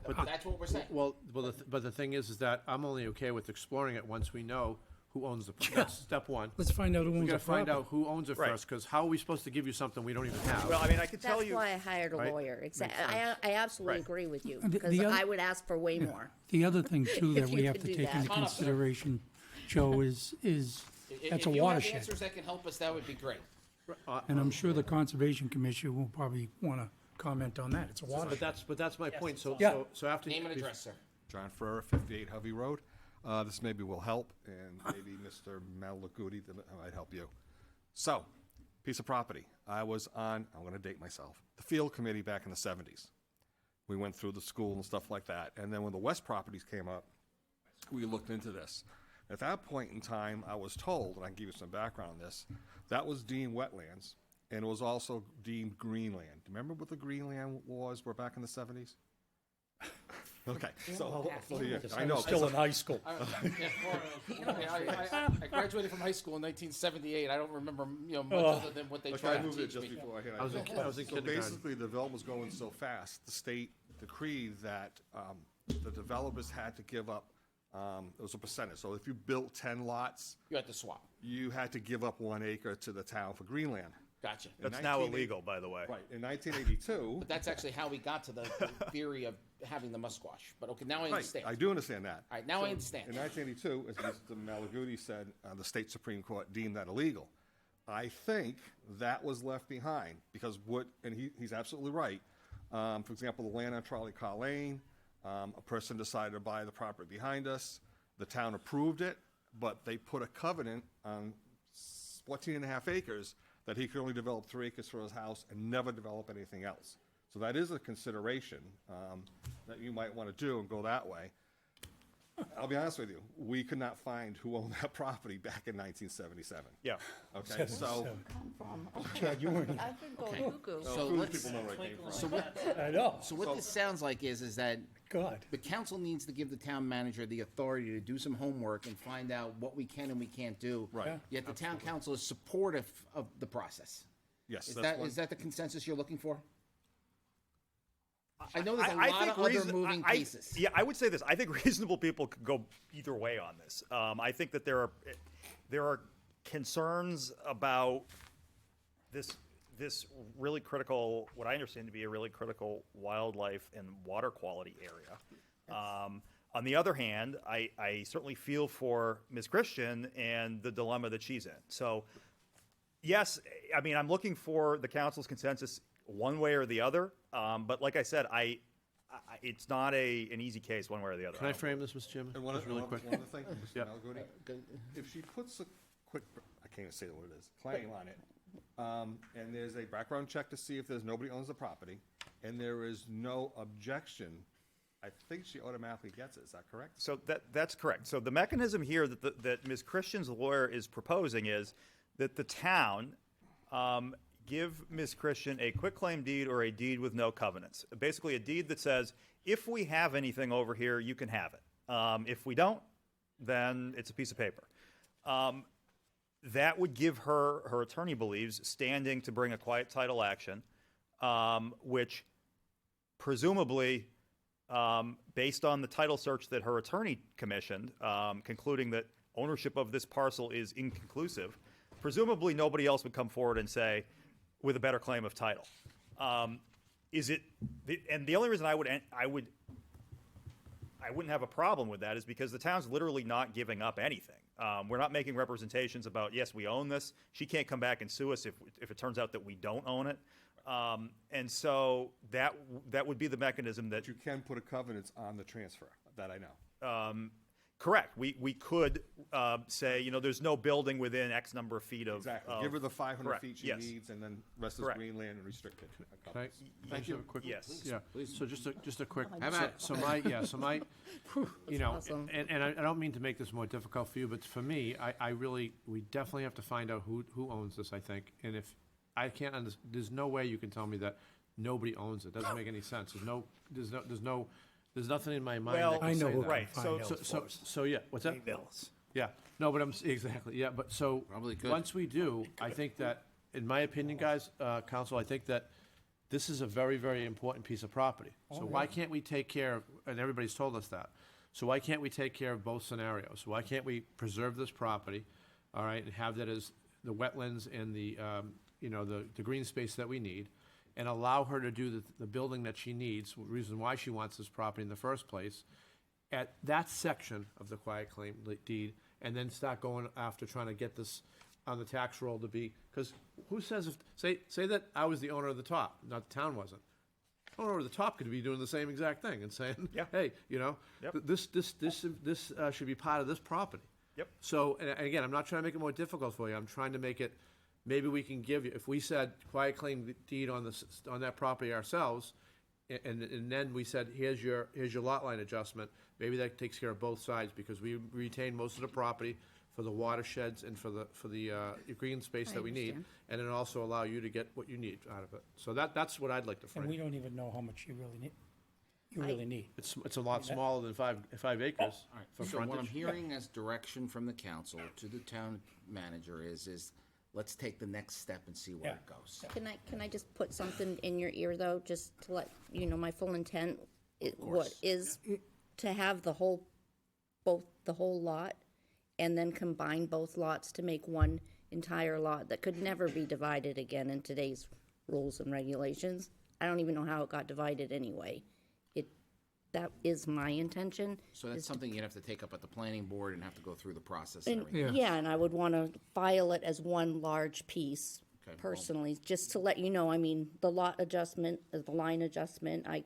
But That's what we're saying. Well, but the thing is that I'm only okay with exploring it once we know who owns the, that's step one. Let's find out who We owns gotta the find property. out who owns it Right. first, because how are we supposed to give you something we don't even have? Well, I mean, I could tell That's you. why I hired a Right? lawyer, exactly. Makes I absolutely Right. agree with you, The because other- I would ask for way more. The other thing too If that you we have could to do take that. into Come on up, sir. consideration, Joe, is that's a If you have watershed. answers that can help us, that would be great. And I'm sure the Conservation Commission will probably want to comment on that. It's a watershed. But that's my point, so, Yeah. so after. Name and address, sir. John Ferrer, 58 Hovey Road. This maybe will help, and maybe Mr. Malaguti might help you. So, piece of property. I was on, I'm going to date myself, the field committee back in the 70s. We went through the school and stuff like that. And then when the West properties came up, we looked into this. At that point in time, I was told, and I can give you some background on this, that was deemed wetlands, and it was also deemed greenland. Remember what the greenland laws were back in the 70s? Okay, so yeah, I know. Still in high school. I graduated from high school in 1978. I don't remember, much other than what they Like, tried I to moved it teach just me. before I hit. I was in So kindergarten. basically, the development was going so fast, the state decreed that the developers had to give up, it was a percentage. So if you built 10 lots, You had to swap. you had to give up 1 acre to the town for Greenland. Gotcha. That's now illegal, by the way. Right, in 1982. But that's actually how we got to the theory of having the musquash. But okay, now I Right, understand. I do understand that. All right, now I So, understand. In 1982, as Mr. Malaguti said, the state Supreme Court deemed that illegal. I think that was left behind because and he's absolutely right. For example, the land on Charlie Carr Lane, a person decided to buy the property behind us. The town approved it, but they put a covenant on 14 and a half acres that he could only develop 3 acres for his house and never develop anything else. So that is a consideration that you might want to do and go that way. I'll be honest with you, we could not find who owned that property back in 1977. Yeah. Okay, so. Chad, you weren't. I've been going Okay. cuckoo. So food let's, people know where it came from. so what, I know. so what this sounds like is that God. the council needs to give the town manager the authority to do some homework and find out what we can and we can't do. Right. Yeah. Yet the town council is supportive of the process. Yes, Is that's that, one- is that the consensus you're looking for? I know there's a I lot think of other reason- moving I- pieces. Yeah, I would say this. I think reasonable people could go either way on this. I think that there are concerns about this really critical, what I understand to be a really critical wildlife and water quality area. On the other hand, I certainly feel for Ms. Christian and the dilemma that she's in. So, yes, I mean, I'm looking for the council's consensus one way or the other. But like I said, I it's not an easy case one way or the other. Can I frame this, Mr. Chairman? And one Just really quick. other thing, Mr. Yeah. Malaguti, if she puts a quick, I can't even say what it is, claim on it, and there's a background check to see if there's nobody owns the property, and there is no objection, I think she automatically gets it. Is that correct? So that's correct. So the mechanism here that Ms. Christian's lawyer is proposing is that the town give Ms. Christian a quitclaim deed or a deed with no covenants. Basically, a deed that says, if we have anything over here, you can have it. If we don't, then it's a piece of paper. That would give her attorney believes, standing to bring a quiet title action, which presumably, based on the title search that her attorney commissioned, concluding that ownership of this parcel is inconclusive, presumably nobody else would come forward and say, with a better claim of title. Is it? And the only reason I wouldn't have a problem with that is because the town's literally not giving up anything. We're not making representations about, yes, we own this. She can't come back and sue us if it turns out that we don't own it. And so that would be the mechanism that You can put a covenant on the transfer, that I know. Correct. We could say, there's no building within X number of feet of. Exactly. Give her the 500 correct, feet she yes. needs, and then rest is Correct. green land and restricted. Can I just have a quick? Yes. Yeah, so just a quick, Have at it. so my, awesome. and I don't mean to make this more difficult for you, but for me, we definitely have to find out who owns this, I think. And if, I can't there's no way you can tell me that nobody owns it. Doesn't make any sense. There's nothing in my mind Well, that can I know say who that. Right. can find So, out. So yeah, what's that? Yeah, no, but exactly, yeah, but so, Probably could. once we do, I think that, in my opinion, guys, council, I think that this is a very, very important piece of property. So why can't we take care of, and everybody's told us that, so why can't we take care of both scenarios? Why can't we preserve this property, all right, and have that as the wetlands and the, the green space that we need, and allow her to do the building that she needs, reason why she wants this property in the first place, at that section of the quiet claim deed, and then start going after trying to get this on the tax roll to be, because who says say that I was the owner of the top, not the town wasn't. Owner of the top could be doing the same exact thing and saying, Yeah. hey, Yep. this should be part of this property. Yep. So, and again, I'm not trying to make it more difficult for you, I'm trying to make it, maybe we can give you, if we said quiet claim deed on that property ourselves, and then we said, here's your lot line adjustment, maybe that takes care of both sides, because we retain most of the property for the watersheds and for the green space that we need, understand. and then also allow you to get what you need out of it. So that's what I'd like to And we frame. don't even know how much you really need. It's a lot smaller than 5 acres All right, for so what I'm frontage. hearing as direction from the council to the town manager is let's take the next step and see where it goes. Can I just put something in your ear, though, just to let you know my full intent? What course. is to have the whole lot, and then combine both lots to make one entire lot that could never be divided again in today's rules and regulations. I don't even know how it got divided anyway. That is my intention. So that's something you'd have to take up at the planning board and have to go through the process and And, everything. yeah, and I would want to file it as one large piece Okay, well- personally, just to let you know, I mean, the lot adjustment, the line adjustment, I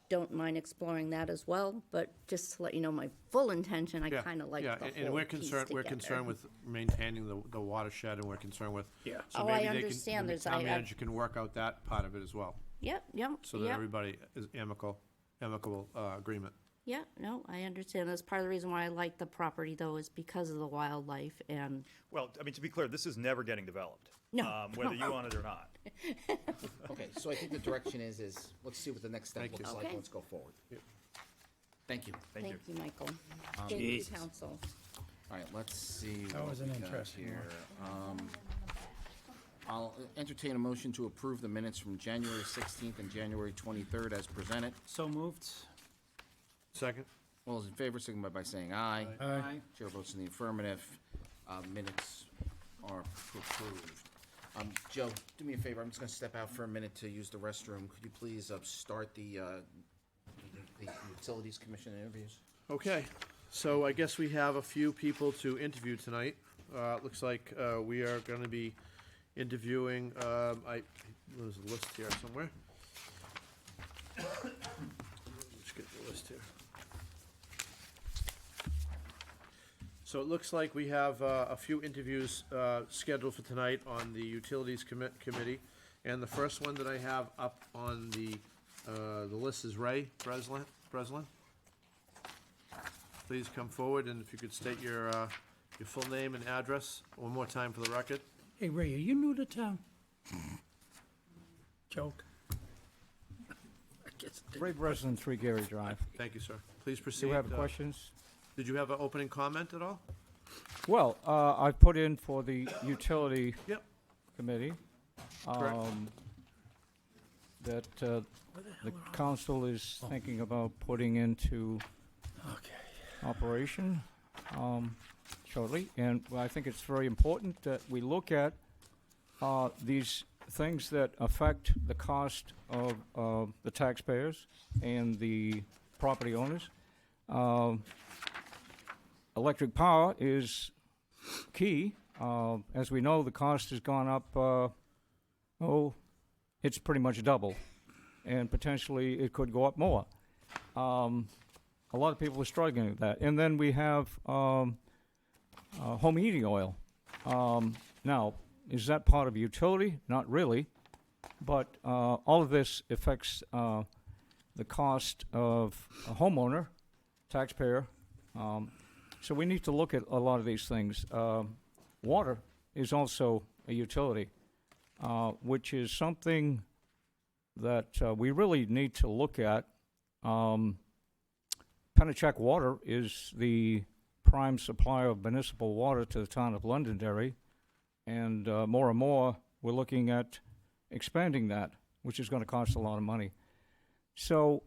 don't mind exploring that as well, but just to let you know my full intention, I Yeah, kind of like yeah, the and whole we're piece concerned, we're together. concerned with maintaining the watershed, and we're concerned with. Yeah. So Oh, I maybe they can- understand. the There's- town I- manager can work out that part of it as well, Yep, so that everybody is amicable agreement. Yeah, no, I understand. That's part of the reason why I like the property, though, is because of the wildlife and, Well, I mean, to be clear, this is never getting developed. No, Whether no. you want it or not. Okay, so I think the direction is let's see what the next step Thank you. looks like, Okay. let's go forward. Thank you. Thank you. thank you, Michael. Thank you, council. All right, let's see That what was we an got interesting here. I'll entertain a motion to approve the minutes from January 16th and January 23rd as presented. So moved. Second? All those in favor, signify by saying aye. Aye. Chair votes in the affirmative. Minutes are approved. Joe, do me a favor, I'm just gonna step out for a minute to use the restroom. Could you please start the Utilities Commission interviews? Okay, so I guess we have a few people to interview tonight. Looks like we are going to be interviewing, there's a list here somewhere. list here. So it looks like we have a few interviews scheduled for tonight on the Utilities Committee. And the first one that I have up on the list is Ray Breslin. Please come forward, and if you could state your full name and address one more time for the record. Hey, Ray, are you new to town? Joke. Ray Breslin, 3 Gary Drive. Thank you, sir. Please Do proceed. you have questions? Did you have an opening comment at all? Well, I put in for the Utility Yep. Committee. Correct. That the council is thinking about putting into operation shortly. And I think it's very important that we look at these things that affect the cost of the taxpayers and the property owners. Electric power is key. As we know, the cost has gone up, it's pretty much double, and potentially it could go up more. A lot of people are struggling with that. And then we have home heating oil. Now, is that part of a utility? Not really, but all of this affects the cost of a homeowner, taxpayer. So we need to look at a lot of these things. Water is also a utility, which is something that we really need to look at. Pennachuck Water is the prime supplier of municipal water to the town of Londonderry, and more we're looking at expanding that, which is going to cost a lot of money. So,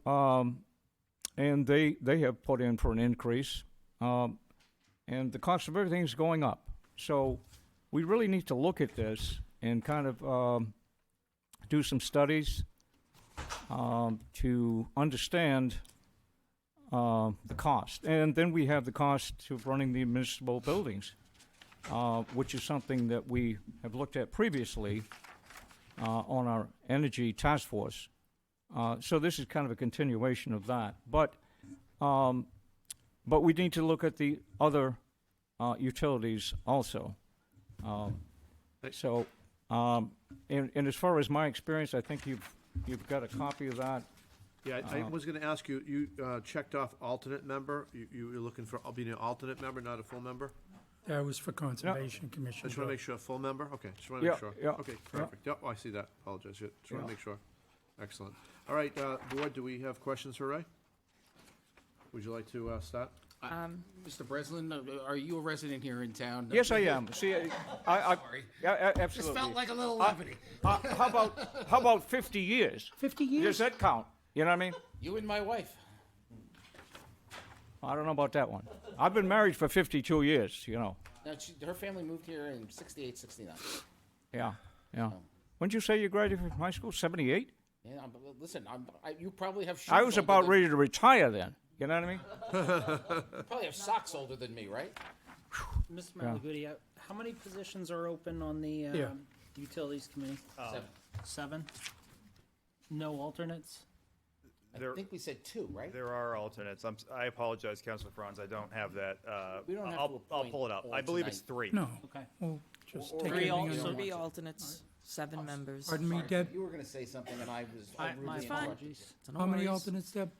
and they have put in for an increase, and the cost of everything is going up. So we really need to look at this and kind of do some studies to understand the cost. And then we have the cost of running the municipal buildings, which is something that we have looked at previously on our energy task force. So this is kind of a continuation of that. But we need to look at the other utilities also. And as far as my experience, I think you've got a copy of that. Yeah, I was going to ask you, you checked off alternate member. You were looking for being an alternate member, not a full member? That was for Conservation Commission. I just want to make sure, full member? Okay, just want to make sure. Yeah. Okay, perfect. Yep, I see that. Apologize. Yeah, just want to make sure. Excellent. All right, board, do we have questions for Ray? Would you like to start? Mr. Breslin, are you a resident here in town? Yes, I am. See, I Sorry. absolutely. Just felt like a little levity. How about 50 years? 50 years? Does that count? You know what I mean? You and my wife. I don't know about that one. I've been married for 52 years, you know. Now, her family moved here in 68, 69. Yeah. When did you say you graduated from high school? 78? Yeah, listen, you probably have shoes I was older about than- ready to retire then. You know what I mean? You probably have socks older than me, right? Mr. Yeah. Malaguti, how many positions are open on the Utilities Committee? 7? No alternates? I think we said 2, right? There are alternates. I apologize, Councilor Franz, I don't have that. We don't have to I'll appoint pull it up. all I believe it's tonight. 3. No. Okay. Well, just Or take three everything also- on Three one. alternates, 7 members. Pardon me, Sorry, Deb? You were going to say something, and I was My rudely fine. interrupted you. So no How many worries. alternates, Deb?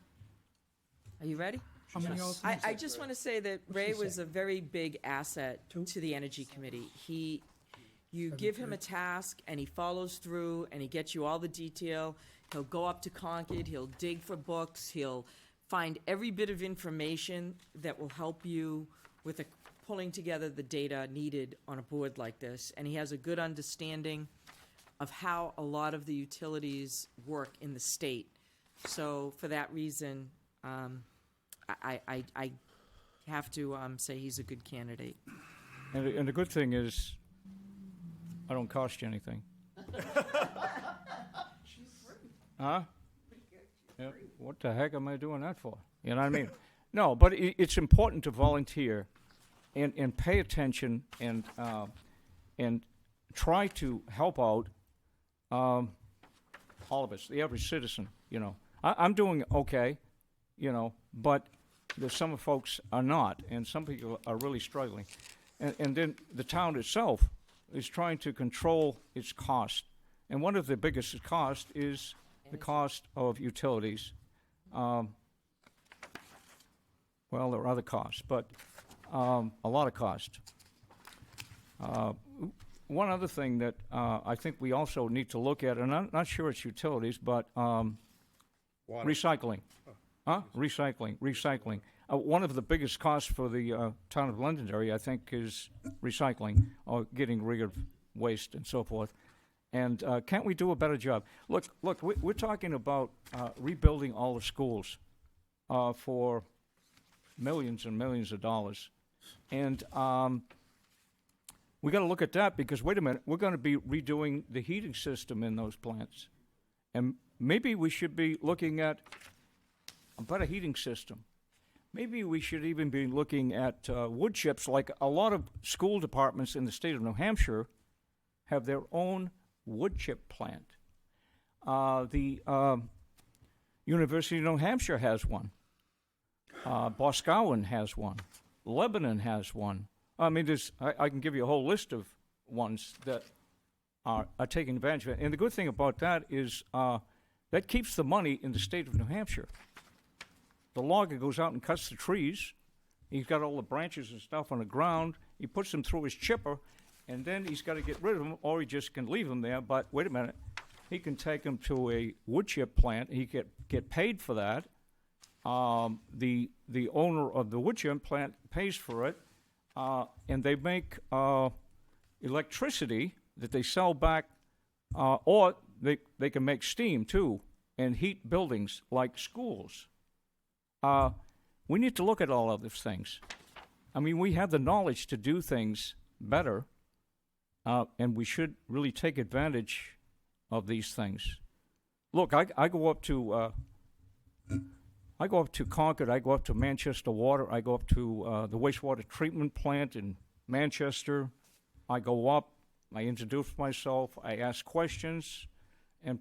Are you ready? How many alternates? I just want to say that What'd she Ray was say? a very big asset to the Energy Committee. You give him a task, and he follows through, and he gets you all the detail. He'll go up to Concord, he'll dig for books, he'll find every bit of information that will help you with pulling together the data needed on a board like this. And he has a good understanding of how a lot of the utilities work in the state. So for that reason, I have to say he's a good candidate. And the good thing is, I don't cost you anything. Huh? Yeah, what the heck am I doing that for? You know what I mean? No, but it's important to volunteer and pay attention and try to help out all of us, the average citizen, you know. I'm doing okay, but there's some folks are not, and some people are really struggling. And then the town itself is trying to control its cost. And one of the biggest costs is the cost of utilities. Well, there are other costs, but a lot of cost. One other thing that I think we also need to look at, and I'm not sure it's utilities, but recycling. Recycling. One of the biggest costs for the town of Londonderry, I think, is recycling, or getting rid of waste and so forth. And can't we do a better job? Look, we're talking about rebuilding all the schools for millions and millions of dollars. And we got to look at that because, wait a minute, we're going to be redoing the heating system in those plants. And maybe we should be looking at a better heating system. Maybe we should even be looking at wood chips, like a lot of school departments in the state of New Hampshire have their own wood chip plant. The University of New Hampshire has one. Boscawen has one. Lebanon has one. I mean, I can give you a whole list of ones that are taking advantage of it. And the good thing about that is that keeps the money in the state of New Hampshire. The logger goes out and cuts the trees. He's got all the branches and stuff on the ground. He puts them through his chipper, and then he's got to get rid of them, or he just can leave them there. But wait a minute, he can take them to a wood chip plant. He get paid for that. The owner of the wood chip plant pays for it, and they make electricity that they sell back, or they can make steam too and heat buildings like schools. We need to look at all of these things. I mean, we have the knowledge to do things better, and we should really take advantage of these things. Look, I go up to Concord. I go up to Manchester Water. I go up to the wastewater treatment plant in Manchester. I go up. I introduce myself. I ask questions, and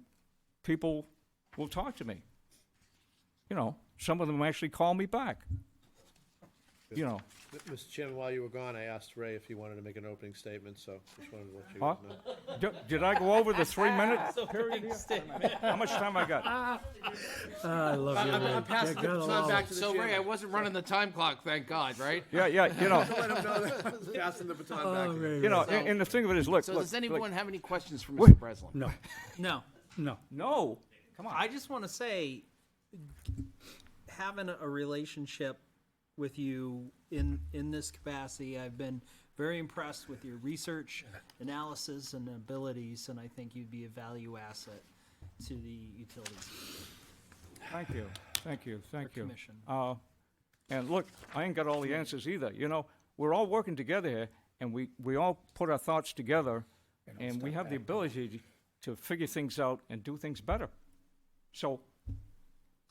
people will talk to me. Some of them actually call me back. Mr. Chairman, while you were gone, I asked Ray if he wanted to make an opening statement, so just wanted to let you guys know. Did I go over the 3 minutes period here? How much time I got? I love you, Ray. I'm passing the Yeah, baton back to the the chairman. Ray, I wasn't running the time clock, thank God, right? Yeah, Let him know that passing the baton back to him. And the thing of it is, look. So does anyone have any questions for What? Mr. Breslin? No. No. No. Come on. I just want to say, having a relationship with you in this capacity, I've been very impressed with your research, analysis, and abilities, and I think you'd be a value asset to the utilities. Thank you. Commission. And look, I ain't got all the answers either. We're all working together here, and we all put our thoughts together, and we have the ability to figure things out and do things better. So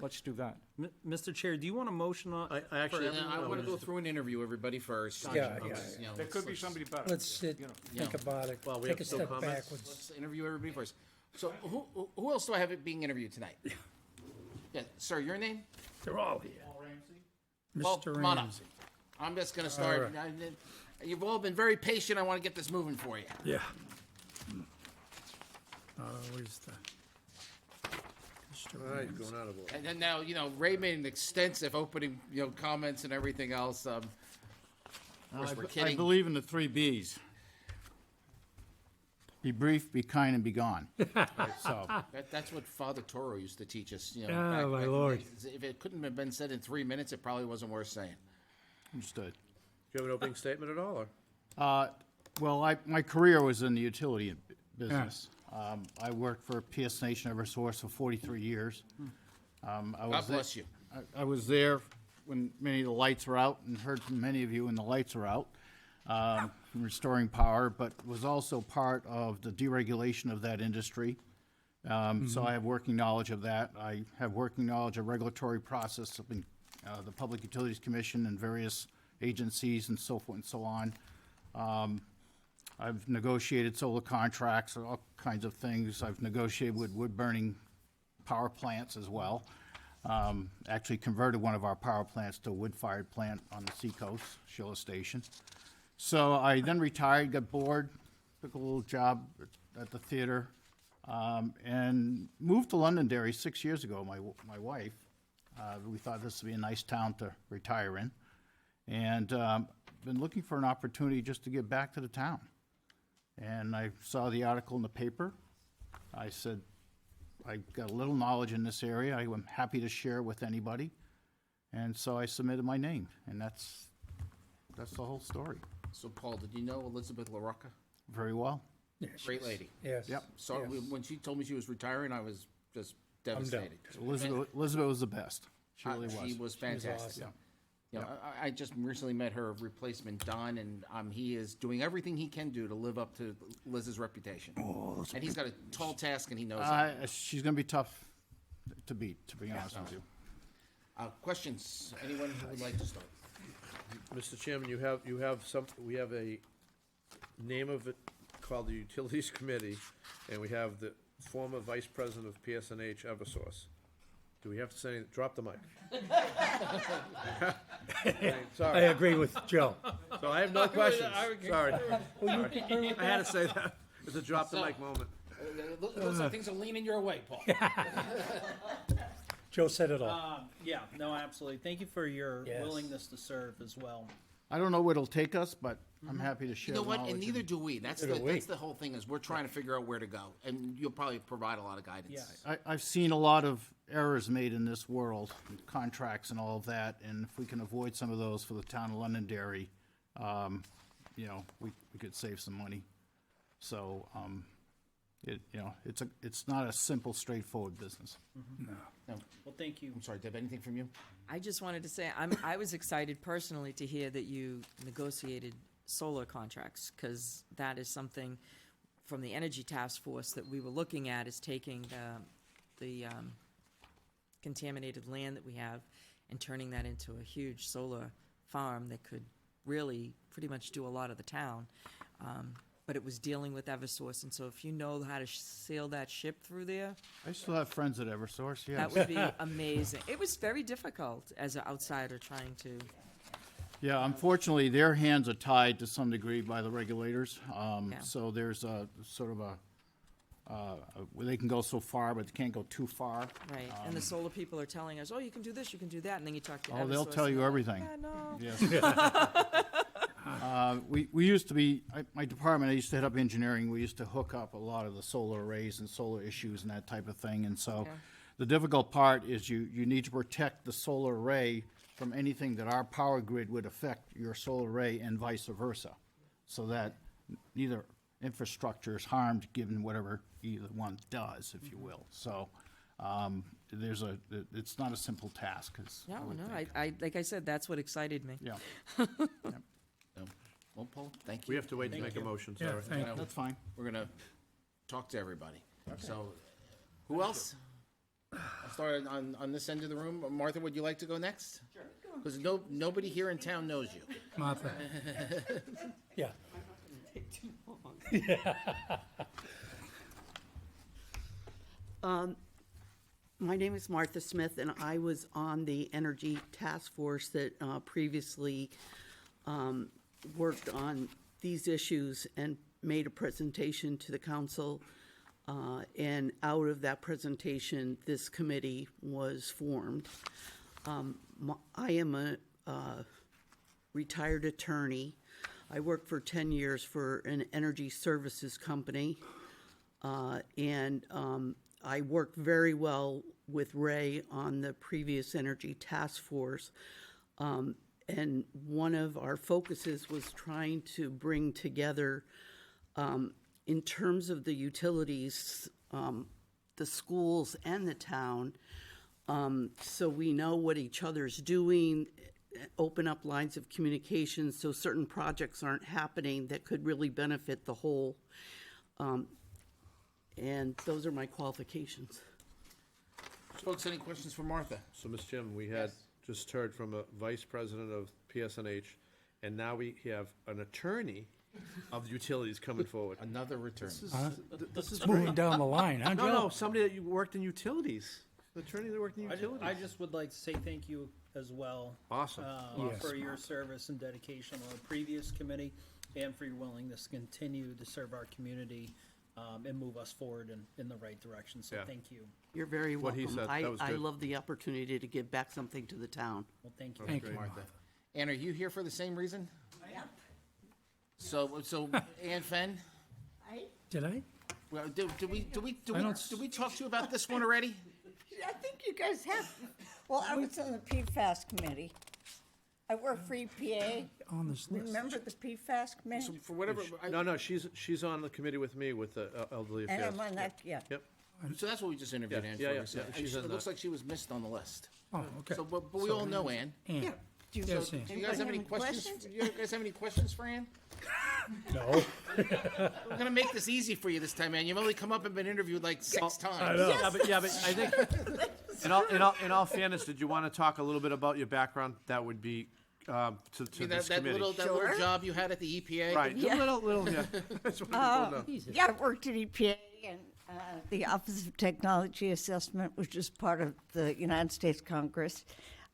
let's do that. Mr. Chair, do you want a motion on? I actually, I want to go through and interview everybody first. Yeah. There could be somebody better. Let's sit, think about it, Well, we take have a no step comments? backwards. Let's interview everybody first. So who else do I have it being interviewed tonight? Yeah, sir, your name? They're all here. Paul, Mr. come on up. Ramsey. I'm just going to start. You've all been very patient. I want to get this moving for you. Yeah. Where's the? all right, going out of order. And then now, Ray made an extensive opening, comments and everything else. Of course, we're I kidding. believe in the 3 Bs. Be brief, be kind, and be gone. So, That's what Father Toro used to teach us. Oh, back my in the Lord. days. If it couldn't have been said in 3 minutes, it probably wasn't worth saying. understood. Do you have an opening statement at all, or? Well, my career was in the utility business. I worked for PS Nation Eversource for 43 years. God bless you. I was there when many of the lights were out and heard from many of you when the lights were out, restoring power, but was also part of the deregulation of that industry. So I have working knowledge of that. I have working knowledge of regulatory process of the Public Utilities Commission and various agencies and so forth and so on. I've negotiated solar contracts, all kinds of things. I've negotiated with wood-burning power plants as well. Actually converted one of our power plants to a wood-fired plant on the seacoast, Schiller Station. So I then retired, got bored, took a little job at the theater, and moved to Londonderry 6 years ago, my wife. We thought this would be a nice town to retire in. And been looking for an opportunity just to get back to the town. And I saw the article in the paper. I said, I got a little knowledge in this area. I am happy to share with anybody. And so I submitted my name, and that's the whole story. So Paul, did you know Elizabeth LaRocca? Very well. Great lady. Yes. Yep. So when she told me she was retiring, I was just devastated. Elizabeth was the best. She really was. She was fantastic. awesome. You know, I just recently met her replacement, Don, and he is doing everything he can do to live up to Liz's reputation. And he's got a tall task, and he knows it. She's going to be tough to beat, to be honest with you. Questions? Anyone who would like to start? Mr. Chairman, we have a name of it called the Utilities Committee, and we have the former Vice President of PSNH Eversource. Do we have to say, drop the mic? Sorry. I agree with Joe. So I have no questions. Sorry. Well, you- I had to say that. It's a drop the mic moment. Looks like things are leaning your way, Paul. Joe said it all. Yeah, no, absolutely. Thank you for your Yes. willingness to serve as well. I don't know where it'll take us, but I'm happy to You share know what? knowledge And neither do we. That's Neither do we. the whole thing is we're trying to figure out where to go, and you'll probably provide a lot of guidance. Yeah. I've seen a lot of errors made in this world, contracts and all of that, and if we can avoid some of those for the town of Londonderry, you know, we could save some money. So, it's not a simple, straightforward business. No. Well, thank you. I'm sorry, Deb, anything from you? I just wanted to say, I was excited personally to hear that you negotiated solar contracts, because that is something from the Energy Task Force that we were looking at, is taking the contaminated land that we have and turning that into a huge solar farm that could really pretty much do a lot of the town. But it was dealing with Eversource, and so if you know how to sail that ship through there, I still have friends at Eversource, yes. that would be amazing. It was very difficult as an outsider trying to. Yeah, unfortunately, their hands are tied to some degree by the regulators. Yeah. So there's a sort of where they can go so far, but they can't go too far. Right, and the solar people are telling us, oh, you can do this, you can do that, and then you talk to Oh, they'll Eversource tell and you they're everything. like, "Yeah, no." Yes. We used to be, my department, I used to head up engineering, we used to hook up a lot of the solar arrays and solar issues and that type of thing, and so Okay. the difficult part is you need to protect the solar array from anything that our power grid would affect your solar array and vice versa, so that neither infrastructure is harmed given whatever either one does, if you will. So, it's not a simple task. No, I like I said, that's what excited me. Yeah. Well, Paul, thank you. We have to wait to make a motion, Yeah, sorry. thank you. That's fine. We're gonna talk to everybody. So, who else? I'll start on this end of the room. Martha, would you like to go next? Sure. Because nobody here in town knows you. Martha. Yeah. My name is Martha Smith, and I was on the Energy Task Force that previously worked on these issues and made a presentation to the council. And out of that presentation, this committee was formed. I am a retired attorney. I worked for 10 years for an energy services company. And I worked very well with Ray on the previous Energy Task Force. And one of our focuses was trying to bring together, in terms of the utilities, the schools and the town, so we know what each other's doing, open up lines of communication so certain projects aren't happening that could really benefit the whole. And those are my qualifications. Folks, any questions for Martha? So, Mr. Chairman, we had just heard from a vice president of PSNH, and now we have an attorney of the utilities coming forward. Another return. This is moving down the line, huh, Joe? No, somebody that you worked in utilities. The attorney that worked in utilities. I just would like to say thank you as well. Awesome. Yes. For your service and dedication on the previous committee and for your willingness to continue to serve our community and move us forward in the right direction. So Yeah. thank you. You're very What he welcome. said, that was I good. love the opportunity to give back something to the town. Well, thank you. Thank you. Martha. Ann, are you here for the same reason? Yep. So Ann Fenn, Did I? well, did we I don't did we talk to you about this one already? I think you guys have, well, I was on the PFAS committee. I work for EPA. On this list. Remember the PFAS committee? So for whatever, No, she's on the committee with me with the elderly And affairs. I'm on that, yeah. Yep. so that's what we just interviewed Yeah, Ann yeah, for. yeah, So yeah, she's it in looks the- like she was missed on the list. Oh, okay. So, but we all know Ann. Ann. Do you, Yes, So, Ann. do you guys have any questions? You guys have any questions for Ann? No. We're gonna make this easy for you this time, Ann. You've only come up and been interviewed like 6 times. Yeah, but I think, in all fairness, did you want to talk a little bit about your background? That would be, to I mean, this that committee. little Sure. job you had at the EPA. Right, Yeah. little, yeah. That's what people know. yeah, I worked at EPA and the Office of Technology Assessment, which is part of the United States Congress.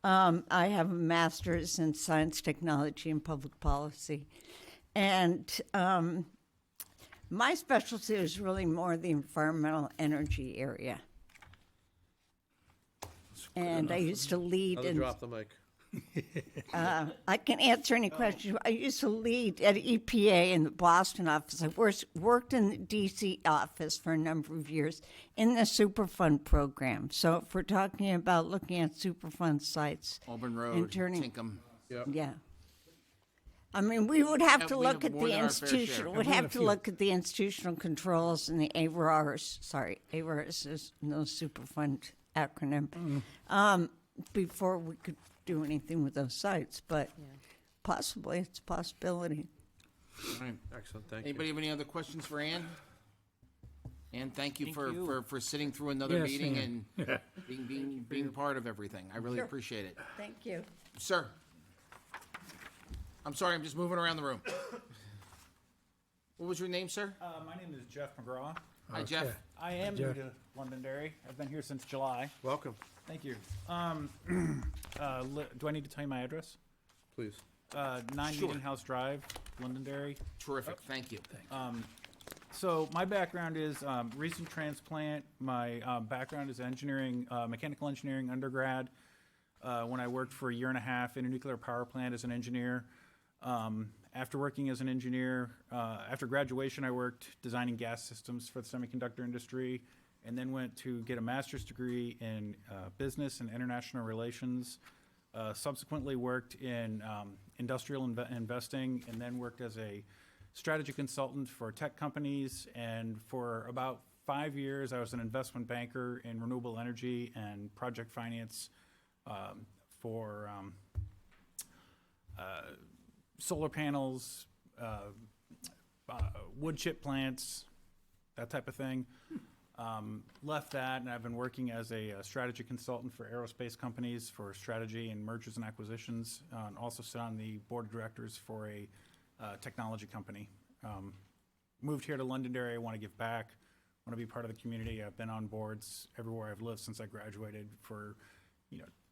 I have a master's in science, technology, and public policy. And my specialty is really more the environmental energy area. And I used to lead I'll in drop the mic. I can answer any questions. I used to lead at EPA in the Boston office. I worked in the DC office for a number of years in the Superfund program. So if we're talking about looking at Superfund sites Auburn and Road, turning, Tinkham. yeah. I mean, we would have to We look have at more the than our fair share. institutional. Would we have have to few. look at the institutional controls and the ARRs. Sorry, ARRs is no Superfund acronym. Before we could do anything with those sites, but possibly it's a possibility. All right. Excellent, thank you. Anybody have any other questions for Ann? Ann, thank you for sitting through another Yes, meeting Ann. and being part of everything. I really appreciate it. Thank you. Sir. I'm sorry, I'm just moving around the room. What was your name, sir? My name is Jeff McGraw. Hi, Jeff. Okay. I am Jeff. new to Londonderry. I've been here since July. Welcome, Thank you. Do I need to tell you my address? please. 9 Sure. Meeting House Drive, Londonderry. Terrific, thank you. So my background is recent transplant. My background is engineering, mechanical engineering undergrad. When I worked for a year and a half in a nuclear power plant as an engineer. After working as an engineer, after graduation, I worked designing gas systems for the semiconductor industry, and then went to get a master's degree in business and international relations. Subsequently worked in industrial investing, and then worked as a strategy consultant for tech companies. And for about 5 years, I was an investment banker in renewable energy and project finance for solar panels, wood chip plants, that type of thing. Left that, and I've been working as a strategy consultant for aerospace companies for strategy and mergers and acquisitions, and also sit on the board of directors for a technology company. Moved here to Londonderry. I want to give back. Want to be part of the community. I've been on boards everywhere I've lived since I graduated for,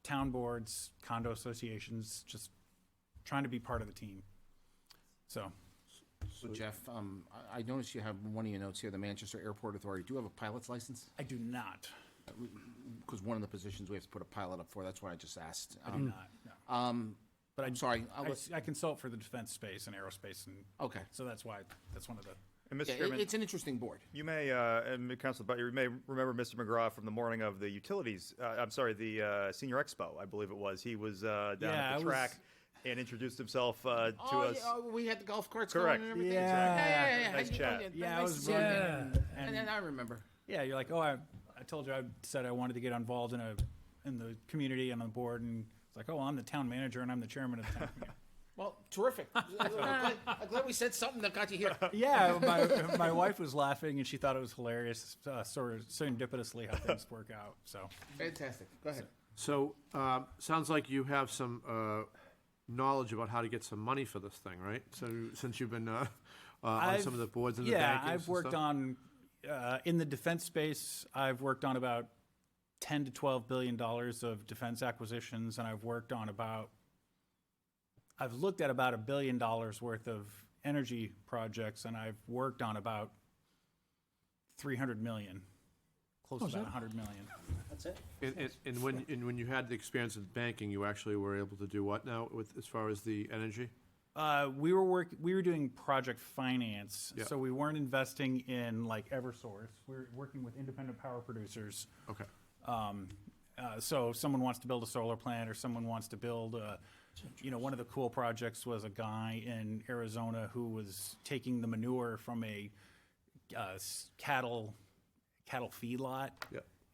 town boards, condo associations, just trying to be part of the team. So, So Jeff, I noticed you have one of your notes here, the Manchester Airport Authority. Do you have a pilot's license? I do not. Because one of the positions we have to put a pilot up for, that's why I just asked. I do not, no. But I'm sorry. I consult for the defense space and aerospace, and Okay. so that's why, that's one of the. And Mr. Yeah, Chairman, it's an interesting board. you may, and Councilor Butler, you may remember Mr. McGraw from the morning of the utilities, the Senior Expo, I believe it was. He was down Yeah, at I the was- track and introduced himself to us. Yeah, we had the golf carts Correct. going and everything. Yeah. Nice chat. Yeah, I Nice was to see you again. running, And then I remember. Yeah, you're like, oh, I told you I said I wanted to get involved in the community and on the board, and it's like, oh, well, I'm the town manager and I'm the chairman of the town. Well, terrific. I'm glad we said something that got you here. Yeah, my wife was laughing and she thought it was hilarious, sort of serendipitously how things work out. So Fantastic. Go ahead. So, sounds like you have some knowledge about how to get some money for this thing, right? So, since you've been on some of the boards in the bankings I've and worked stuff? on in the defense space. I've worked on about $10 to $12 billion of defense acquisitions, and I've looked at about $1 billion worth of energy projects, and I've worked on about 300 million, close to about 100 million. That's it? And when you had the experience in banking, you actually were able to do what now with, as far as the energy? We were doing project finance, Yeah. so we weren't investing in like EverSource. We're working with independent power producers. Okay. So if someone wants to build a solar plant, or someone wants to build one of the cool projects was a guy in Arizona who was taking the manure from a cattle feedlot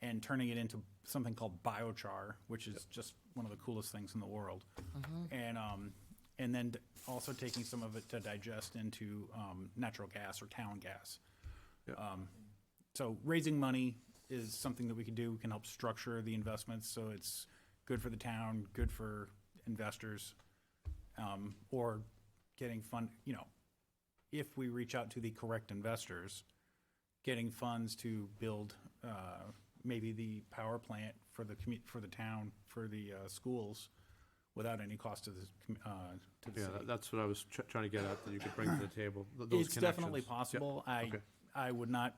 and turning it into something called biochar, which is just one of the coolest things in the world. And then also taking some of it to digest into natural gas or town gas. So raising money is something that we can do. We can help structure the investments so it's good for the town, good for investors, or getting fund, if we reach out to the correct investors, getting funds to build maybe the power plant for the for the town, for the schools, without any cost to the Yeah, city. that's what I was trying to get at, that you could bring to the table, those It's definitely connections. possible. Yep. Okay. I would not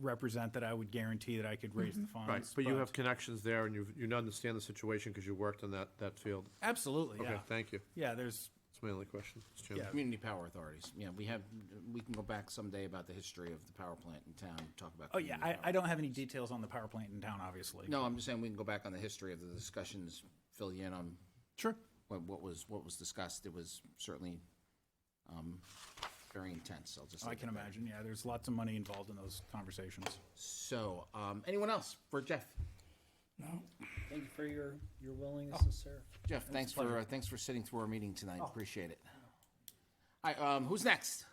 represent that I would guarantee that I could raise the funds. Right, but you have connections there, and you understand the situation because you worked in that field. Absolutely, Okay, yeah. thank you. Yeah, there's. That's my only question, Mr. Chairman. Community power authorities. Yeah, we can go back someday about the history of the power plant in town, and talk about. Oh, yeah, community I don't have any details on the power plant in town, obviously. No, I'm just saying we can go back on the history of the discussions, fill you in on. Sure. What was discussed. It was certainly very intense. I'll just. I leave can it there. imagine, yeah, there's lots of money involved in those conversations. So, anyone else for Jeff? No. Thank you for your willingness to serve. Jeff, It's thanks a pleasure. thanks for sitting through our meeting tonight. Appreciate it. All right, who's next?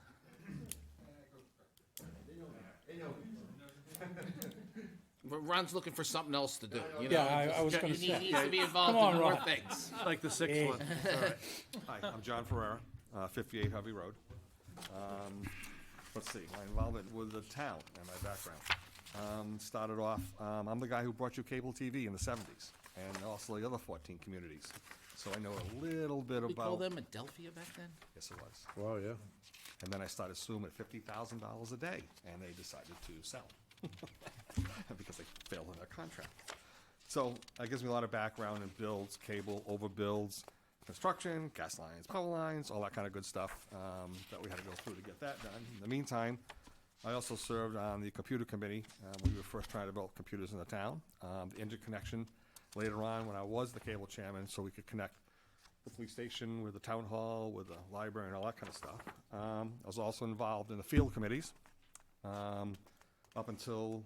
Ron's looking for something else to do. You know? Yeah, I was He gonna needs say. to be involved Come on, in more Ron. things. Like the sixth one. All right. Hi, I'm John Ferrera, 58 Hovey Road. Let's see, my involvement with the town and my background. Started off, I'm the guy who brought you cable TV in the 70s, and also the other 14 communities. So I know a little bit We call about. them Adelphia back then? Yes, it was. Wow, yeah. And then I started suing at $50,000 a day, and they decided to sell because they failed in their contract. So that gives me a lot of background in builds, cable, overbuilds, construction, gas lines, power lines, all that kind of good stuff that we had to go through to get that done. In the meantime, I also served on the computer committee. We were first trying to build computers in the town. The interconnection later on when I was the cable chairman, so we could connect the police station with the town hall, with the library, and all that kind of stuff. I was also involved in the field committees up until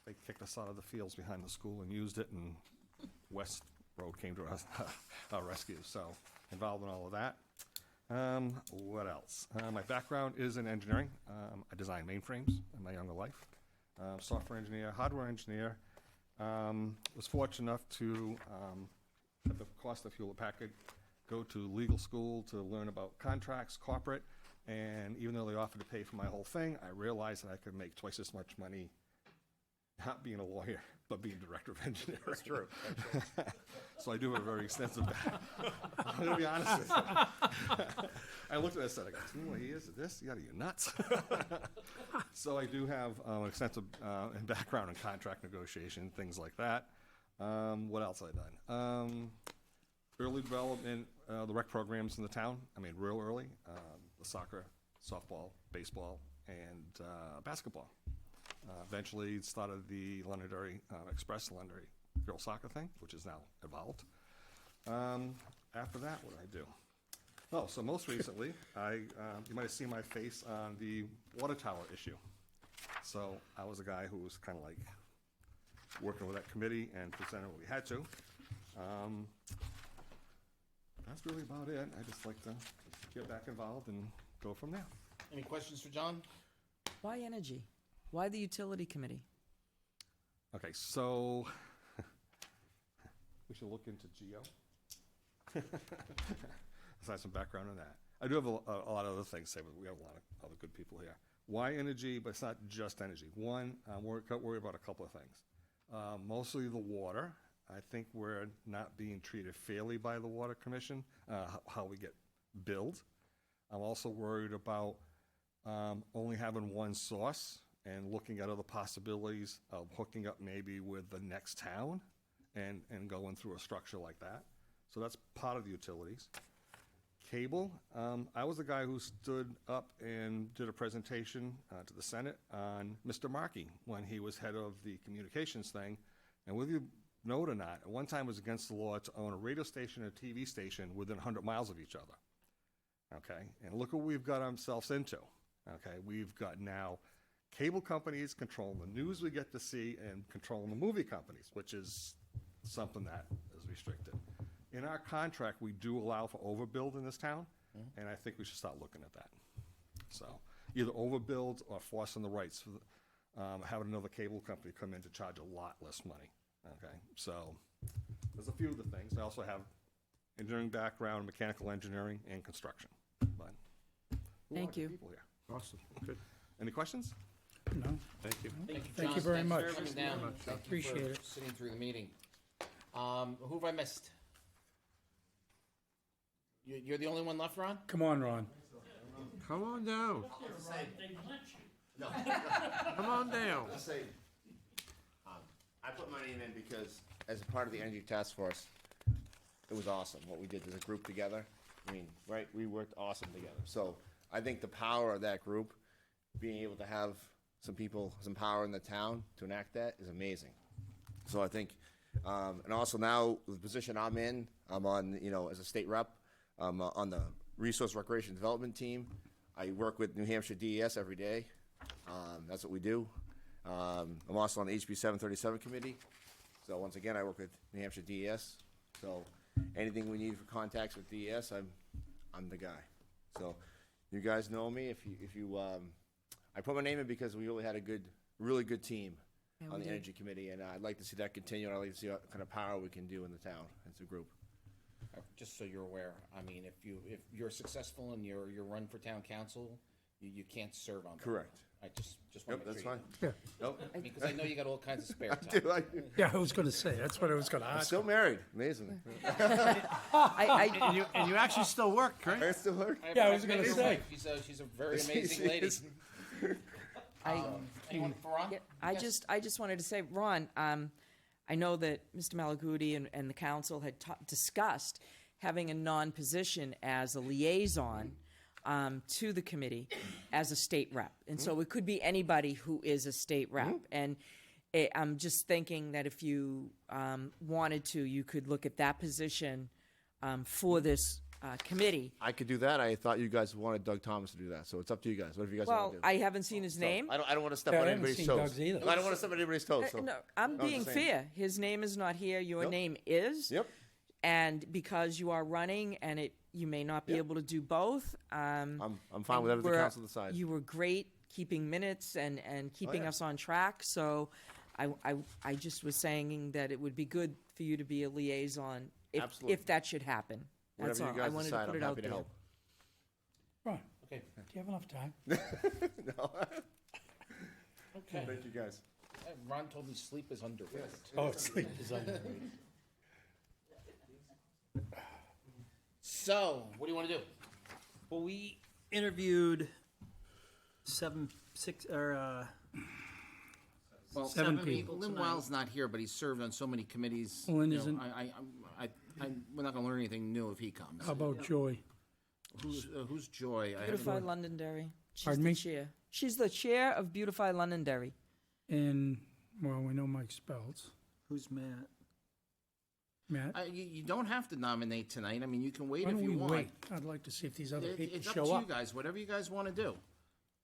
they kicked us out of the fields behind the school and used it, and West Road came to our rescue. So involved in all of that. What else? My background is in engineering. I designed mainframes in my younger life. Software engineer, hardware engineer. Was fortunate enough to, at the cost of Hewlett Packard, go to legal school to learn about contracts, corporate, and even though they offered to pay for my whole thing, I realized that I could make twice as much money not being a lawyer, but being director of engineering. That's true. So I do have a very extensive I'm going to be honest with you. I looked at it and said, I got 2 more years of this? You nuts? So I do have an extensive background in contract negotiation, things like that. What else have I done? Early development, the rec programs in the town. I mean, real early. The soccer, softball, baseball, and basketball. Eventually started the Londonderry Express Londonderry girls soccer thing, which is now evolved. After that, what did I do? Oh, so most recently, you might have seen my face on the water tower issue. So I was a guy who was kind of like working with that committee and presented what we had to. That's really about it. I just like to get back involved and go from there. Any questions for John? Why energy? Why the utility committee? Okay, so we should look into Geo. Let's have some background on that. I do have a lot of other things to say, but we have a lot of other good people here. Why energy? But it's not just energy. One, I'm worried about a couple of things. Mostly the water. I think we're not being treated fairly by the Water Commission, how we get billed. I'm also worried about only having one source and looking at other possibilities of hooking up maybe with the next town and going through a structure like that. So that's part of the utilities. Cable, I was the guy who stood up and did a presentation to the Senate on Mr. Markey when he was head of the communications thing. And whether you know it or not, at one time it was against the law to own a radio station and a TV station within 100 miles of each other. Okay, and look what we've got ourselves into. Okay, we've got now cable companies controlling the news we get to see and controlling the movie companies, which is something that is restricted. In our contract, we do allow for overbuild in this town, and I think we should start looking at that. So either overbuild or forcing the rights for having another cable company come in to charge a lot less money. Okay, so there's a few of the things. I also have engineering background, mechanical engineering, and construction. But Thank you. people here. Awesome, good. Any questions? No. Thank you. Thank you John. very Thanks much. for coming down. Thank you Appreciate for it. sitting through the meeting. Who have I missed? You're the only one left, Ron? Come on, Ron. Come on down. No. Come on down. I'll say, I put my name in because as a part of the Energy Task Force, it was awesome what we did as a group together. I mean, right, we worked awesome together. So I think the power of that group, being able to have some people, some power in the town to enact that is amazing. So I think, and also now the position I'm in, I'm on, as a state rep, on the Resource Recreation Development team. I work with New Hampshire DES every day. That's what we do. I'm also on the HB 737 committee. So once again, I work with New Hampshire DES. So anything we need for contacts with DES, I'm the guy. So you guys know me. If you I put my name in because we really had a really good team Yeah, on we the did. Energy Committee, and I'd like to see that continue. And I'd like to see what kind of power we can do in the town as a group. Just so you're aware, I mean, if you're successful and you're run for town council, you can't serve on that. Correct. I just Yep, want to make that's sure fine. you know. Yeah. Nope. I mean, because I know you got all kinds of spare I time. do, I do. Yeah, I was gonna say, that's what I was gonna I'm ask. still married. Amazingly. And you actually still work, right? I still work. Yeah, I was I've met gonna your say. wife. She's a very She amazing lady. is. Anyone for Ron? I Yes? just wanted to say, Ron, I know that Mr. Malaguti and the council had discussed having a non-position as a liaison to the committee as a state rep. And so it could be anybody who is a state rep. And I'm just thinking that if you wanted to, you could look at that position for this committee. I could do that. I thought you guys wanted Doug Thomas to do that, so it's up to you guys. Whatever you guys Well, want to do. I haven't seen his name. I don't want to step Yeah, on I haven't anybody's seen toes. Doug's either. I don't want to step on anybody's toes. So. No, I'm No, being just saying. fair. His name is not here. Your Yep. name is. Yep. And because you are running and you may not be Yep. able to do both. I'm fine and with whatever the we're- council decides. You were great keeping minutes and keeping yeah. us on track. So I just was saying that it would be good for you to be a liaison Absolutely. if that should happen. That's Whatever all. you guys I wanted decide, to put I'm it out happy to there. help. Ron, Okay. do you have enough time? No. Okay. Thank you guys. Ron told me sleep is underrated. Oh, sleep is underrated. So, what do you want to do? Well, we interviewed Well, Seven I mean, people Lynn tonight. Wild's not here, but he's served on so many committees. Lynn you know, isn't. we're not going to learn anything new if he comes. How about Joy? Who's Joy? I haven't- Beautify Londonderry. She's Pardon the me? chair. She's the chair of Beautify Londonderry. And, well, we know Mike Spells. who's Matt? Matt? You don't have to nominate tonight. I mean, you can wait Why if don't you we want. wait? I'd like to see if these other people It's up show to up. you guys. Whatever you guys want to do.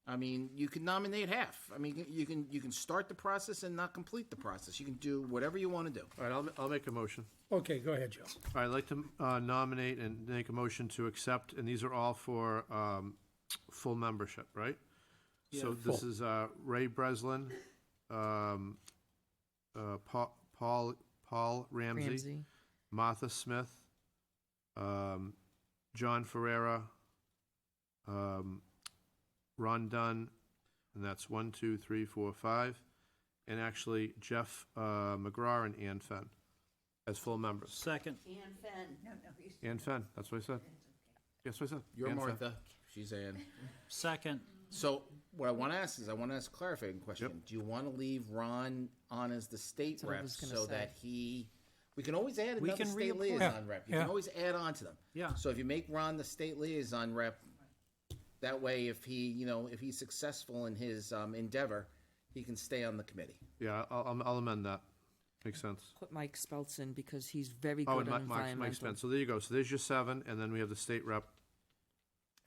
I mean, you can nominate half. I mean, you can start the process and not complete the process. You can do whatever you want to do. All right, I'll make a motion. Okay, go ahead, Joe. All right, I'd like to nominate and make a motion to accept, and these are all for full membership, right? So Yeah, this full. is Ray Breslin, Paul Ramsey, Martha Smith, John Ferreira, Ron Dunn, and that's 1, 2, 3, 4, 5. and actually Jeff McGraw and Ann Fenn as full members. Second. Ann Fenn. Ann Fenn, that's what I said. Yes, what I said. You're Ann Fenn. Martha, she's Ann. Second. So what I want to ask is, I want to ask a clarifying question. Do you want to leave Ron on as the state That's what I rep was gonna so say. that we can always add We another can state reappoint. liaison rep. You Yeah. can always add on to them. Yeah. So if you make Ron the state liaison rep, that way if if he's successful in his endeavor, he can stay on the committee. Yeah, I'll amend that. Makes sense. Put Mike Speltz in because he's very Oh, good and on Mike environmental. Spence. So there you go. So there's your 7, and then we have the state rep.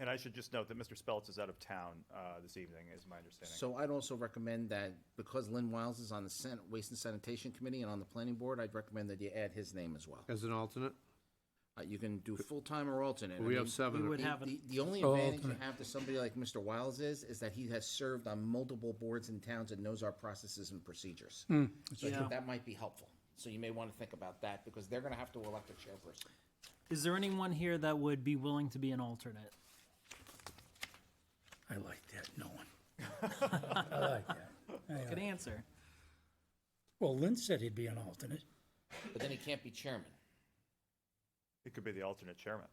And I should just note that Mr. Speltz is out of town this evening, is my understanding. So I'd also recommend that because Lynn Wiles is on the Waste and Sanitation Committee and on the Planning Board, I'd recommend that you add his name as well. As an alternate? You can do full-time or alternate. We have 7. We would have The only Oh, advantage you alternate. have to somebody like Mr. Wiles is that he has served on multiple boards and towns and knows our processes and procedures. So I Yeah. think that might be helpful. So you may want to think about that because they're going to have to elect a chairperson. Is there anyone here that would be willing to be an alternate? I like that, no one. I like that. Good answer. Well, Lynn said he'd be an alternate. But then he can't be chairman. He could be the alternate chairman.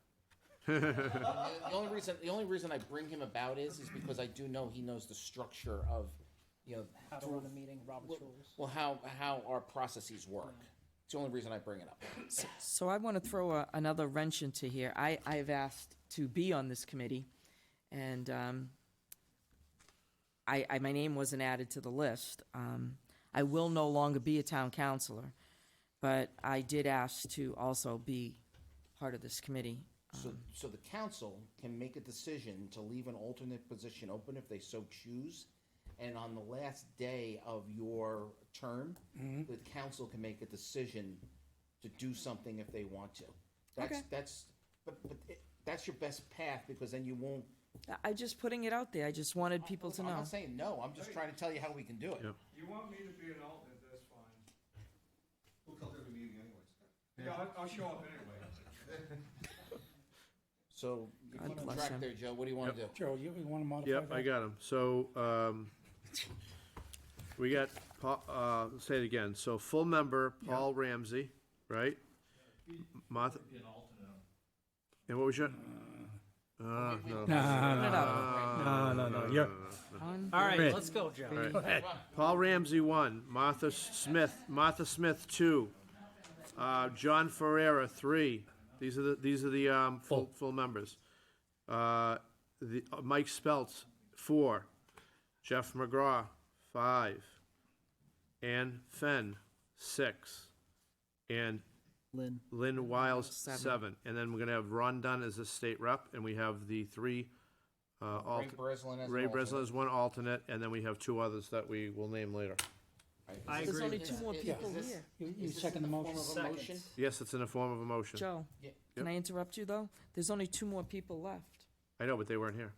The only reason I bring him about is because I do know he knows the structure of, How to run a meeting, Robert's rules. well, how our processes work. It's the only reason I bring it up. So I want to throw another wrench into here. I've asked to be on this committee, and my name wasn't added to the list. I will no longer be a town councilor, but I did ask to also be part of this committee. So the council can make a decision to leave an alternate position open if they so choose. And on the last day of your term, the council can make a decision to do something if they want to. Okay. That's your best path because then you won't. I'm just putting it out there. I just wanted people to I'm know. not saying no, I'm just trying to tell you how we can do it. Yep. You want me to be an alternate, that's fine. We'll come to every meeting anyways. Yeah, I'll show up anyway. So you're God keeping bless track him. there, Joe. What do you want to do? Joe, you want to modify Yep, that? I got him. So, we got, say it again. So full member, Paul Ramsey, right? Martha. And what was your? No. No, you're, All right, Red. let's go, Joe. go ahead. Paul Ramsey, 1. Martha Smith, 2. John Ferreira, 3. These are the full members. Mike Speltz, 4. Jeff McGraw, 5. Ann Fenn, 6. And Lynn Wiles, 7. And then we're gonna have Ron Dunn as a state rep, and we have the 3 Breslin as an Ray alternate. Breslin is 1 alternate, and then we have 2 others that we will name later. I There's agree. only 2 more people Is this- here. You second the motion? Second. Yes, it's in the form of a motion. Joe, can I interrupt you, though? There's only 2 more people left, I know, but they weren't here.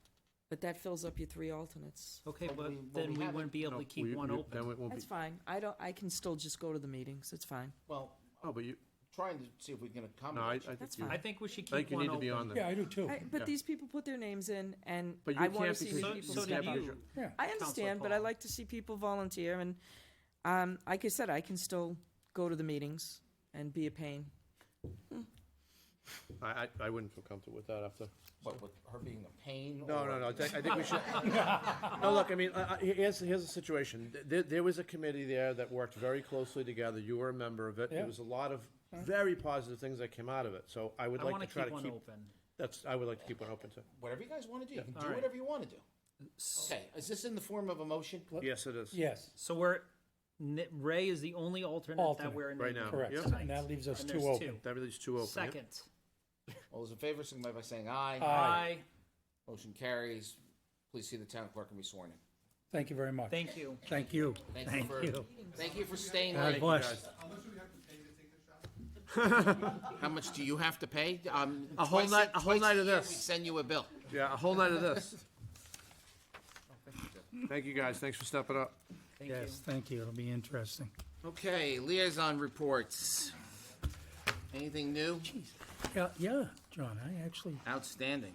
but that fills up your 3 alternates. Okay, But but we then we haven't- wouldn't be able No, to keep we- one we- open. Then it won't be. That's fine. I can still just go to the meetings. It's fine. Well, Oh, but you, trying to see if we can no, I accommodate you. think That's you, fine. I think we should I think keep you one need to be open. on there. Yeah, I do too. But Yeah. these people put their names in, and But you I want to can't see because- new So, people so step did up. you. Yeah. I understand, but I Paul. like to see people volunteer, and like I said, I can still go to the meetings and be a pain. I wouldn't feel comfortable with that after. What, with her being a pain? No, or- I think we should. No, look, I mean, here's the situation. There was a committee there that worked very closely together. You were a member of it. Yeah. There was a lot of very positive things that came out of it. So I would I like want to to try keep to one keep, open. I would like to keep one open too. Whatever you guys want to do, you can All do right. whatever you want to do. Okay, is this in the form of a motion? Yes, it is. Yes, So Ray is the only alternate Alternate. that we're Right naming now. correct. Yep. And that leaves us And 2 there's open. 2. That leaves 2 open. yep. Second. All those in favor, signify by saying aye. Aye. Motion carries. Please see the town clerk and be sworn in. Thank you very much. Thank you. Thank you. Thank you for staying God late. bless. How much do you have to pay? A whole Twice night- a whole twice night of year this. We send you a bill. Yeah, a whole night of this. Thank you, guys. Thanks for stepping up. Thank you. Yes, thank you. It'll be interesting. Okay, liaison reports. Anything new? Yeah, John, I actually, Outstanding.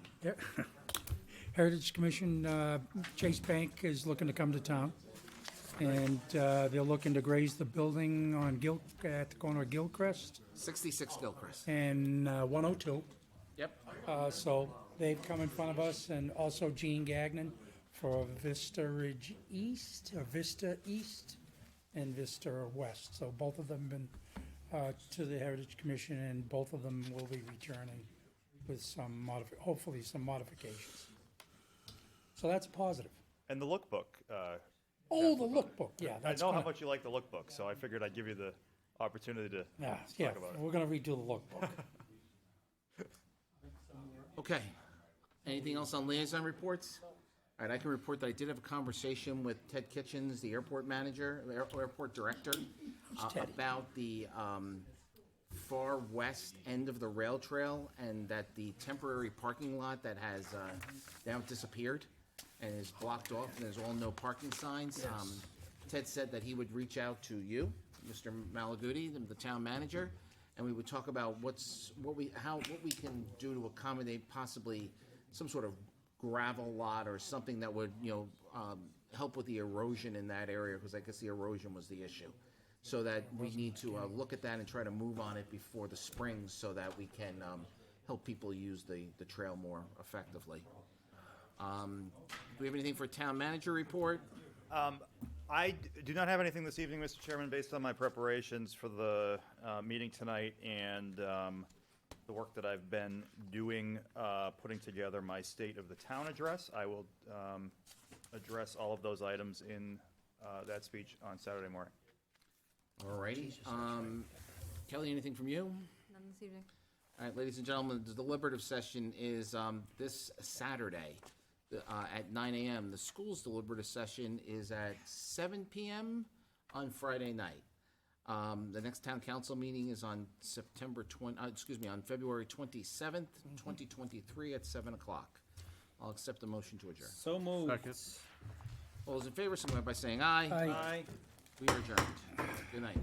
Heritage Commission, Chase Bank is looking to come to town. And they're looking to graze the building on at the corner of Gilchrist 66 Gilchrist. and 102. Yep. So they've come in front of us, and also Gene Gagnon for Vista Ridge East, or Vista East, and Vista West. So both of them have been to the Heritage Commission, and both of them will be returning with some hopefully some modifications. So that's positive. And the lookbook. Oh, the lookbook, yeah, I that's know how gonna- much you like the lookbook, so I figured I'd give you the opportunity to Yeah, talk yeah, about it. we're gonna redo the lookbook. Okay. Anything else on liaison reports? All right, I can report that I did have a conversation with Ted Kitchens, the airport manager, the airport director, about the far west end of the rail trail, and that the temporary parking lot that has now disappeared and is blocked off, and there's all no parking signs. Ted said that he would reach out to you, Mr. Malaguti, the town manager, and we would talk about what we can do to accommodate possibly some sort of gravel lot or something that would, help with the erosion in that area, because I guess the erosion was the issue. So that we need to look at that and try to move on it before the spring, so that we can help people use the trail more effectively. Do we have anything for town manager report? I do not have anything this evening, Mr. Chairman, based on my preparations for the meeting tonight and the work that I've been doing, putting together my State of the Town address. I will address all of those items in that speech on Saturday morning. All righty. Kelly, anything from you? None this evening. All right, ladies and gentlemen, the deliberative session is this Saturday at 9 a.m. The school's deliberative session is at 7 p.m. on Friday night. The next town council meeting is on on February 27th, 2023 at 7 o'clock. I'll accept the motion to adjourn. So moved. Second. All those in favor, signify by saying aye. Aye. We are adjourned. Good night.